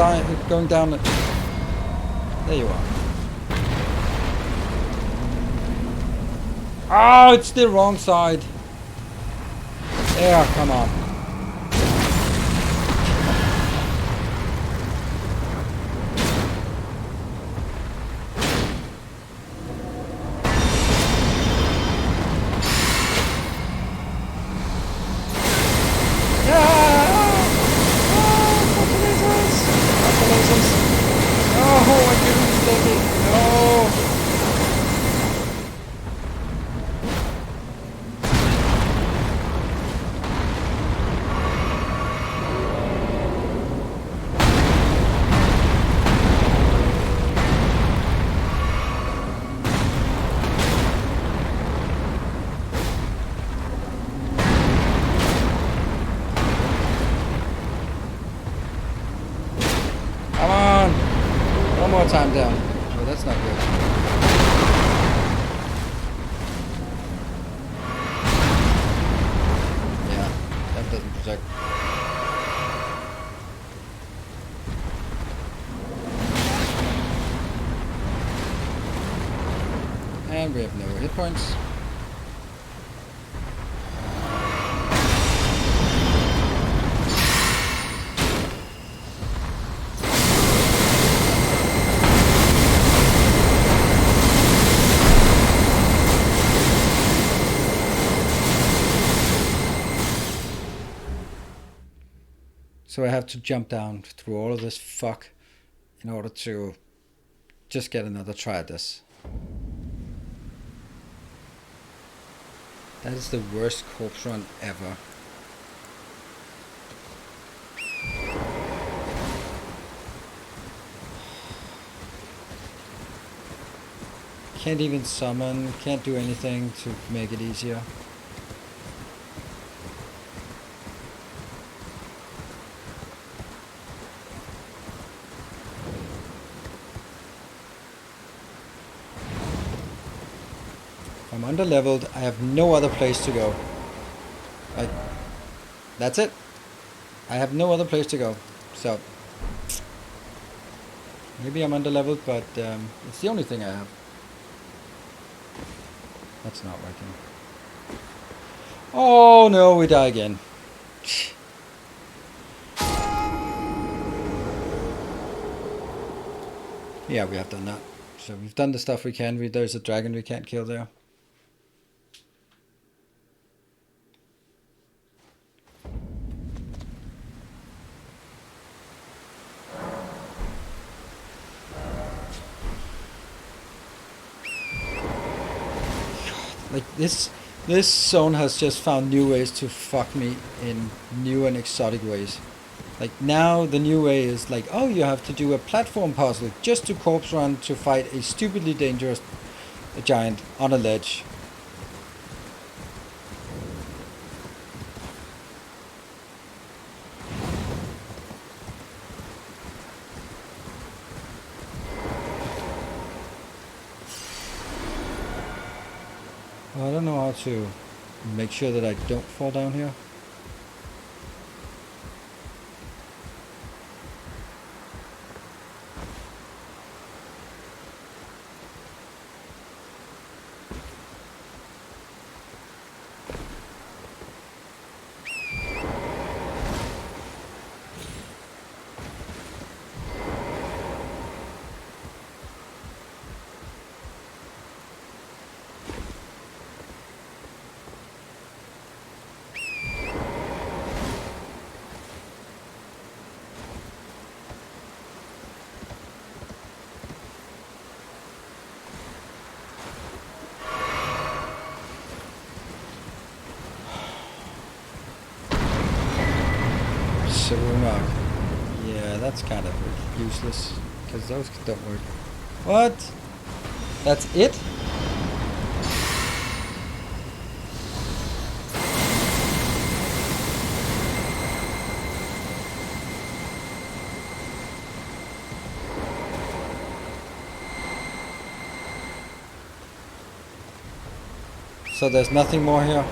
A: going down? There you are. Oh, it's the wrong side. There, come on. Time down. Oh, that's not good. Yeah, that doesn't protect. And we have no hit points. So I have to jump down through all of this fuck in order to just get another try at this. That is the worst corpse run ever. Can't even summon, can't do anything to make it easier. I'm under-leveled, I have no other place to go. That's it. I have no other place to go. So, maybe I'm under-leveled, but it's the only thing I have. That's not working. Oh no, we die again. Yeah, we have done that. So we've done the stuff we can. There's a dragon we can't kill there. Like this zone has just found new ways to fuck me in new and exotic ways. Like now the new way is like, oh, you have to do a platform puzzle just to corpse run to fight a stupidly dangerous giant on a ledge. I don't know how to make sure that I don't fall down here. Mark. Yeah, that's kind of useless because those don't work. What? That's it? So there's nothing more here?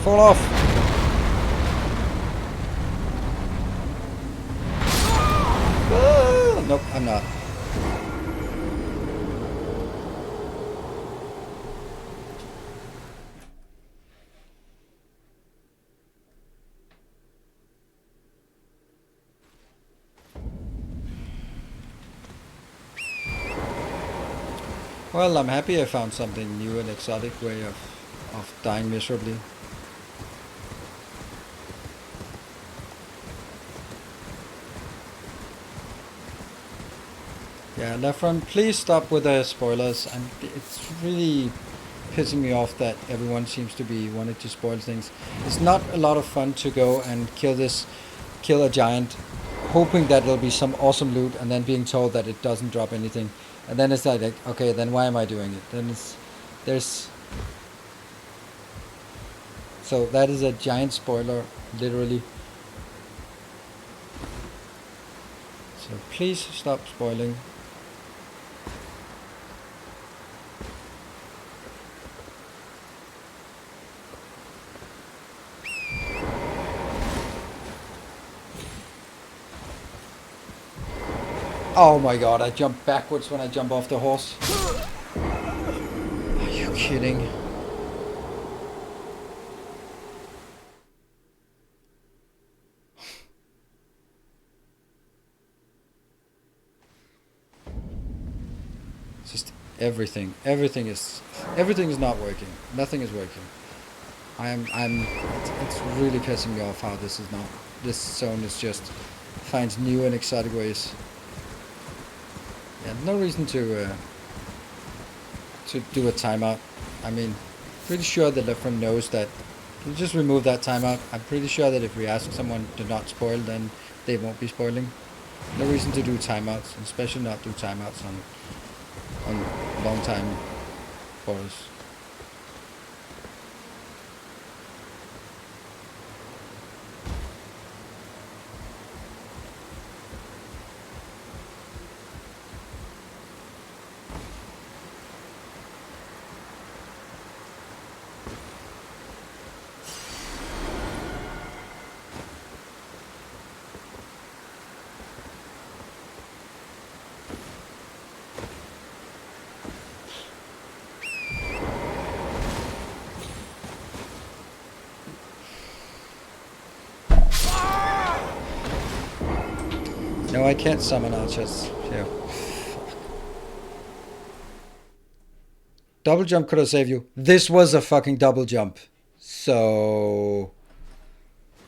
A: Fall off. Nope, I'm not. Well, I'm happy I found something new and exotic way of dying miserably. Yeah, Lefron, please stop with the spoilers. It's really pissing me off that everyone seems to be wanting to spoil things. It's not a lot of fun to go and kill a giant, hoping that it'll be some awesome loot, and then being told that it doesn't drop anything. And then it's like, okay, then why am I doing it? Then so that is a giant spoiler, literally. So please stop spoiling. Oh my god, I jumped backwards when I jump off the horse. Are you kidding? Just everything is not working. Nothing is working. It's really pissing me off how this zone is just finds new and exotic ways. Yeah, no reason to do a timeout. I mean, pretty sure that Lefron knows that. You just remove that timeout. I'm pretty sure that if we ask someone to not spoil, then they won't be spoiling. No reason to do timeouts, especially not do timeouts on long time boils. No, I can't summon archers. Yeah. Double jump could have saved you. This was a fucking double jump. So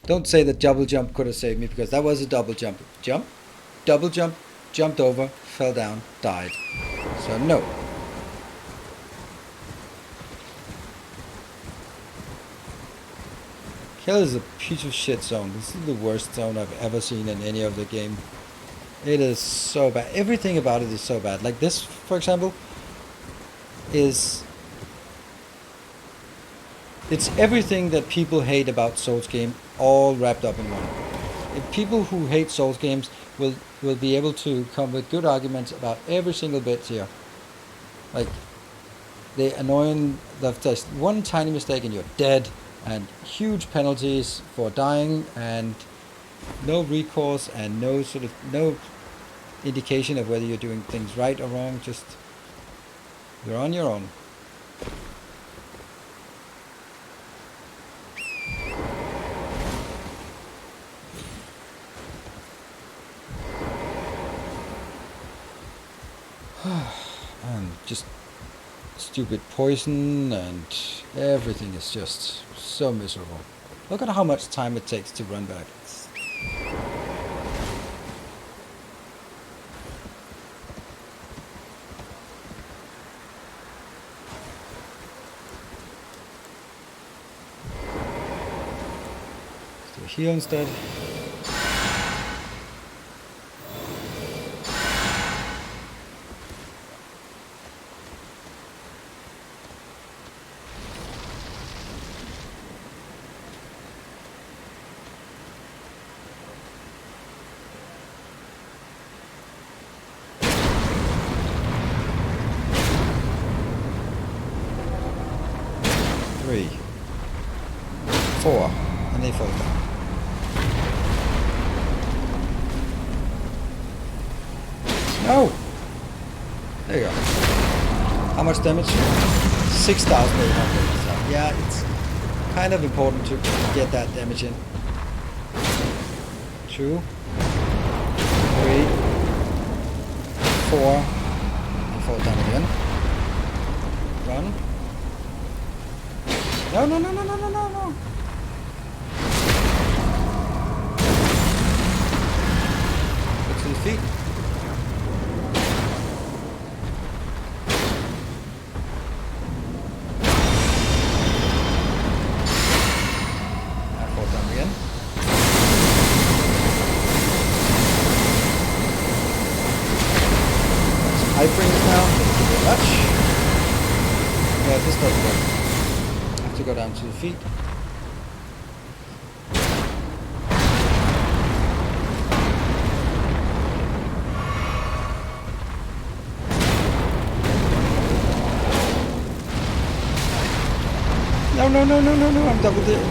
A: don't say that double jump could have saved me, because that was a double jump. Jump, double jump, jumped over, fell down, died. So no. Hell is a piece of shit zone. This is the worst zone I've ever seen in any of the game. It is so bad. Everything about it is so bad. Like this, for example, is... It's everything that people hate about Souls game, all wrapped up in one. If people who hate Souls games will be able to come with good arguments about every single bit here. Like, the annoying... That's just one tiny mistake and you're dead. And huge penalties for dying, and no recourse, and no indication of whether you're doing things right or wrong. Just you're on your own. And just stupid poison, and everything is just so miserable. Look at how much time it takes to run back. So heal instead. Three, 4, and they fall down. No! There you go. How much damage? 6,800. So, yeah, it's kind of important to get that damage in. 2, 3, 4, and fall down again. 1. No, no, no, no, no, no, no, no. Look to the feet. I fall down again. Some iframes now. Thank you very much. Yeah, this doesn't work. To go down to the feet. No, no, no, no, no, no, I'm double hitting.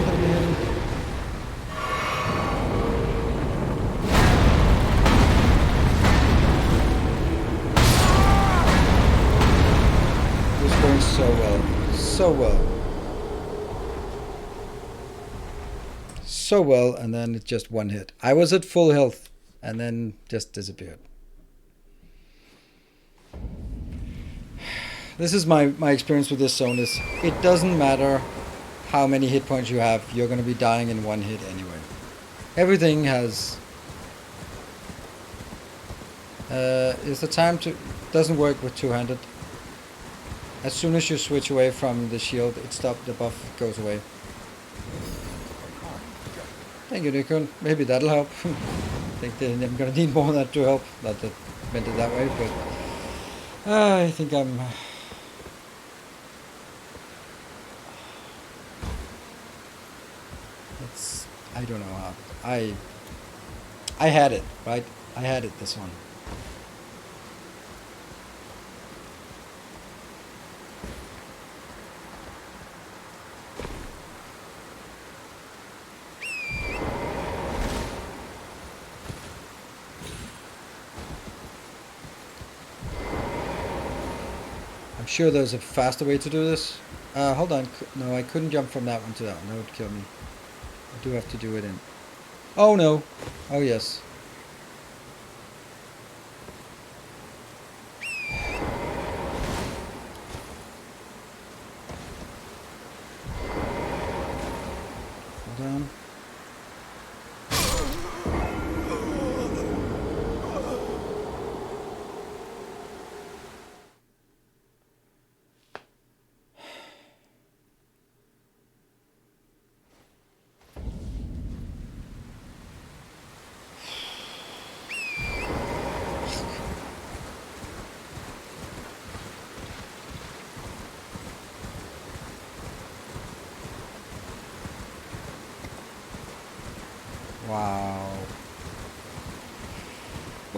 A: It was going so well. So well. So well, and then it just one hit. I was at full health and then just disappeared. This is my experience with this zone is it doesn't matter how many hit points you have, you're going to be dying in one hit anyway. Everything has is the time to doesn't work with two-handed. As soon as you switch away from the shield, it stops, the buff goes away. Thank you, Nikon. Maybe that'll help. I think I'm gonna need more of that to help. Not that I meant it that way, but I think I'm. It's. I don't know how. I had it right. I had it this one. Sure there's a faster way to do this. Hold on. No, I couldn't jump from that one to that one. That would kill me. I do have to do it in. Oh no. Oh yes.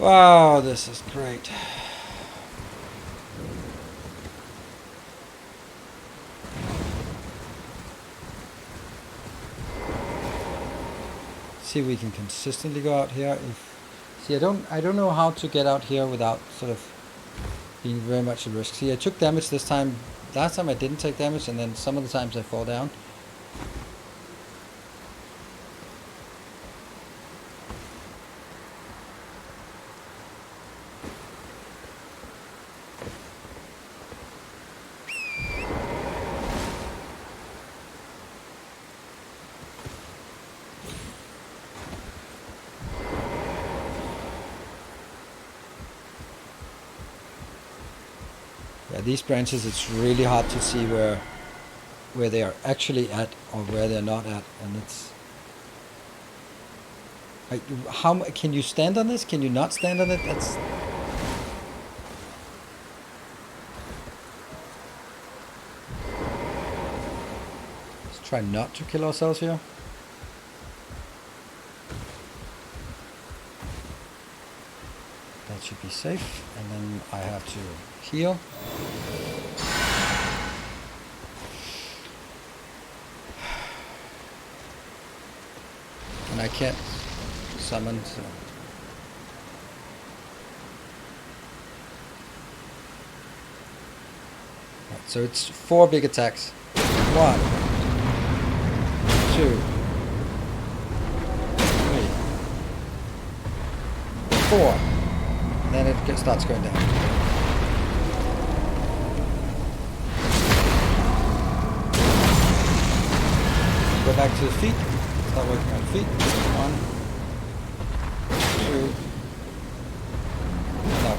A: Wow, this is great. See if we can consistently go out here. See, I don't know how to get out here without sort of being very much at risk. See, I took damage this time. Last time I didn't take damage, and then some of the times I fall down. Yeah, these branches, it's really hard to see where they are actually at or where they're not at, and it's like, how can you stand on this? Can you not stand on it? That's let's try not to kill ourselves here. That should be safe, and then I have to heal. And I can't summon, so. Right, so it's 4 big attacks. 1, 2, 3, 4. And then it starts going down. Go back to the feet. Start working on feet. 1, 2. No.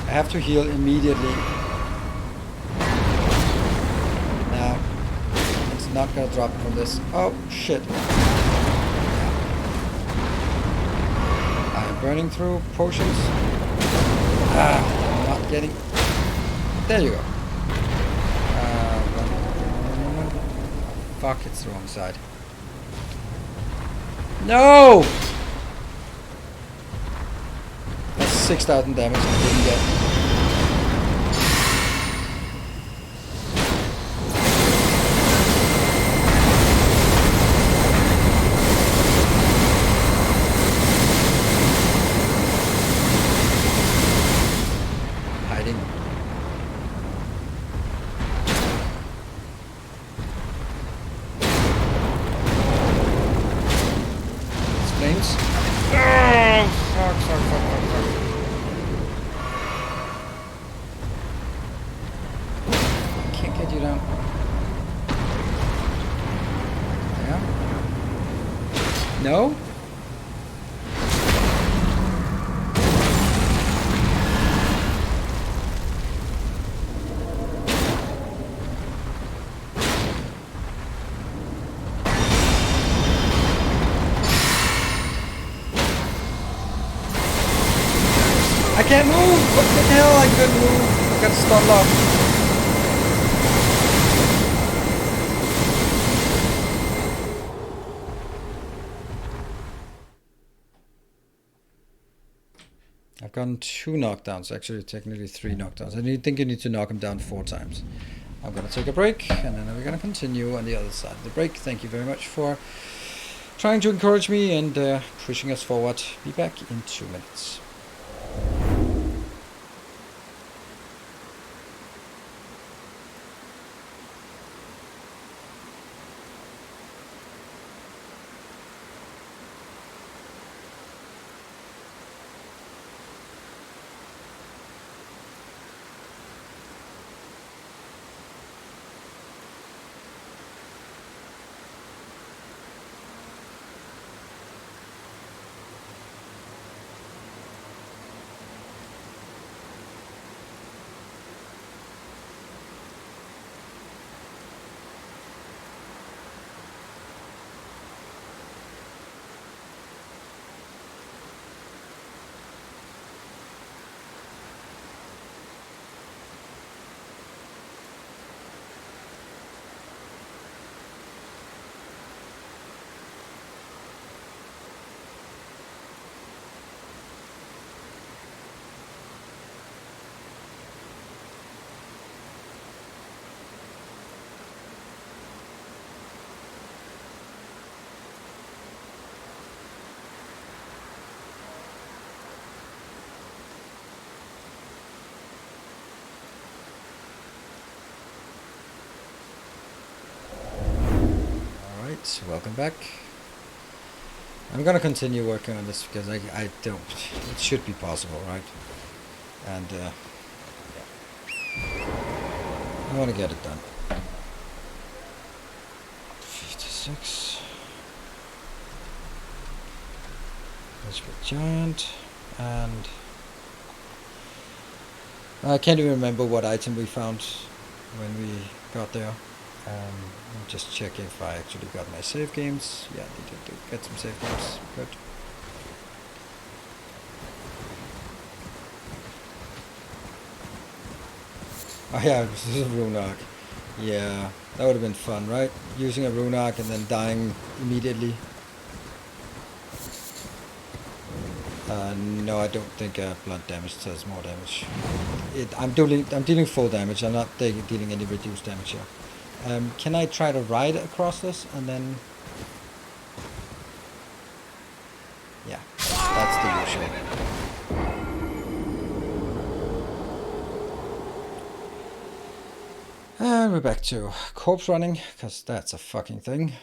A: I have to heal immediately. Now, it's not gonna drop from this. Oh shit. I am burning through potions. I'm not getting. There you go. Run. Fuck, it's the wrong side. No! That's 6,000 damage I didn't get. No? I can't move! What the hell? I couldn't move. I got stunned off. I've gotten 2 knockdowns, actually technically 3 knockdowns. I think you need to knock him down 4 times. I'm going to take a break, and then we're going to continue on the other side of the break. Thank you very much for trying to encourage me and pushing us forward. Be back in 2 minutes. Alright, welcome back. I'm gonna continue working on this because I don't... It should be possible, right? And, yeah. I want to get it done. 56. Let's go giant. And... I can't even remember what item we found when we got there. I'll just check if I actually got my save games. Yeah, I did get some save games. Good. Oh yeah, this is a rune arc. Yeah, that would have been fun, right? Using a rune arc and then dying immediately. No, I don't think blunt damage does more damage. I'm dealing full damage. I'm not dealing any reduced damage here. Can I try to ride across this and then... Yeah, that's the usual. And we're back to corpse running, because that's a fucking thing.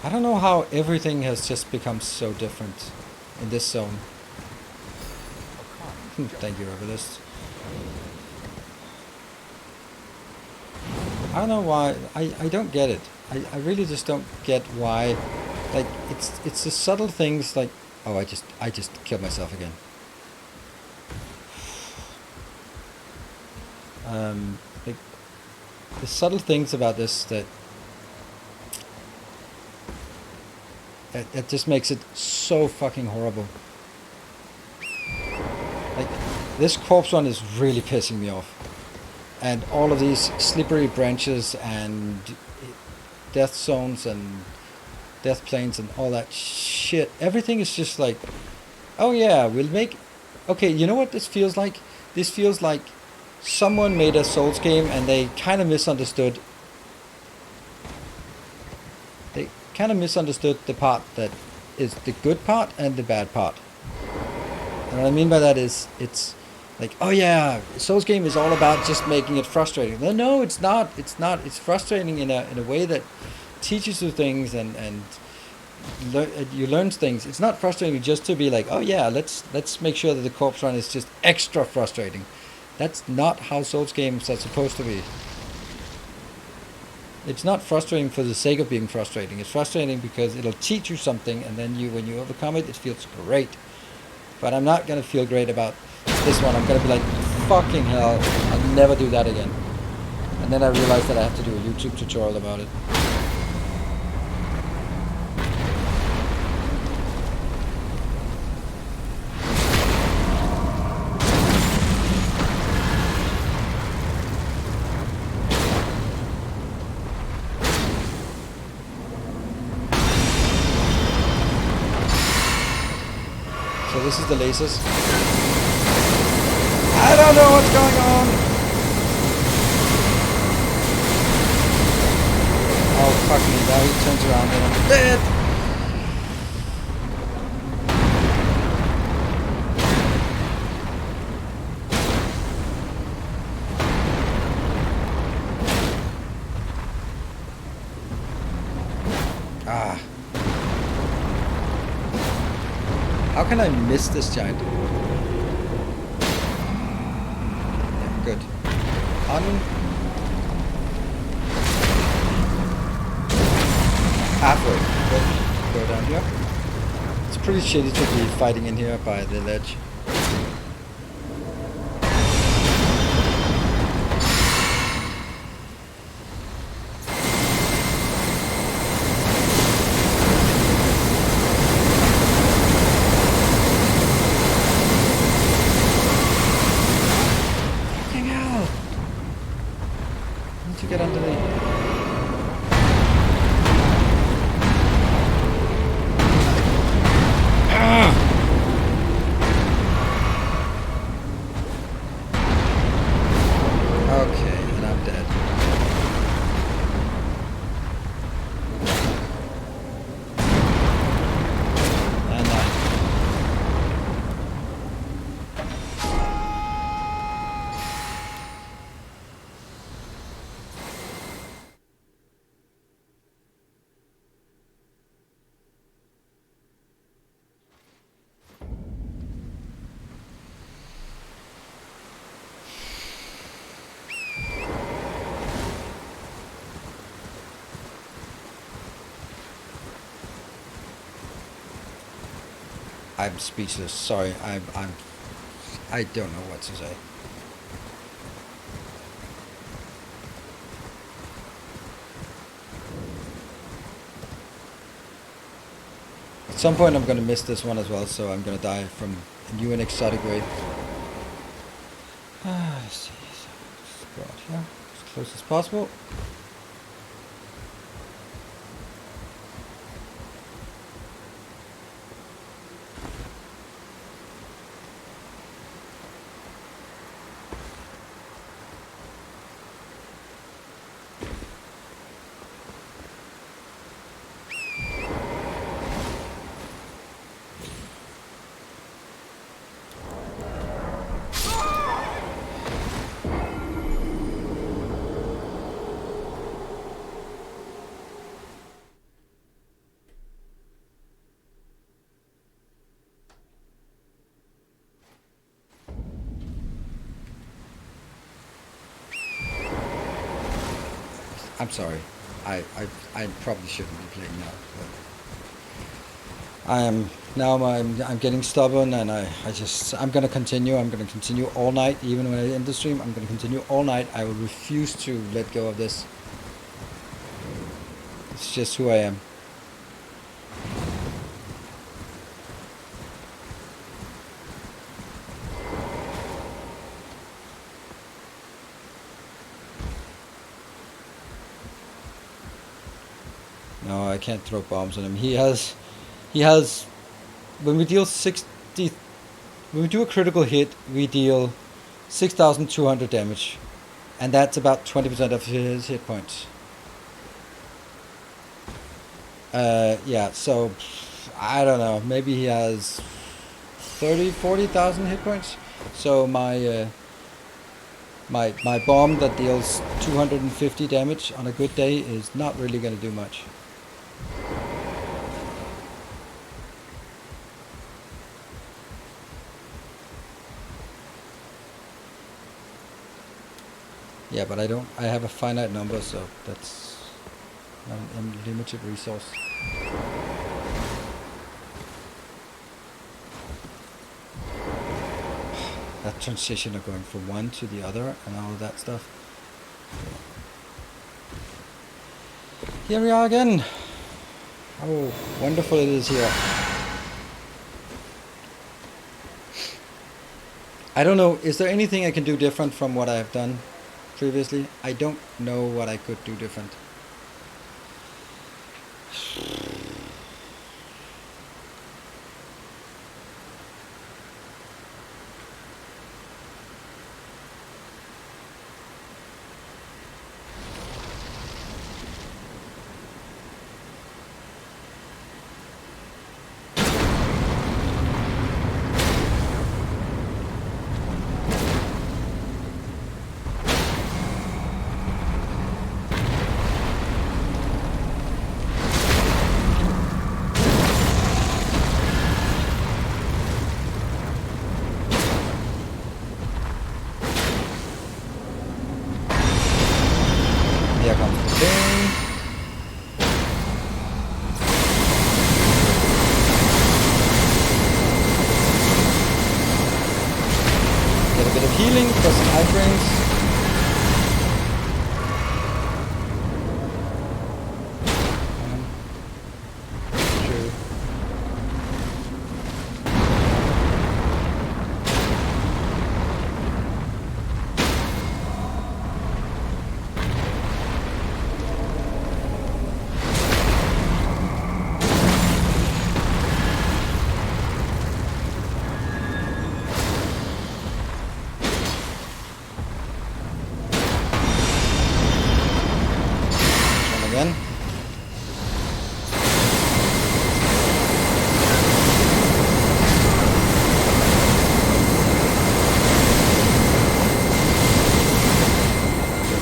A: I don't know how everything has just become so different in this zone. Thank you, Herbalist. I don't know why. I don't get it. I really just don't get why. Like it's the subtle things like, oh, I just killed myself again. Like the subtle things about this that just makes it so fucking horrible. Like, this corpse one is really pissing me off. And all of these slippery branches and death zones and death planes and all that shit. Everything is just like, oh yeah, we'll make... Okay, you know what this feels like? This feels like someone made a Souls game and they kind of misunderstood. They kind of misunderstood the part that is the good part and the bad part. And what I mean by that is, it's like, oh yeah, Souls game is all about just making it frustrating. No, it's not. It's not. It's frustrating in a way that teaches you things and you learn things. It's not frustrating just to be like, oh yeah, let's make sure that the corpse run is just extra frustrating. That's not how Souls games are supposed to be. It's not frustrating for the sake of being frustrating. It's frustrating because it'll teach you something, and then when you overcome it, it feels great. But I'm not going to feel great about this one. I'm going to be like, fucking hell, I'll never do that again. And then I realized that I have to do a YouTube tutorial about it. So this is the lasers. I don't know what's going on! Oh fuck me, now he turns around and I'm dead! Ah. How can I miss this giant? Yeah, good. Halfway. Go down here. It's pretty shitty to be fighting in here by the ledge. To get underneath. I'm speechless. Sorry, I don't know what to say. At some point I'm gonna miss this one as well, so I'm gonna die from a new and exotic way. Let's see, so let's go out here, as close as possible. I'm sorry. I probably shouldn't be playing now. But I'm getting stubborn, and I'm gonna continue. I'm gonna continue all night, even when I end the stream. I'm gonna continue all night. I will refuse to let go of this. It's just who I am. No, I can't throw bombs on him. He has, when we deal 60, when we do a critical hit, we deal 6,200 damage. And that's about 20% of his hit points. Yeah, so, I don't know, maybe he has 40,000 hit points. So my bomb that deals 250 damage on a good day is not really going to do much. Yeah, but I have a finite number, so that's an unlimited resource. That transition of going from one to the other and all of that stuff. Here we are again. How wonderful it is here. I don't know, is there anything I can do different from what I have done previously? I don't know what I could do different.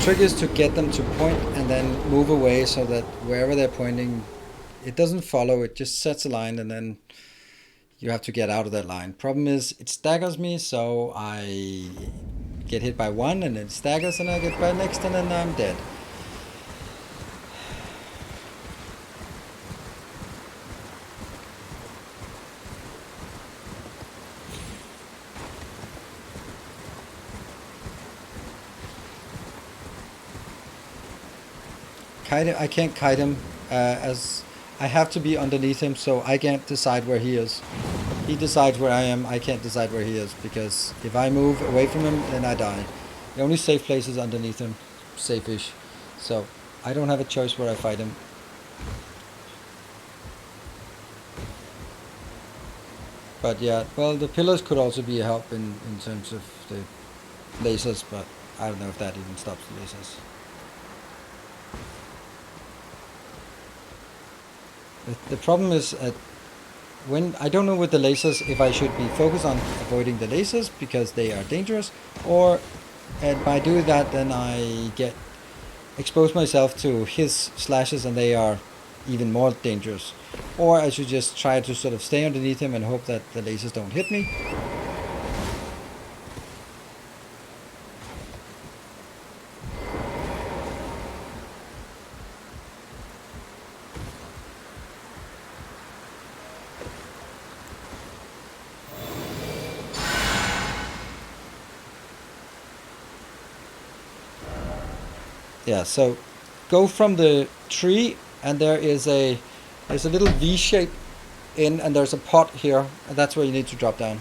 A: The trick is to get them to point and then move away so that wherever they're pointing, it doesn't follow, it just sets a line and then you have to get out of that line. Problem is, it staggers me, so I get hit by one and it staggers and I get by next and then I'm dead. I can't kite him as I have to be underneath him, so I can't decide where he is. He decides where I am. I can't decide where he is because if I move away from him, then I die. The only safe place is underneath him, safe-ish. So I don't have a choice where I fight him. But yeah, well, the pillars could also be a help in terms of the lasers, but I don't know if that even stops the lasers. The problem is when I don't know with the lasers if I should be focused on avoiding the lasers because they are dangerous, or by doing that then I expose myself to his slashes and they are even more dangerous. Or I should just try to sort of stay underneath him and hope that the lasers don't hit me. Yeah, so go from the tree and there's a little V shape in and there's a pot here and that's where you need to drop down.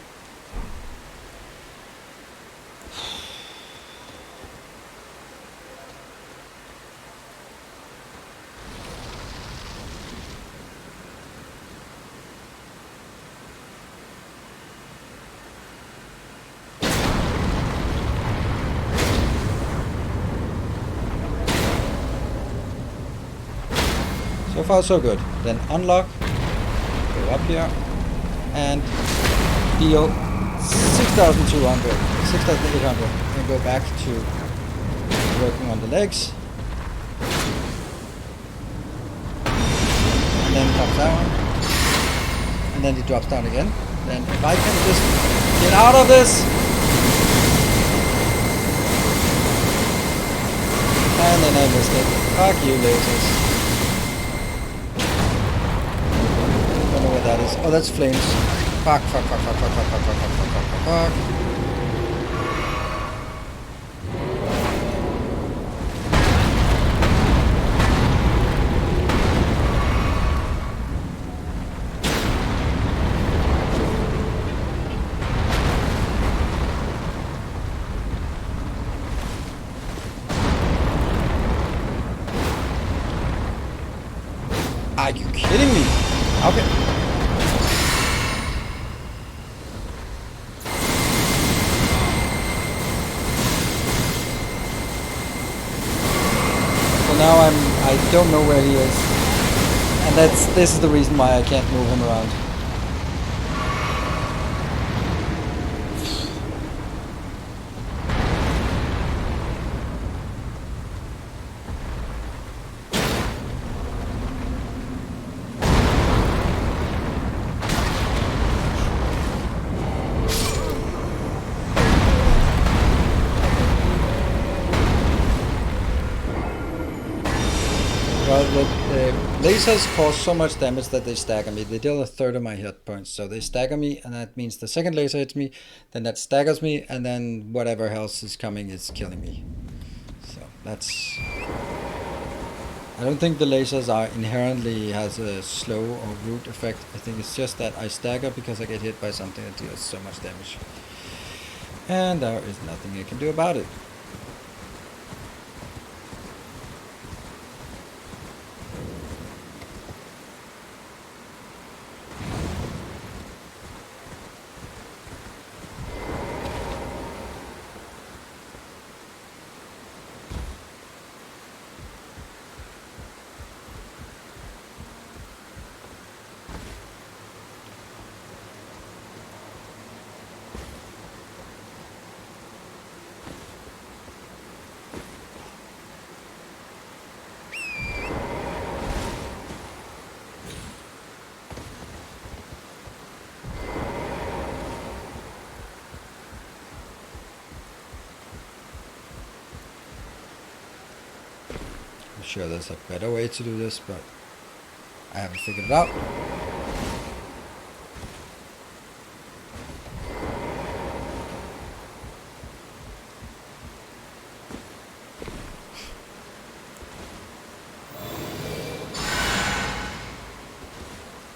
A: So far so good. Then unlock, go up here, and deal 6,200, 6,800, and go back to working on the legs. And then comes down, and then he drops down again. Then if I can just get out of this, and then I missed it. Fuck you, lasers. What that is. Oh, that's flames. Fuck. Are you kidding me? Okay. Now I don't know where he is, and this is the reason why I can't move him around. Well, the lasers cause so much damage that they stagger me. They deal a third of my hit points, so they stagger me, and that means the second laser hits me, then that staggers me, and then whatever else is coming is killing me. So that's... I don't think the lasers are inherently has a slow or root effect. I think it's just that I stagger because I get hit by something that deals so much damage. And there is nothing I can do about it. I'm sure there's a better way to do this, but I haven't figured it out.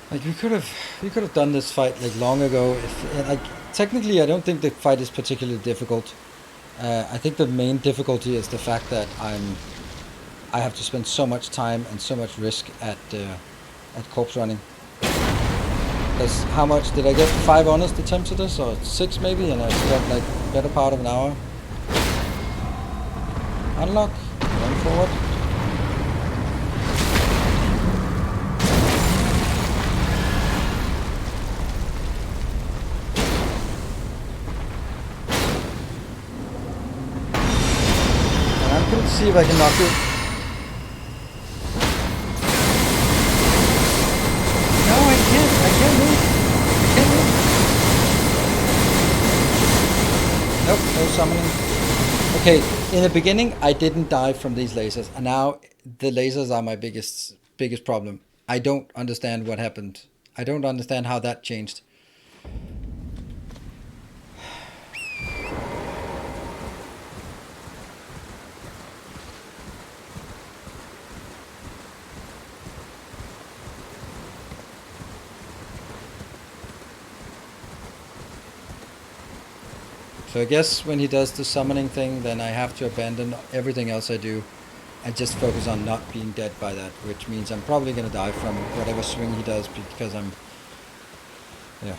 A: Like we could have done this fight like long ago. If like technically, I don't think the fight is particularly difficult. I think the main difficulty is the fact that I have to spend so much time and so much risk at corpse running. Because how much did I get? 5 honest attempts at this, or 6 maybe, and I spent like better part of an hour. Unlock, run forward. And I'm going to see if I can knock it. No, I can't move. Nope, no summoning. Okay, in the beginning, I didn't die from these lasers, and now the lasers are my biggest problem. I don't understand what happened. I don't understand how that changed. So I guess when he does the summoning thing, then I have to abandon everything else I do and just focus on not being dead by that, which means I'm probably going to die from whatever swing he does because I'm... Yeah.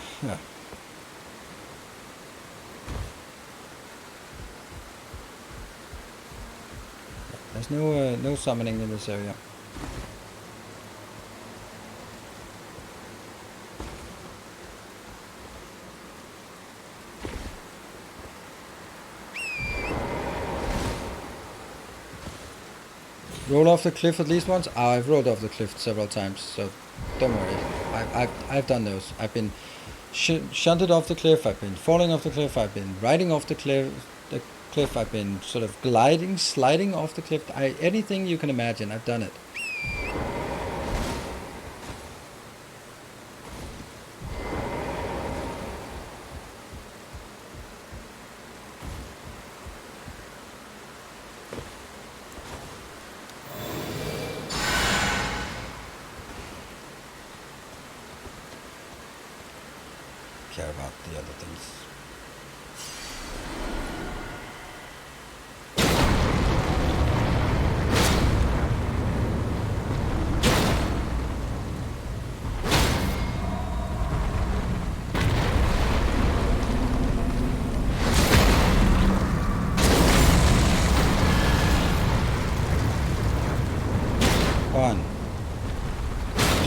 A: There's no summoning in this area. Roll off the cliff at least once? Oh, I've rolled off the cliff several times, so don't worry. I've done those. I've been shunted off the cliff, I've been falling off the cliff, I've been riding off the cliff, I've been sort of sliding off the cliff. Anything you can imagine, I've done it. Care about the other things. One,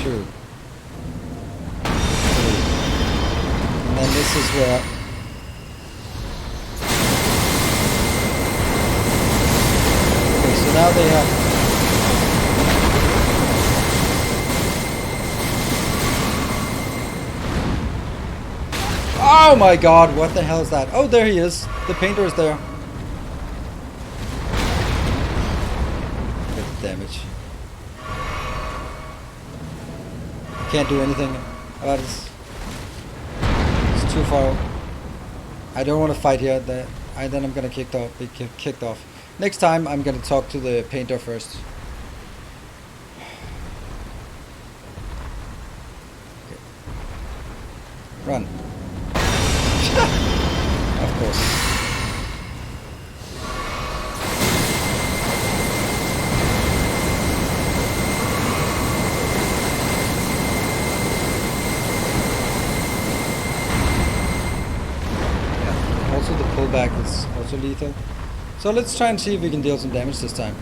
A: two. And this is where okay, so now they have oh my god, what the hell is that? Oh, there he is. The painter is there. Good damage. Can't do anything about this. Too far. I don't want to fight here. Then I'm gonna be kicked off. Next time I'm gonna talk to the painter first. Okay. Run. Of course. Also the pullback is also lethal. So let's try and see if we can deal some damage this time.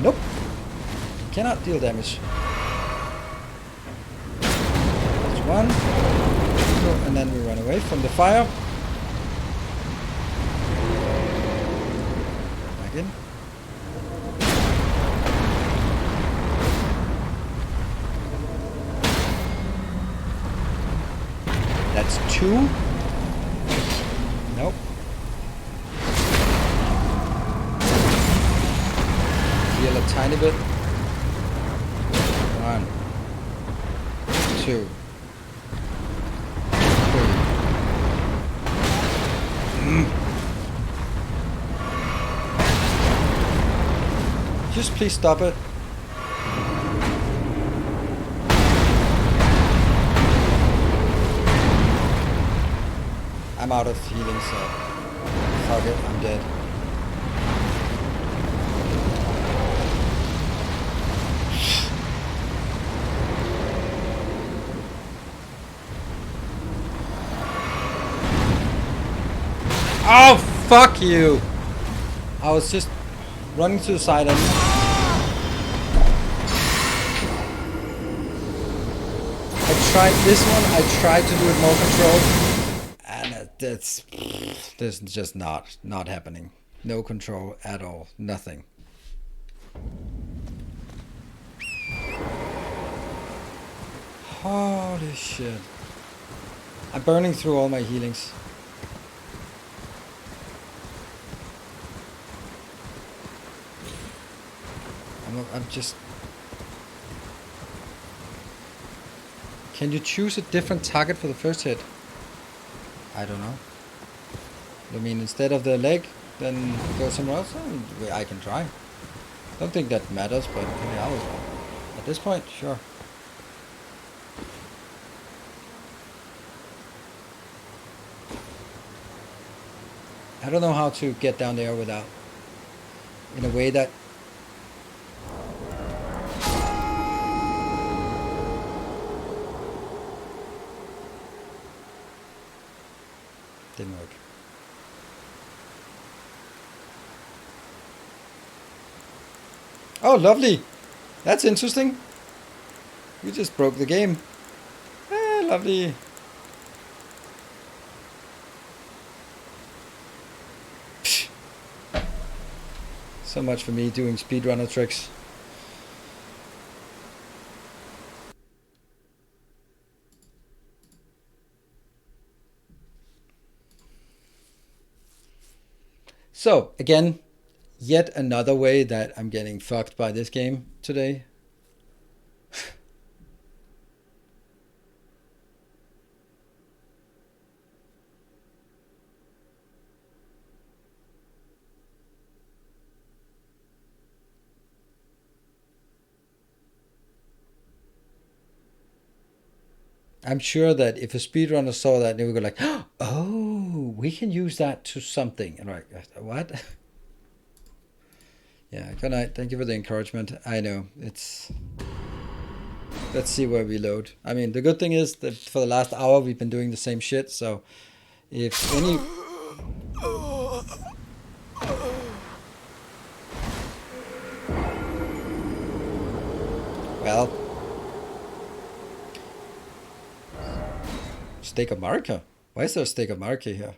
A: Nope. Cannot deal damage. That's one. And then we run away from the fire. Back in. That's two. Nope. Heal a tiny bit. One. Two. Three. Just please stop it. I'm out of healing, so fuck it, I'm dead. Oh, fuck you! I was just running to the side and... I tried this one, I tried to do it more controlled, and that's... This is just not happening. No control at all, nothing. Holy shit. I'm burning through all my healings. I'm just... Can you choose a different target for the first hit? I don't know. I mean, instead of the leg, then go somewhere else? I can try. Don't think that matters, but yeah, at this point, sure. I don't know how to get down there without... in a way that... Didn't work. Oh, lovely! That's interesting. We just broke the game. Lovely. Psh. So much for me doing speedrunner tricks. So, again, yet another way that I'm getting fucked by this game today. I'm sure that if a speedrunner saw that, they would go like, oh, we can use that to something. And like, what? Yeah, good night. Thank you for the encouragement. I know, it's... Let's see where we load. I mean, the good thing is that for the last hour, we've been doing the same shit, so... If any... Well... Stake of Marika? Why is there a Stake of Marika here?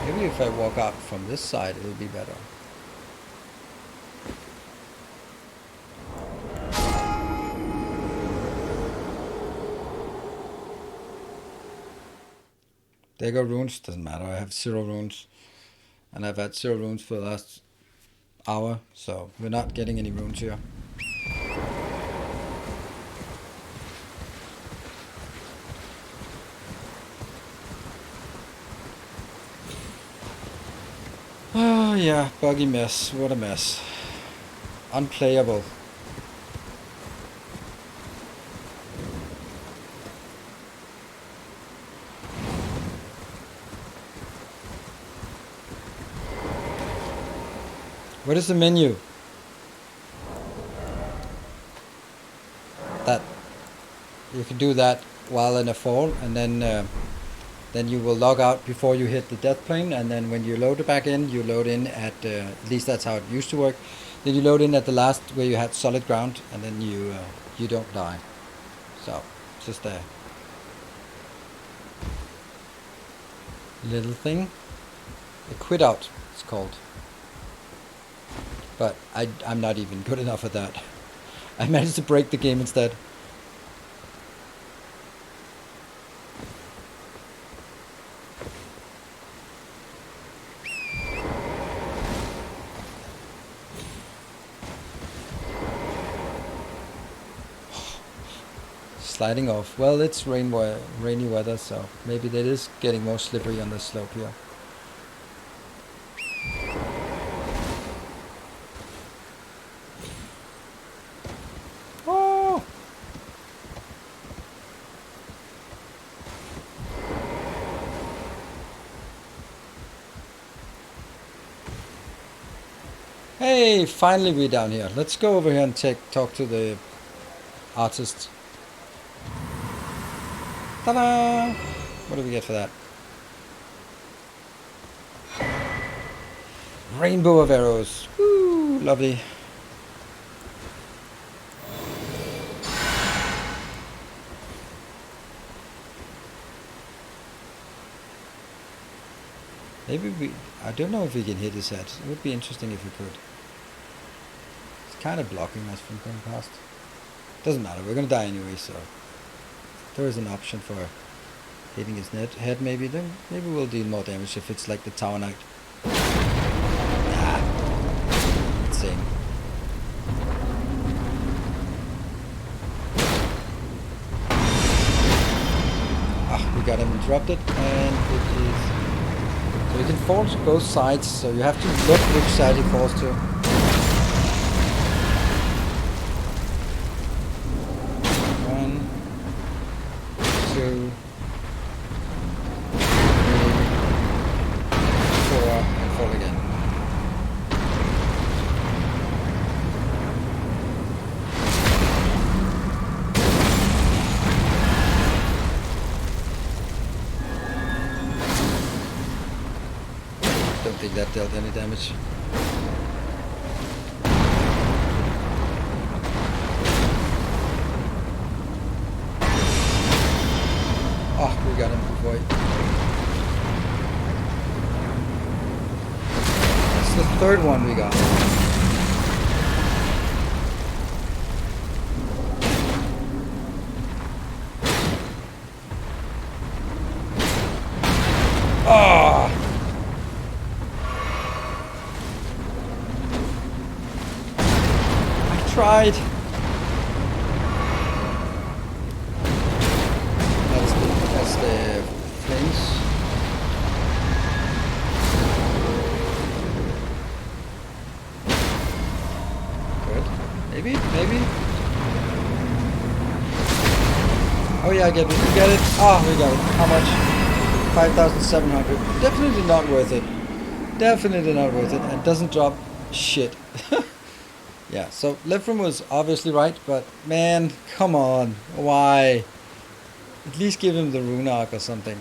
A: Maybe if I walk out from this side, it'll be better. There go runes, doesn't matter, I have 0 runes. And I've had 0 runes for the last hour, so we're not getting any runes here. Oh yeah, buggy mess, what a mess. Unplayable. What is the menu? That you can do that while in a fall, and then you will log out before you hit the death plane, and then when you load it back in, you load in at least that's how it used to work. Then you load in at the last where you had solid ground, and then you don't die. So just a little thing. A quit out, it's called. But I'm not even good enough at that. I managed to break the game instead. sliding off. Well, it's rainy weather, so maybe that is getting more slippery on the slope here. Oh! Hey, finally we're down here. Let's go over here and talk to the artist. Ta-da! What do we get for that? Rainbow of arrows. Woo! Lovely. Maybe I don't know if we can hit his head. It would be interesting if we could. It's kind of blocking us from going past. Doesn't matter, we're gonna die anyway, so there is an option for hitting his head maybe. Then maybe we'll deal more damage if it's like the Tower Knight. Nah. Insane. Ah, we got him interrupted, and it is. So you can fall to both sides, so you have to look which side he falls to. One, two, three, four, and fall again. Don't think that dealt any damage. Oh, we got him before he... That's the third one we got. Oh! Tried. That's the flames. Good. Maybe. Oh yeah, I get it. We get it. Ah, we got it. How much? 5,700. Definitely not worth it. Definitely not worth it. And doesn't drop shit. Yeah, so Livestream was obviously right, but man, come on, why? At least give him the rune arc or something.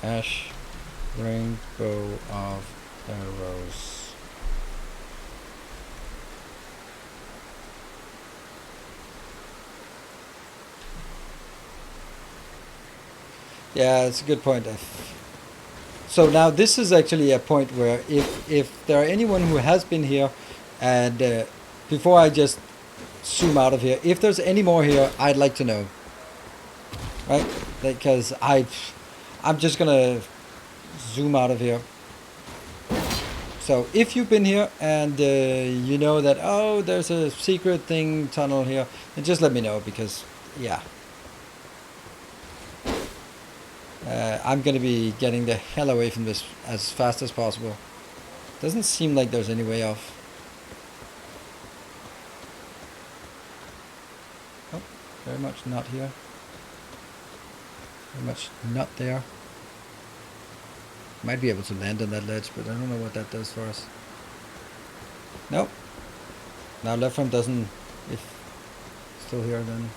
A: Ash, rainbow of arrows. Yeah, it's a good point. So now this is actually a point where if there are anyone who has been here, and before I just zoom out of here, if there's any more here, I'd like to know. Right? Because I'm just gonna zoom out of here. So if you've been here and you know that, oh, there's a secret thing tunnel here, then just let me know, because yeah. I'm going to be getting the hell away from this as fast as possible. Doesn't seem like there's any way off. Oh, very much not here. Very much not there. Might be able to land on that ledge, but I don't know what that does for us. Nope. Now Livestream doesn't... If still here, then...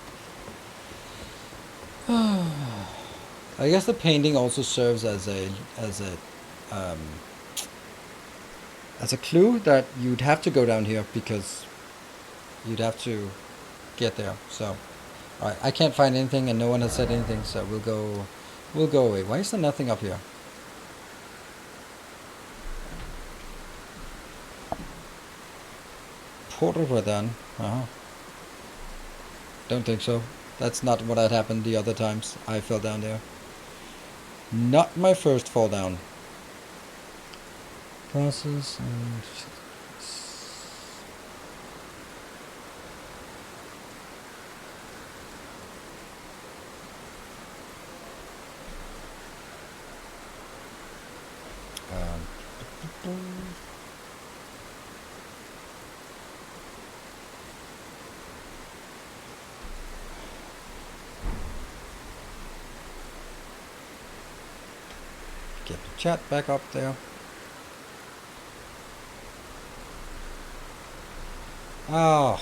A: I guess the painting also serves as a clue that you'd have to go down here, because you'd have to get there. So, all right, I can't find anything, and no one has said anything, so we'll go away. Why is there nothing up here? Portal we're done. don't think so. That's not what had happened the other times I fell down there. Not my first fall down. Process and... Get the chat back up there. Oh.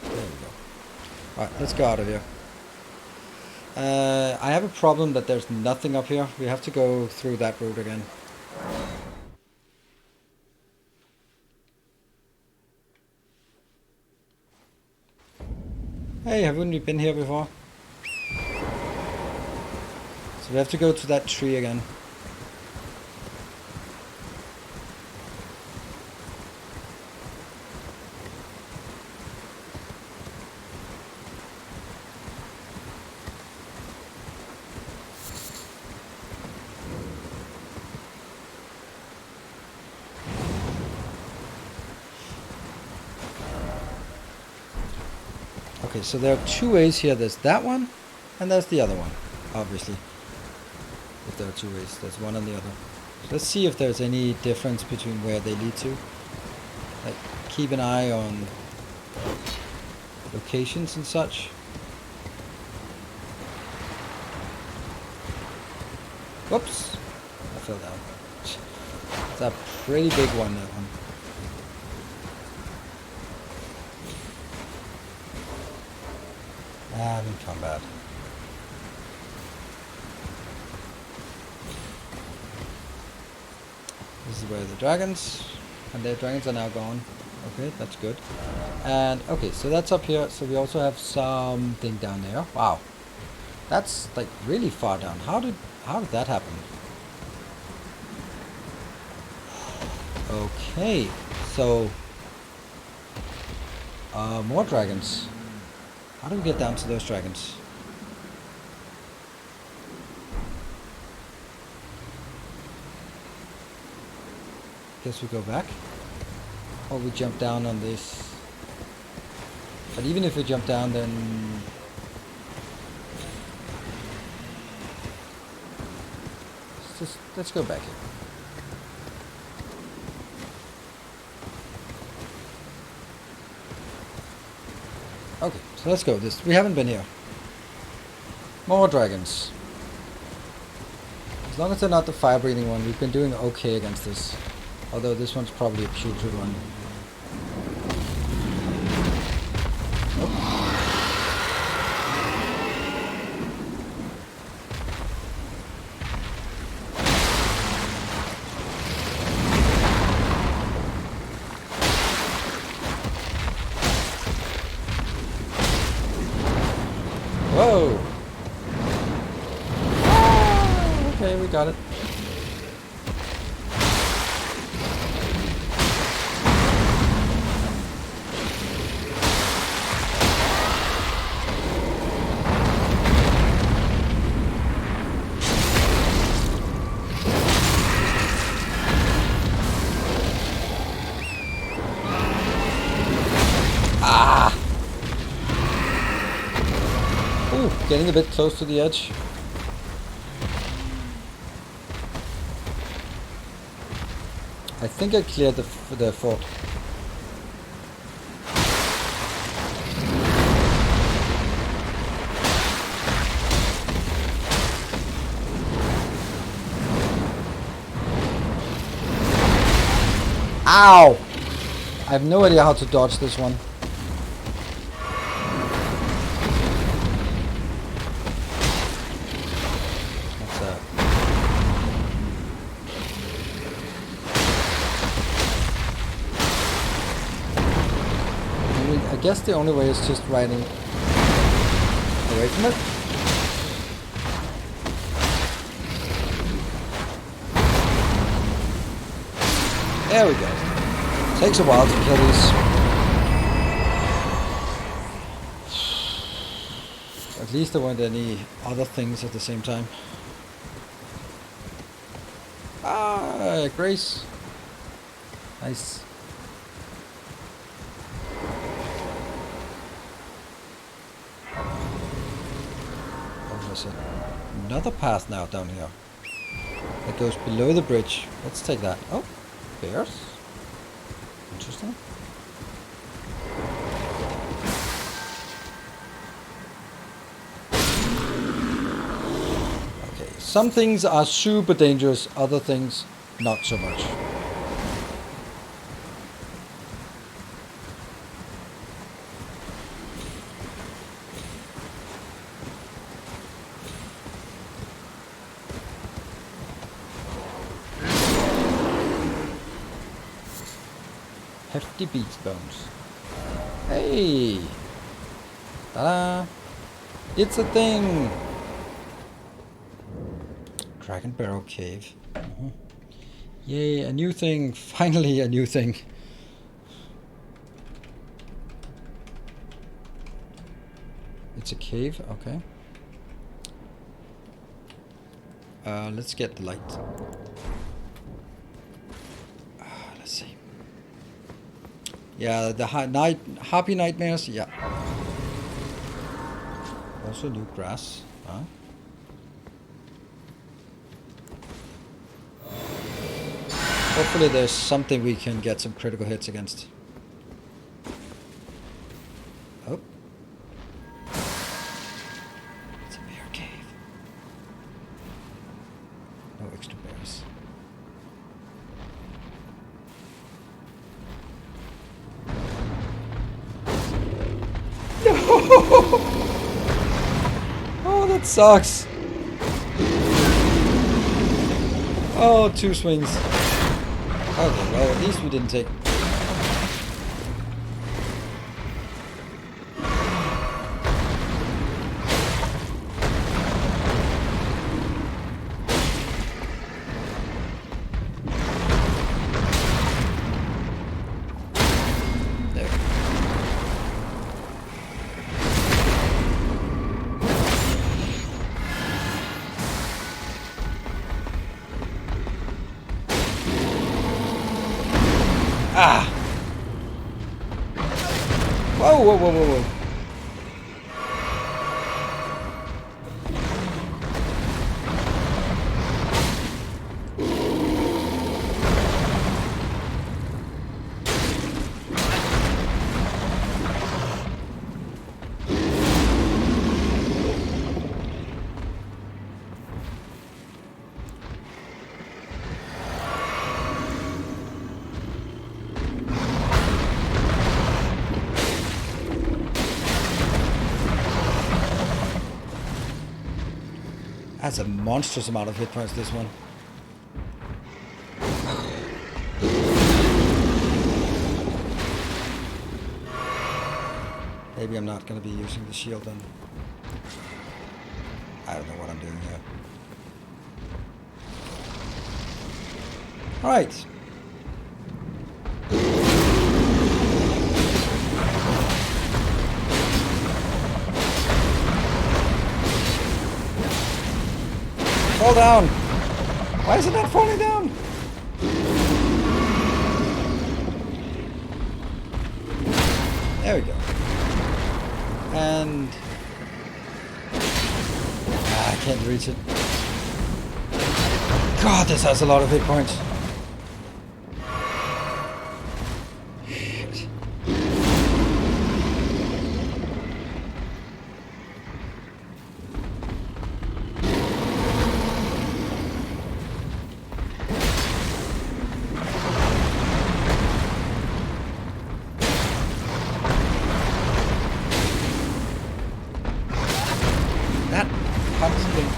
A: There we go. Alright, let's go out of here. I have a problem that there's nothing up here. We have to go through that route again. Hey, haven't we been here before? So we have to go to that tree again. Okay, so there are two ways here. There's that one, and there's the other one, obviously. If there are two ways, there's one and the other. Let's see if there's any difference between where they lead to. Like, keep an eye on locations and such. Whoops! I fell down. It's a pretty big one, that one. I'm in combat. This is where the dragons, and their dragons are now gone. Okay, that's good. And okay, so that's up here. So we also have something down there. Wow, that's like really far down. How did that happen? Okay, so more dragons. How do we get down to those dragons? Guess we go back. Or we jump down on this. But even if we jump down, then... let's go back here. Okay, so let's go. We haven't been here. More dragons. As long as they're not the fire-breathing one, we've been doing okay against this. Although this one's probably a putrid one. Whoa! Ah, okay, we got it. Getting a bit close to the edge. I think I cleared the fort. Ow! I have no idea how to dodge this one. I guess the only way is just riding away from it. There we go. Takes a while to kill these. At least there weren't any other things at the same time. Ah, Grace. Nice. Oh, there's another path now down here. That goes below the bridge. Let's take that. Oh, bears. Interesting. Okay, some things are super dangerous, other things not so much. Hefty beats bones. Hey! Ta-da! It's a thing! Dragon Barrow Cave. Yay, a new thing! Finally a new thing! It's a cave, okay. Let's get the light. Let's see. Yeah, the happy nightmares, yeah. Also new grass, huh? Hopefully there's something we can get some critical hits against. Oh. It's a bear cave. No extra bears. Oh, that sucks. Oh, 2 swings. Okay, well, at least we didn't take... There. Ah! Whoa, whoa, whoa, whoa, whoa. That's a monstrous amount of hit points, this one. Maybe I'm not going to be using the shield then. I don't know what I'm doing here. Alright. Fall down! Why is it not falling down? There we go. And... I can't reach it. God, this has a lot of hit points. Shit. That punch thing.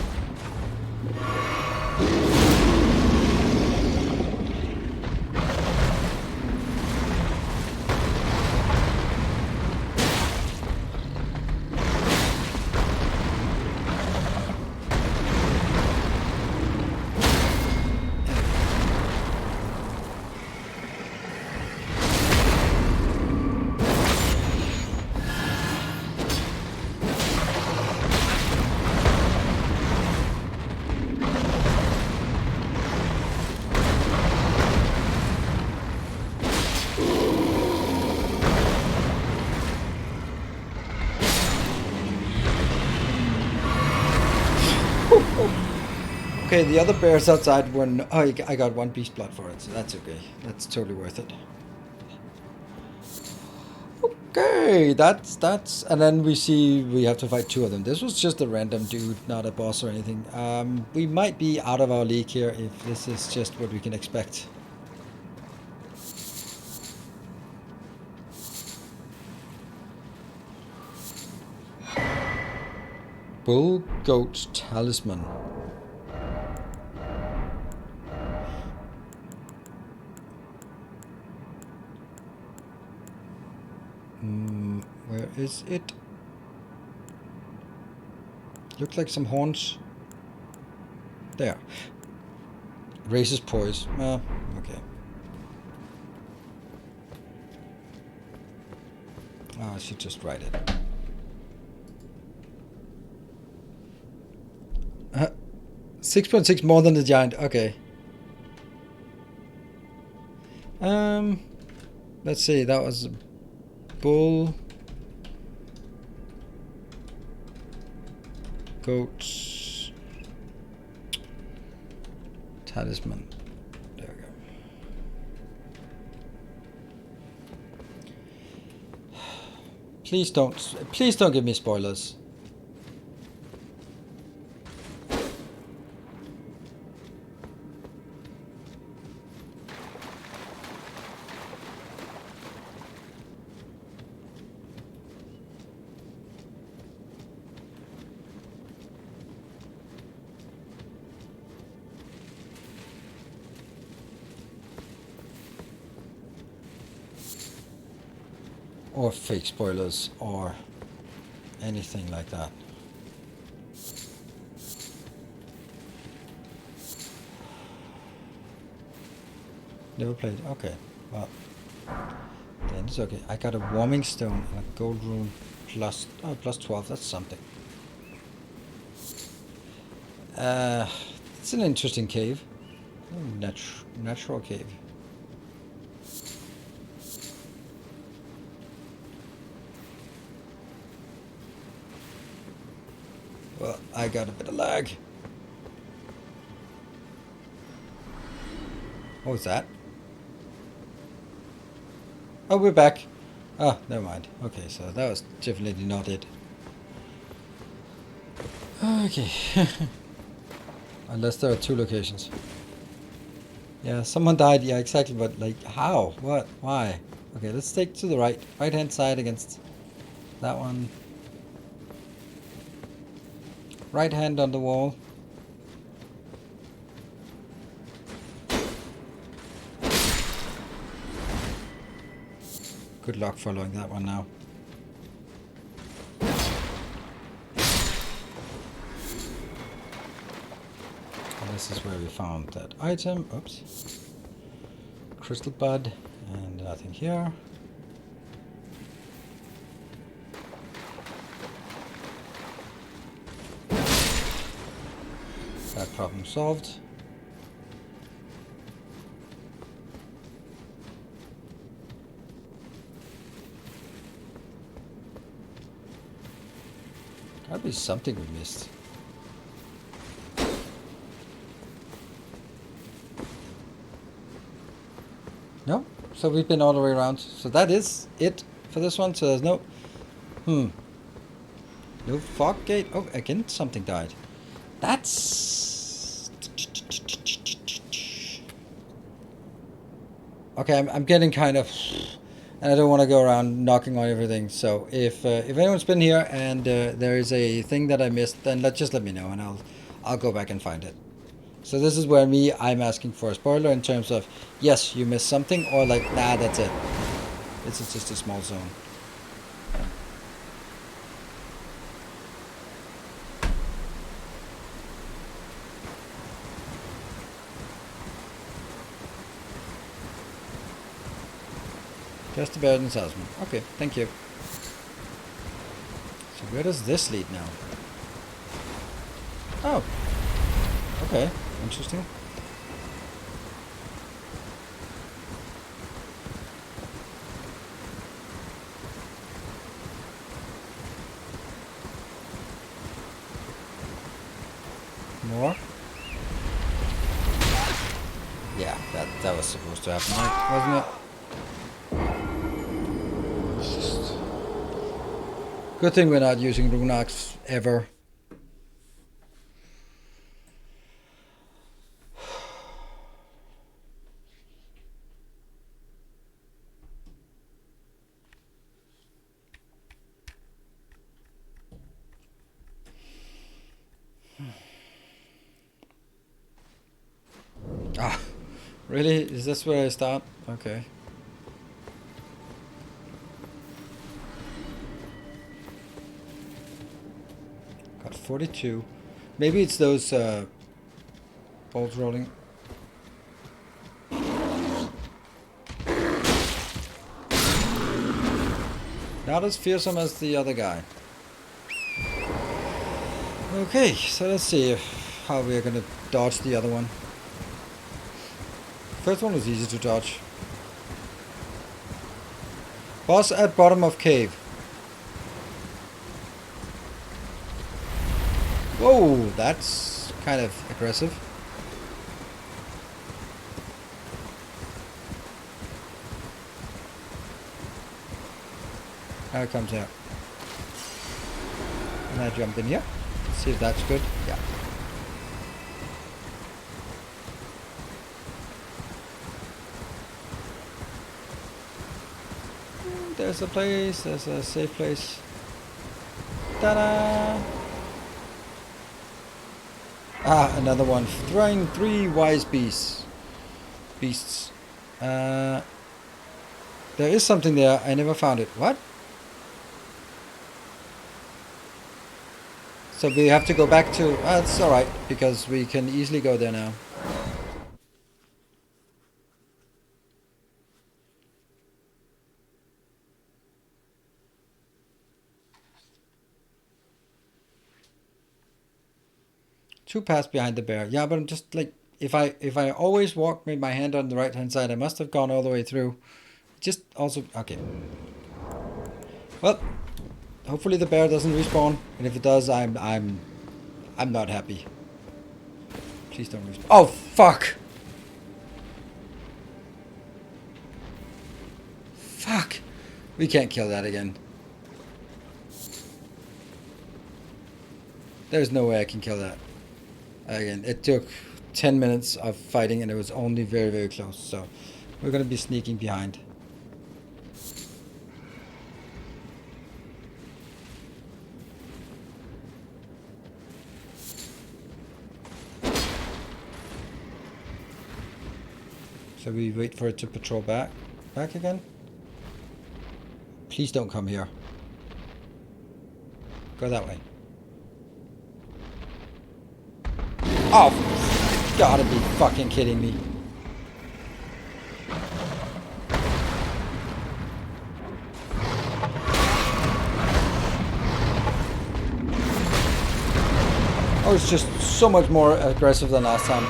A: Okay, the other bears outside were... Oh, I got 1 beast blood for it, so that's okay. That's totally worth it. Okay, that's... And then we see we have to fight 2 of them. This was just a random dude, not a boss or anything. We might be out of our league here if this is just what we can expect. Bull Goat Talisman. Where is it? Looks like some horns. There. Raises poise. Okay. Oh, I should just write it. 6.6 more than the giant. Okay. Let's see. That was bull, goats, talisman. There we go. Please don't give me spoilers. Or fake spoilers or anything like that. Never played. Okay, well then it's okay. I got a warming stone and a gold rune plus plus 12. That's something. It's an interesting cave. Natural cave. Well, I got a bit of lag. What was that? Oh, we're back. Oh, never mind. Okay, so that was definitely not it. Okay. Unless there are 2 locations. Yeah, someone died. Yeah, exactly. But, like, how? What? Why? Okay, let's take to the right. Right-hand side against that one. Right hand on the wall. Good luck following that one now. And this is where we found that item. Oops. Crystal bud and nothing here. That problem solved. Gotta be something we missed. No? So we've been all the way around. So that is it for this one. So there's no... No fog gate. Oh, again, something died. That's... Okay, I'm getting kind of... And I don't want to go around knocking on everything. So if anyone's been here and there is a thing that I missed, then just let me know and I'll go back and find it. So this is where I'm asking for a spoiler in terms of, yes, you missed something, or like, nah, that's it. This is just a small zone. Just about in Salzman. Okay, thank you. So where does this lead now? Oh. Okay, interesting. More. Yeah, that was supposed to happen, right? Wasn't it? Good thing we're not using rune arcs ever. Ah, really? Is this where I start? Okay. Got 42. Maybe it's those balls rolling. Not as fearsome as the other guy. Okay, so let's see how we're gonna dodge the other one. First one was easy to dodge. Boss at bottom of cave. Whoa, that's kind of aggressive. Now it comes out. And I jump in here. See if that's good. Yeah. There's a place. There's a safe place. Ta-da! Ah, another one. Throwing 3 wise beasts. There is something there. I never found it. What? So we have to go back to... That's alright, because we can easily go there now. Two paths behind the bear. Yeah, but I'm just like... If I always walk with my hand on the right hand side, I must have gone all the way through. Just also... Okay. Well, hopefully the bear doesn't respawn. And if it does, I'm not happy. Please don't respawn. Oh, fuck! Fuck! We can't kill that again. There's no way I can kill that. Again, it took 10 minutes of fighting and it was only very, very close. So, we're gonna be sneaking behind. So we wait for it to patrol back again. Please don't come here. Go that way. Oh, gotta be fucking kidding me. Oh, it's just so much more aggressive than last time.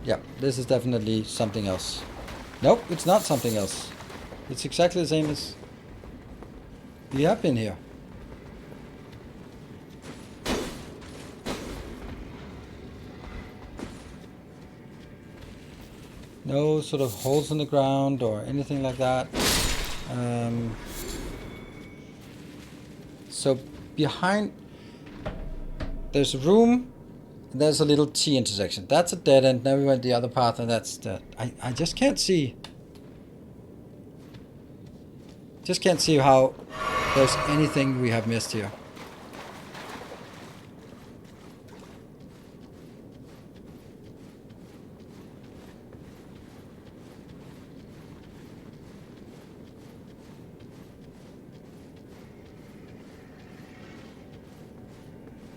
A: Yeah, this is definitely something else. Nope, it's not something else. It's exactly the same as we have been here. No sort of holes in the ground or anything like that. So behind, there's a room, and there's a little T intersection. That's a dead end. Now we went the other path, and that's dead. I just can't see. Just can't see how there's anything we have missed here.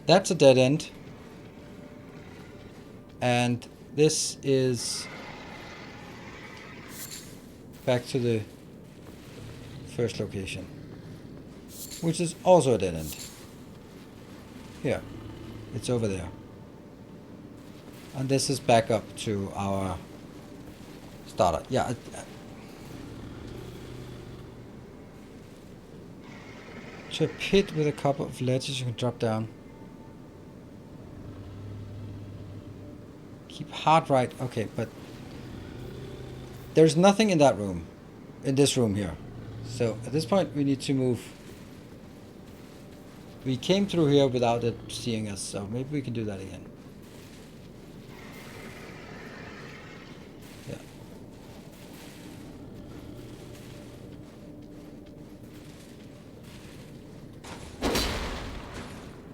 A: That's a dead end. And this is back to the first location, which is also a dead end. Here, it's over there. And this is back up to our starter. Yeah. To a pit with a couple of ledges you can drop down. Keep hard right. Okay, but there's nothing in that room. In this room here. So at this point we need to move. We came through here without it seeing us, so maybe we can do that again. Yeah.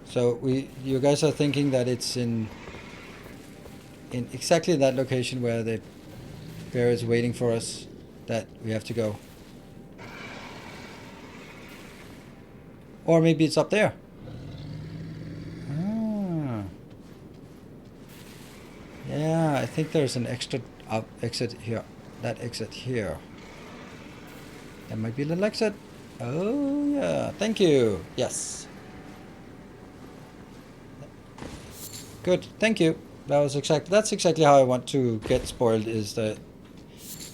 A: So you guys are thinking that it's in exactly that location where the bear is waiting for us, that we have to go. Or maybe it's up there. Ah. Yeah, I think there's an extra exit here. That exit here. That might be a little exit. Oh yeah, thank you. Yes. Good, thank you. That's exactly how I want to get spoiled, is that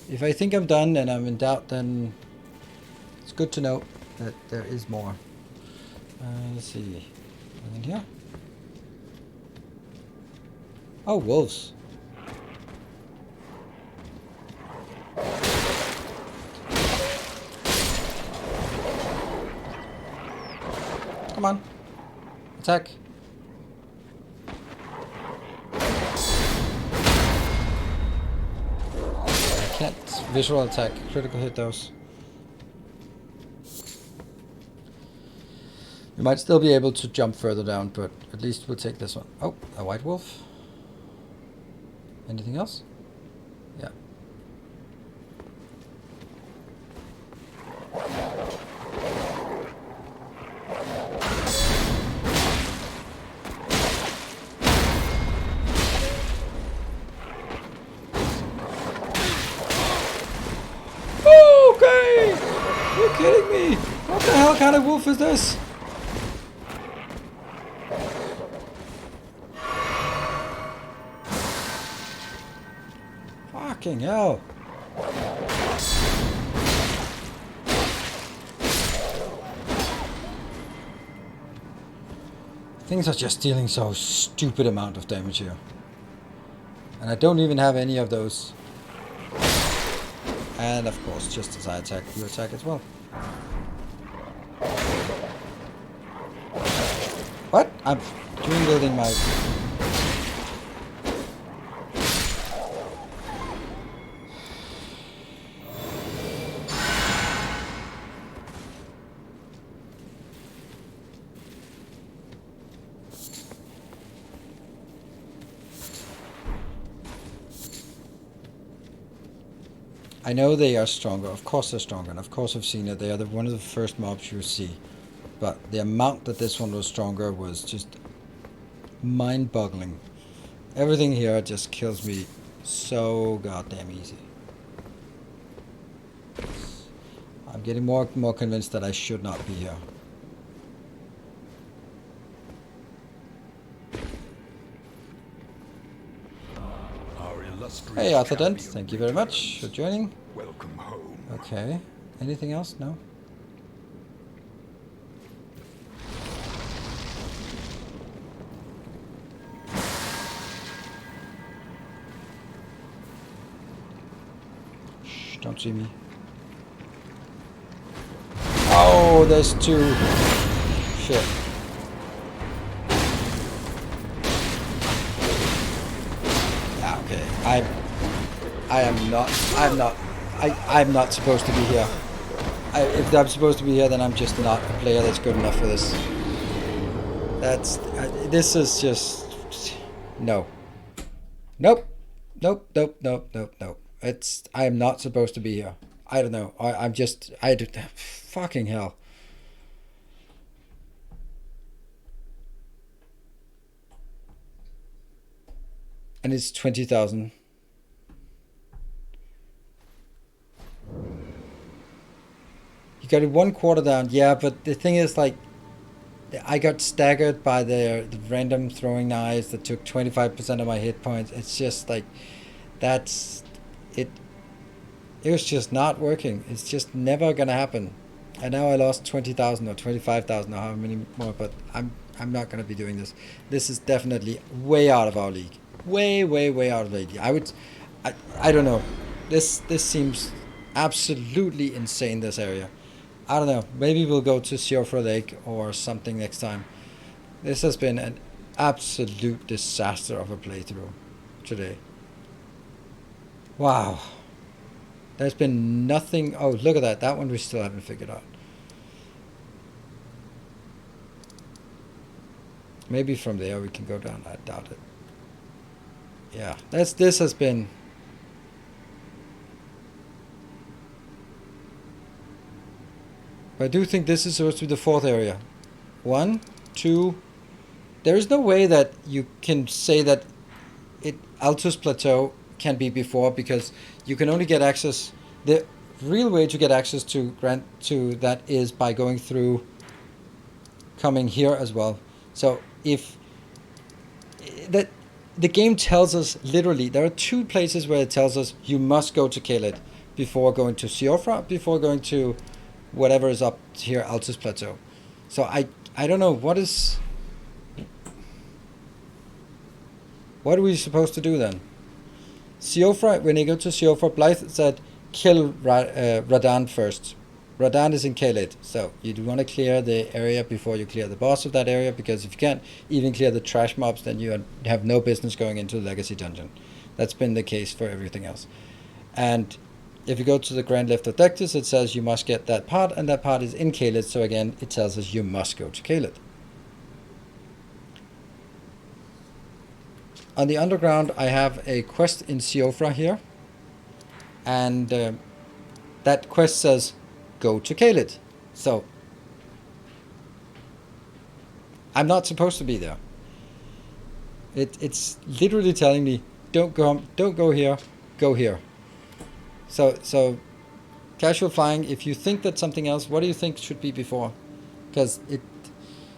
A: if I think I'm done and I'm in doubt, then it's good to know that there is more. Let's see. In here? Oh, wolves. Come on. Attack. I can't visual attack. Critical hit those. You might still be able to jump further down, but at least we'll take this one. Oh, a white wolf. Anything else? Yeah. Okay! You're kidding me! What the hell kind of wolf is this? Fucking hell. Things are just dealing so stupid amount of damage here. And I don't even have any of those. And of course, just as I attack, you attack as well. What? I'm doing building my... I know they are stronger. Of course they're stronger. And of course I've seen it. They are one of the first mobs you see. But the amount that this one was stronger was just mind-boggling. Everything here just kills me so goddamn easy. I'm getting more convinced that I should not be here. Hey Arthur Dent, thank you very much for joining.
B: Welcome home.
A: Okay, anything else? No? Shh, don't see me. Oh, there's two. Shit. I'm not supposed to be here. If I'm supposed to be here, then I'm just not a player that's good enough for this. This is just, no. Nope. Nope. I am not supposed to be here. I don't know. Fucking hell. And it's 20,000. You got it 1/4 down, yeah, but the thing is, like, I got staggered by the random throwing knives that took 25% of my hit points. It's just like, it was just not working. It's just never gonna happen. And now I lost 20,000 or 25,000 or how many more, but I'm not gonna be doing this. This is definitely way out of our league. Way out of the league. I don't know. This seems absolutely insane, this area. I don't know. Maybe we'll go to Siofra Lake or something next time. This has been an absolute disaster of a playthrough today. Wow. There's been nothing. Oh, look at that. That one we still haven't figured out. Maybe from there we can go down. I doubt it. Yeah, this has been. But I do think this is supposed to be the fourth area. 1, 2. There is no way that you can say that Altus Plateau can be before, because you can only get access. The real way to get access to that is by going through, coming here as well. So if that the game tells us literally, there are 2 places where it tells us you must go to Kaled before going to Siofra, before going to whatever is up here, Altus Plateau. So I don't know what are we supposed to do then? Siofra, when you go to Siofra, Blythe said kill Radan first. Radan is in Kaled, so you do want to clear the area before you clear the boss of that area, because if you can't even clear the trash mobs, then you have no business going into the Legacy Dungeon. That's been the case for everything else. And if you go to the Grand Lift of Dectus, it says you must get that part, and that part is in Kaled, so again, it tells us you must go to Kaled. On the underground, I have a quest in Siofra here, and that quest says go to Kaled. So I'm not supposed to be there. It's literally telling me don't go here, go here. So casual flying, if you think that's something else, what do you think should be before? Because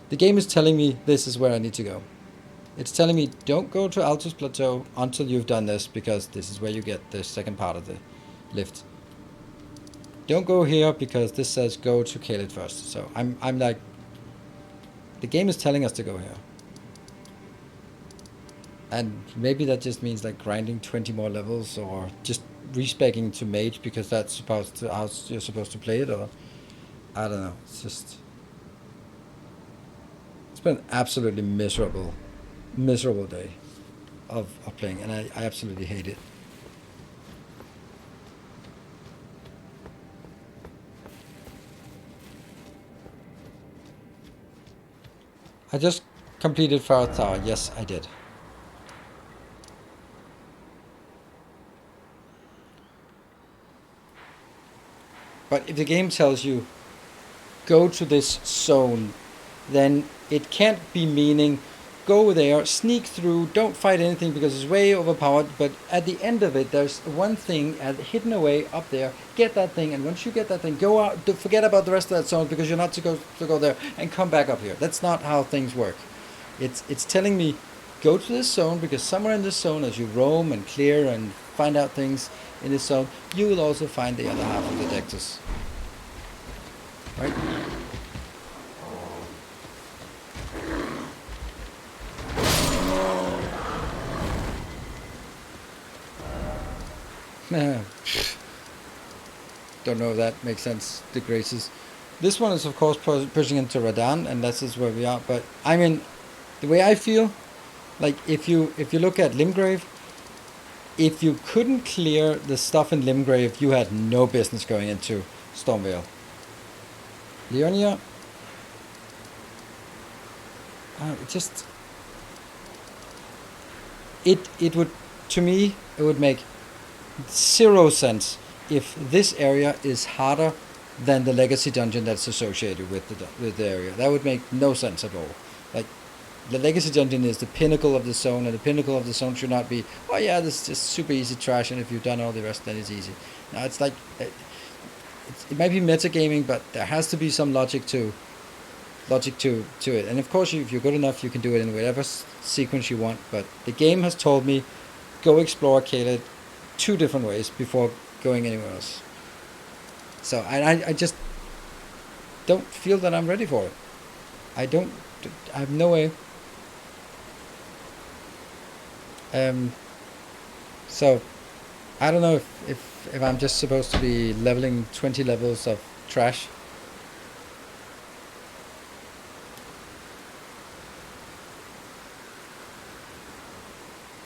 A: the game is telling me this is where I need to go. It's telling me don't go to Altus Plateau until you've done this, because this is where you get the second part of the lift. Don't go here because this says go to Kaled first. So I'm like, the game is telling us to go here. And maybe that just means like grinding 20 more levels, or just respeccing to mage because that's supposed to how you're supposed to play it, or I don't know. It's been an absolutely miserable day of playing, and I absolutely hate it. I just completed Farah Tower. Yes, I did. But if the game tells you go to this zone, then it can't be meaning go there, sneak through, don't fight anything because it's way overpowered, but at the end of it, there's one thing hidden away up there. Get that thing, and once you get that thing, go out, forget about the rest of that zone because you're not supposed to go there, and come back up here. That's not how things work. It's telling me go to this zone, because somewhere in this zone, as you roam and clear and find out things in this zone, you will also find the other half of the Dectus. Right? Don't know if that makes sense, the graces. This one is of course pushing into Radan, and this is where we are. But I mean, the way I feel, like if you look at Limgrave, if you couldn't clear the stuff in Limgrave, you had no business going into Stormvale. Leonia, it would, to me, it would make zero sense if this area is harder than the Legacy Dungeon that's associated with the area. That would make no sense at all. Like, the Legacy Dungeon is the pinnacle of the zone, and the pinnacle of the zone should not be, oh yeah, this is just super easy trash, and if you've done all the rest, then it's easy. Now it's like, it might be metagaming, but there has to be some logic to it. And of course, if you're good enough, you can do it in whatever sequence you want. But the game has told me, go explore Kaled 2 different ways before going anywhere else. So I just, don't feel that I'm ready for it. I have no way. So I don't know if I'm just supposed to be leveling 20 levels of trash.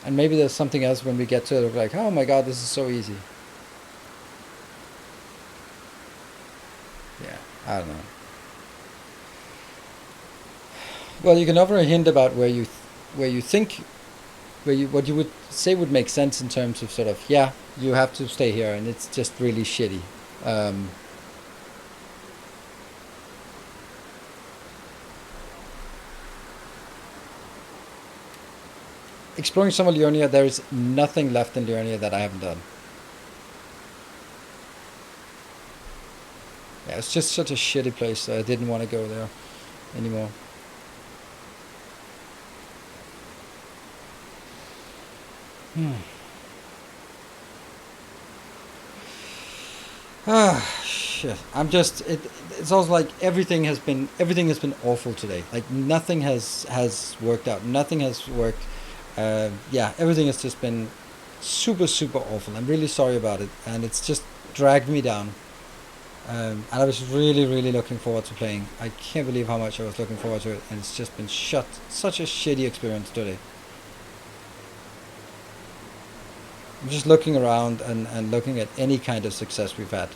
A: And maybe there's something else when we get to it, like, oh my god, this is so easy. Yeah, I don't know. Well, you can offer a hint about where you think, what you would say would make sense in terms of sort of, yeah, you have to stay here, and it's just really shitty. Exploring some of Liurnia, there is nothing left in Liurnia that I haven't done. Yeah, it's just such a shitty place that I didn't want to go there anymore. Shit. I'm just, it's also like everything has been awful today. Like nothing has worked out. Nothing has worked. Yeah, everything has just been super awful. I'm really sorry about it, and it's just dragged me down. And I was really looking forward to playing. I can't believe how much I was looking forward to it, and it's just been such a shitty experience today. I'm just looking around and looking at any kind of success we've had.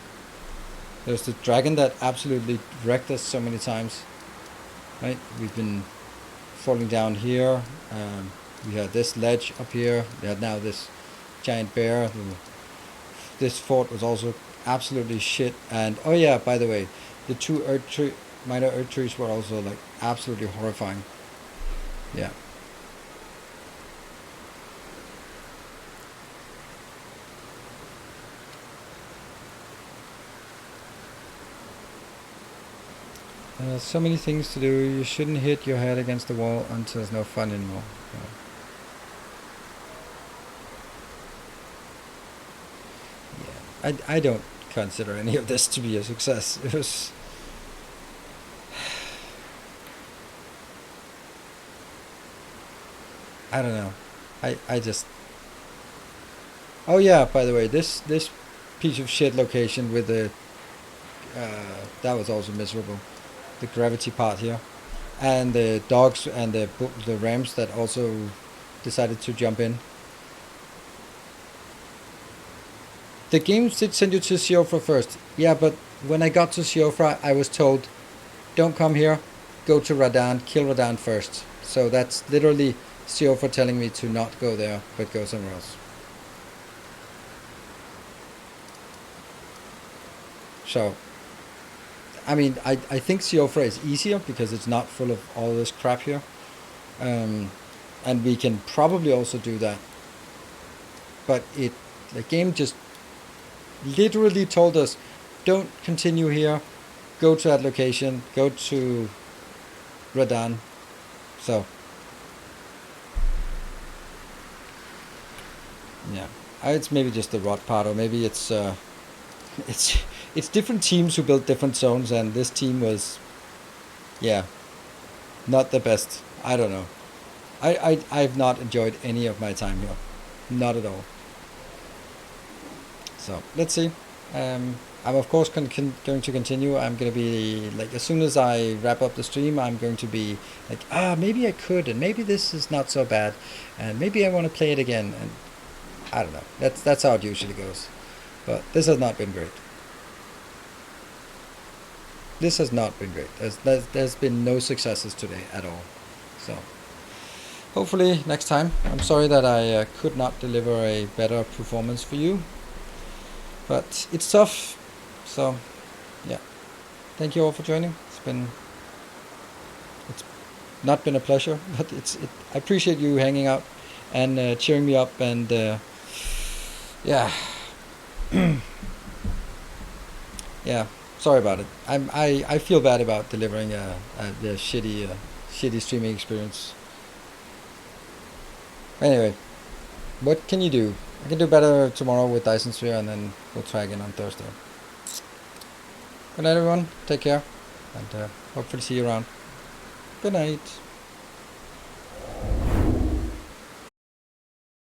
A: There's the dragon that absolutely wrecked us so many times. Right? We've been falling down here. We had this ledge up here. We had now this giant bear. This fort was also absolutely shit. And oh yeah, by the way, the two minor earth trees were also like absolutely horrifying. Yeah. So many things to do. You shouldn't hit your head against the wall until there's no fun anymore. Yeah. I don't consider any of this to be a success. It was... I don't know. I just... Oh yeah, by the way, this piece of shit location with the... that was also miserable. The gravity part here, and the dogs and the rams that also decided to jump in. The game did send you to Siofra first. Yeah, but when I got to Siofra, I was told, don't come here, go to Radan, kill Radan first. So that's literally Siofra telling me to not go there, but go somewhere else. So, I mean, I think Siofra is easier because it's not full of all this crap here. And we can probably also do that. But the game just literally told us, don't continue here, go to that location, go to Radan. So, yeah. It's maybe just the rot part, or maybe it's different teams who built different zones, and this team was, yeah, not the best. I don't know. I've not enjoyed any of my time here. Not at all. So, let's see. I'm of course going to continue. I'm going to be, like, as soon as I wrap up the stream, I'm going to be like, maybe I could, and maybe this is not so bad, and maybe I want to play it again, and I don't know. That's how it usually goes. But this has not been great. This has not been great. There's been no successes today at all. So, hopefully next time. I'm sorry that I could not deliver a better performance for you. But it's tough. So, yeah. Thank you all for joining. It's not been a pleasure, but I appreciate you hanging out and cheering me up, and yeah. Yeah. Sorry about it. I feel bad about delivering the shitty streaming experience. Anyway, what can you do? I can do better tomorrow with Dyson Sphere, and then we'll try again on Thursday. Good night, everyone. Take care. And hopefully see you around. Good night.